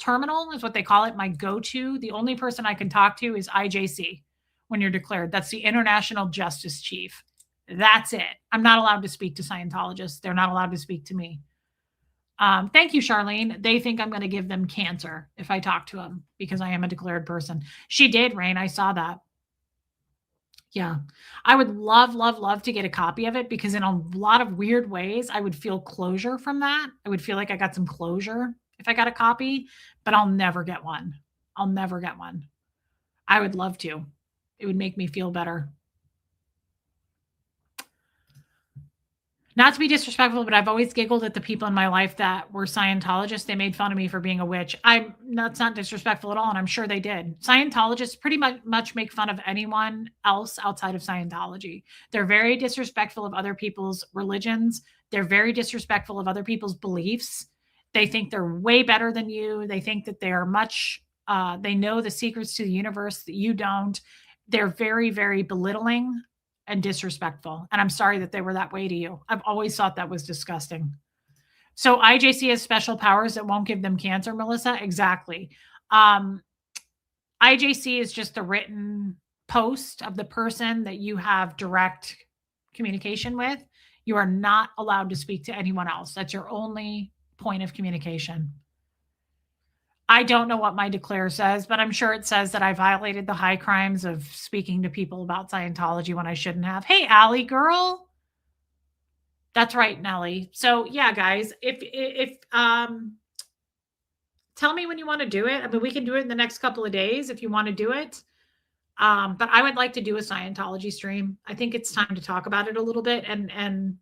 terminal is what they call it, my go-to. The only person I can talk to is IJC when you're declared. That's the International Justice Chief. That's it. I'm not allowed to speak to Scientologists. They're not allowed to speak to me. Thank you, Charlene. They think I'm going to give them cancer if I talk to them because I am a declared person. She did, Rain. I saw that. Yeah. I would love, love, love to get a copy of it because in a lot of weird ways, I would feel closure from that. I would feel like I got some closure if I got a copy, but I'll never get one. I'll never get one. I would love to. It would make me feel better. Not to be disrespectful, but I've always giggled at the people in my life that were Scientologists. They made fun of me for being a witch. That's not disrespectful at all, and I'm sure they did. Scientologists pretty much make fun of anyone else outside of Scientology. They're very disrespectful of other people's religions. They're very disrespectful of other people's beliefs. They think they're way better than you. They think that they are they know the secrets to the universe that you don't. They're very, very belittling and disrespectful. And I'm sorry that they were that way to you. I've always thought that was disgusting. So IJC has special powers that won't give them cancer, Melissa? Exactly. IJC is just a written post of the person that you have direct communication with. You are not allowed to speak to anyone else. That's your only point of communication. I don't know what my declare says, but I'm sure it says that I violated the high crimes of speaking to people about Scientology when I shouldn't have. Hey, Allie girl. That's right, Nellie. So yeah, guys, if tell me when you want to do it. I mean, we can do it in the next couple of days if you want to do it. But I would like to do a Scientology stream. I think it's time to talk about it a little bit and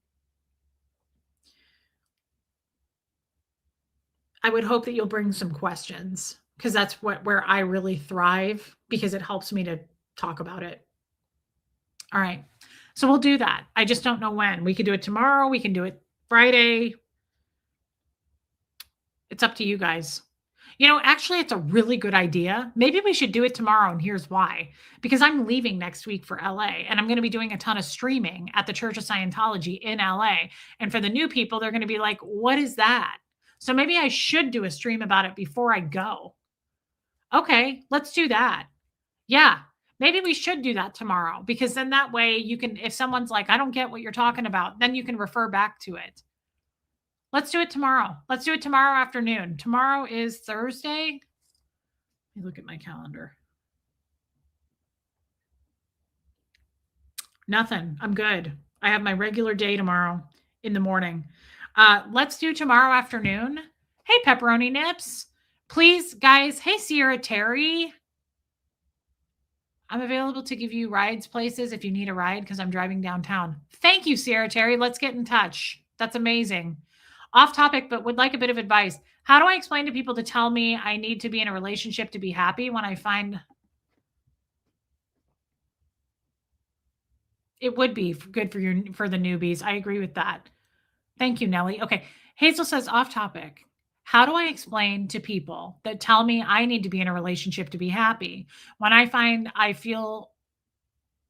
I would hope that you'll bring some questions because that's where I really thrive because it helps me to talk about it. All right. So we'll do that. I just don't know when. We could do it tomorrow. We can do it Friday. It's up to you guys. Actually, it's a really good idea. Maybe we should do it tomorrow, and here's why. Because I'm leaving next week for LA, and I'm going to be doing a ton of streaming at the Church of Scientology in LA. And for the new people, they're going to be like, what is that? So maybe I should do a stream about it before I go. Okay, let's do that. Yeah, maybe we should do that tomorrow because then that way you can, if someone's like, I don't get what you're talking about, then you can refer back to it. Let's do it tomorrow. Let's do it tomorrow afternoon. Tomorrow is Thursday. Let me look at my calendar. Nothing. I'm good. I have my regular day tomorrow in the morning. Let's do tomorrow afternoon. Hey, Pepperoni Nips. Please, guys. Hey, Sierra Terry. I'm available to give you rides places if you need a ride because I'm driving downtown. Thank you, Sierra Terry. Let's get in touch. That's amazing. Off topic, but would like a bit of advice. How do I explain to people to tell me I need to be in a relationship to be happy when I find it would be good for the newbies? I agree with that. Thank you, Nellie. Okay. Hazel says off topic. How do I explain to people that tell me I need to be in a relationship to be happy when I find I feel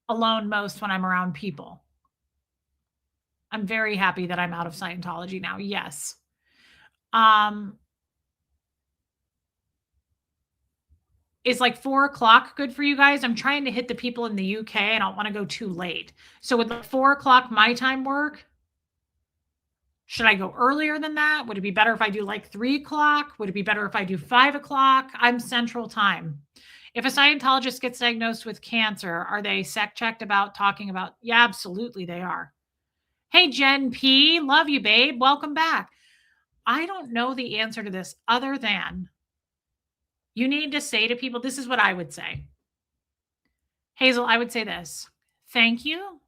alone most when I'm around people? I'm very happy that I'm out of Scientology now. Yes. Is like 4:00 good for you guys? I'm trying to hit the people in the UK. I don't want to go too late. So would like 4:00 my time work? Should I go earlier than that? Would it be better if I do like 3:00? Would it be better if I do 5:00? I'm Central Time. If a Scientologist gets diagnosed with cancer, are they sec checked about talking about? Yeah, absolutely they are. Hey, Jen P, love you, babe. Welcome back. I don't know the answer to this other than you need to say to people, this is what I would say. Hazel, I would say this. Thank you,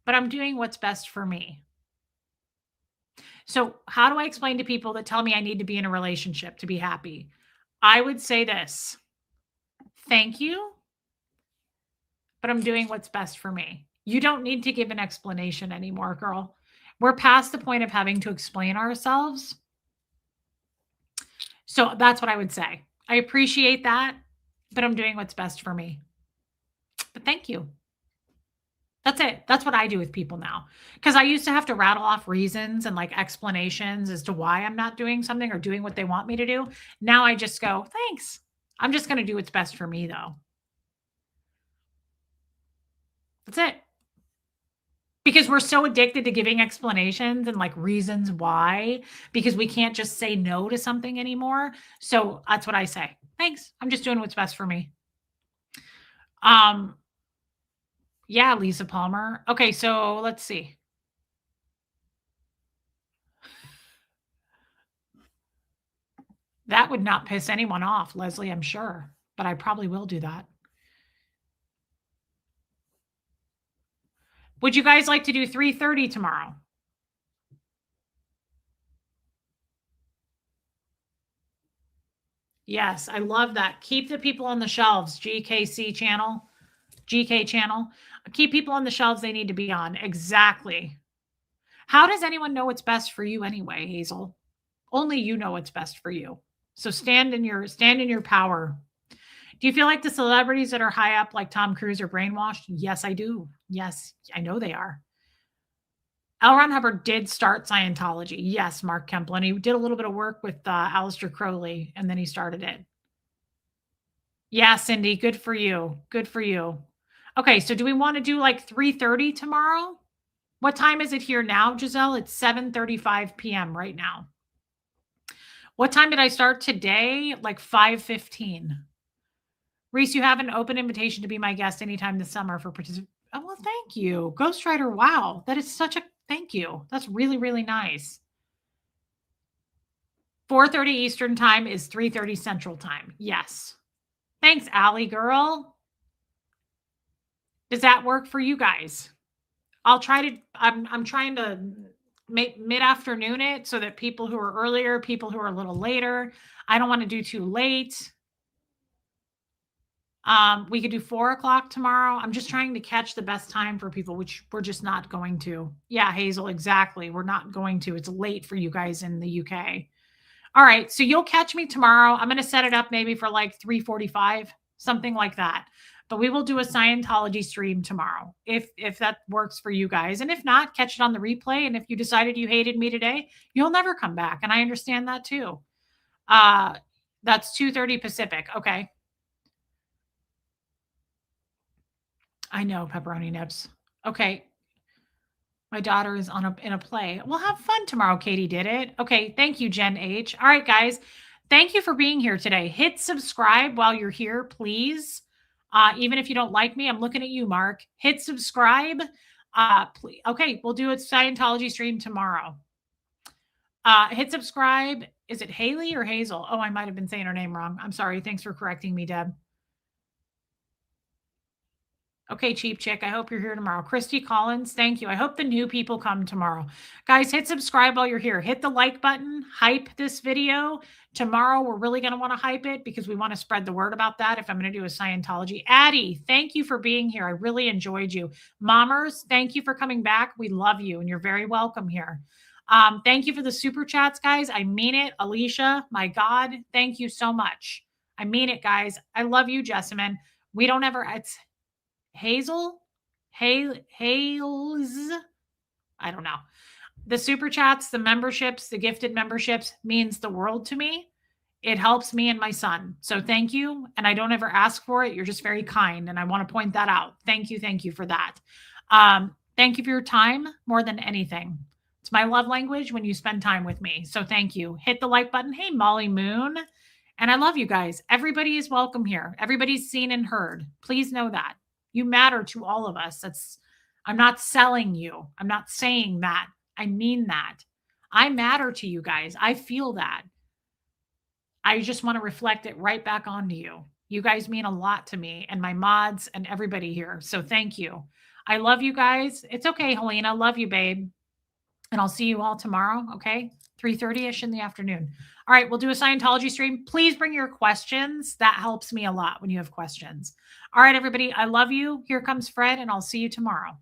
but I'm doing what's best for me. So, how do I explain to people that tell me I need to be in a relationship to be happy? I would say this. Thank you, but I'm doing what's best for me. You don't need to give an explanation anymore, girl. We're past the point of having to explain ourselves. So that's what I would say. I appreciate that, but I'm doing what's best for me. But thank you. That's it. That's what I do with people now. Because I used to have to rattle off reasons and like explanations as to why I'm not doing something or doing what they want me to do. Now I just go, thanks. I'm just going to do what's best for me, though. That's it. Because we're so addicted to giving explanations and like reasons why, because we can't just say no to something anymore. So that's what I say. Thanks. I'm just doing what's best for me. Yeah, Lisa Palmer. Okay, so let's see. That would not piss anyone off, Leslie, I'm sure, but I probably will do that. Would you guys like to do 3:30 tomorrow? Yes, I love that. Keep the people on the shelves, GKC channel, GK channel. Keep people on the shelves they need to be on. Exactly. How does anyone know what's best for you anyway, Hazel? Only you know what's best for you. So stand in your power. Do you feel like the celebrities that are high up, like Tom Cruise, are brainwashed? Yes, I do. Yes, I know they are. L. Ron Hubbard did start Scientology. Yes, Mark Kemplin. He did a little bit of work with Aleister Crowley, and then he started it. Yeah, Cindy, good for you. Good for you. Okay, so do we want to do like 3:30 tomorrow? What time is it here now, Giselle? It's 7:35 p.m. right now. What time did I start today? Like 5:15. Reese, you have an open invitation to be my guest anytime this summer for participation. Oh, well, thank you. Ghostwriter, wow. That is such a thank you. That's really, really nice. 4:30 Eastern time is 3:30 Central time. Yes. Thanks, Allie girl. Does that work for you guys? I'll try to I'm trying to make mid-afternoon it so that people who are earlier, people who are a little later, I don't want to do too late. We could do 4:00 tomorrow. I'm just trying to catch the best time for people, which we're just not going to. Yeah, Hazel, exactly. We're not going to. It's late for you guys in the UK. All right, so you'll catch me tomorrow. I'm going to set it up maybe for like 3:45, something like that. But we will do a Scientology stream tomorrow if that works for you guys. And if not, catch it on the replay. And if you decided you hated me today, you'll never come back. And I understand that too. That's 2:30 Pacific. Okay. I know, pepperoni nips. Okay. My daughter is in a play. We'll have fun tomorrow. Katie did it. Okay. Thank you, Jen H. All right, guys. Thank you for being here today. Hit subscribe while you're here, please. Even if you don't like me, I'm looking at you, Mark. Hit subscribe. Please. Okay, we'll do a Scientology stream tomorrow. Hit subscribe. Is it Haley or Hazel? Oh, I might have been saying her name wrong. I'm sorry. Thanks for correcting me, Deb. Okay, Cheap Chick, I hope you're here tomorrow. Christy Collins, thank you. I hope the new people come tomorrow. Guys, hit subscribe while you're here. Hit the like button. Hype this video. Tomorrow, we're really going to want to hype it because we want to spread the word about that if I'm going to do a Scientology. Addie, thank you for being here. I really enjoyed you. Mommers, thank you for coming back. We love you, and you're very welcome here. Thank you for the super chats, guys. I mean it. Alicia, my God, thank you so much. I mean it, guys. I love you, Jessamine. We don't ever... It's Hales, I don't know. The super chats, the memberships, the gifted memberships means the world to me. It helps me and my son. So thank you. And I don't ever ask for it. You're just very kind. And I want to point that out. Thank you. Thank you for that. Thank you for your time more than anything. It's my love language when you spend time with me. So thank you. Hit the like button. Hey, Molly Moon. And I love you guys. Everybody is welcome here. Everybody's seen and heard. Please know that. You matter to all of us. I'm not selling you. I'm not saying that. I mean that. I matter to you guys. I feel that. I just want to reflect it right back onto you. You guys mean a lot to me and my mods and everybody here. So thank you. I love you guys. It's okay, Helena. Love you, babe. And I'll see you all tomorrow, okay? 3:30ish in the afternoon. All right, we'll do a Scientology stream. Please bring your questions. That helps me a lot when you have questions. All right, everybody, I love you. Here comes Fred, and I'll see you tomorrow.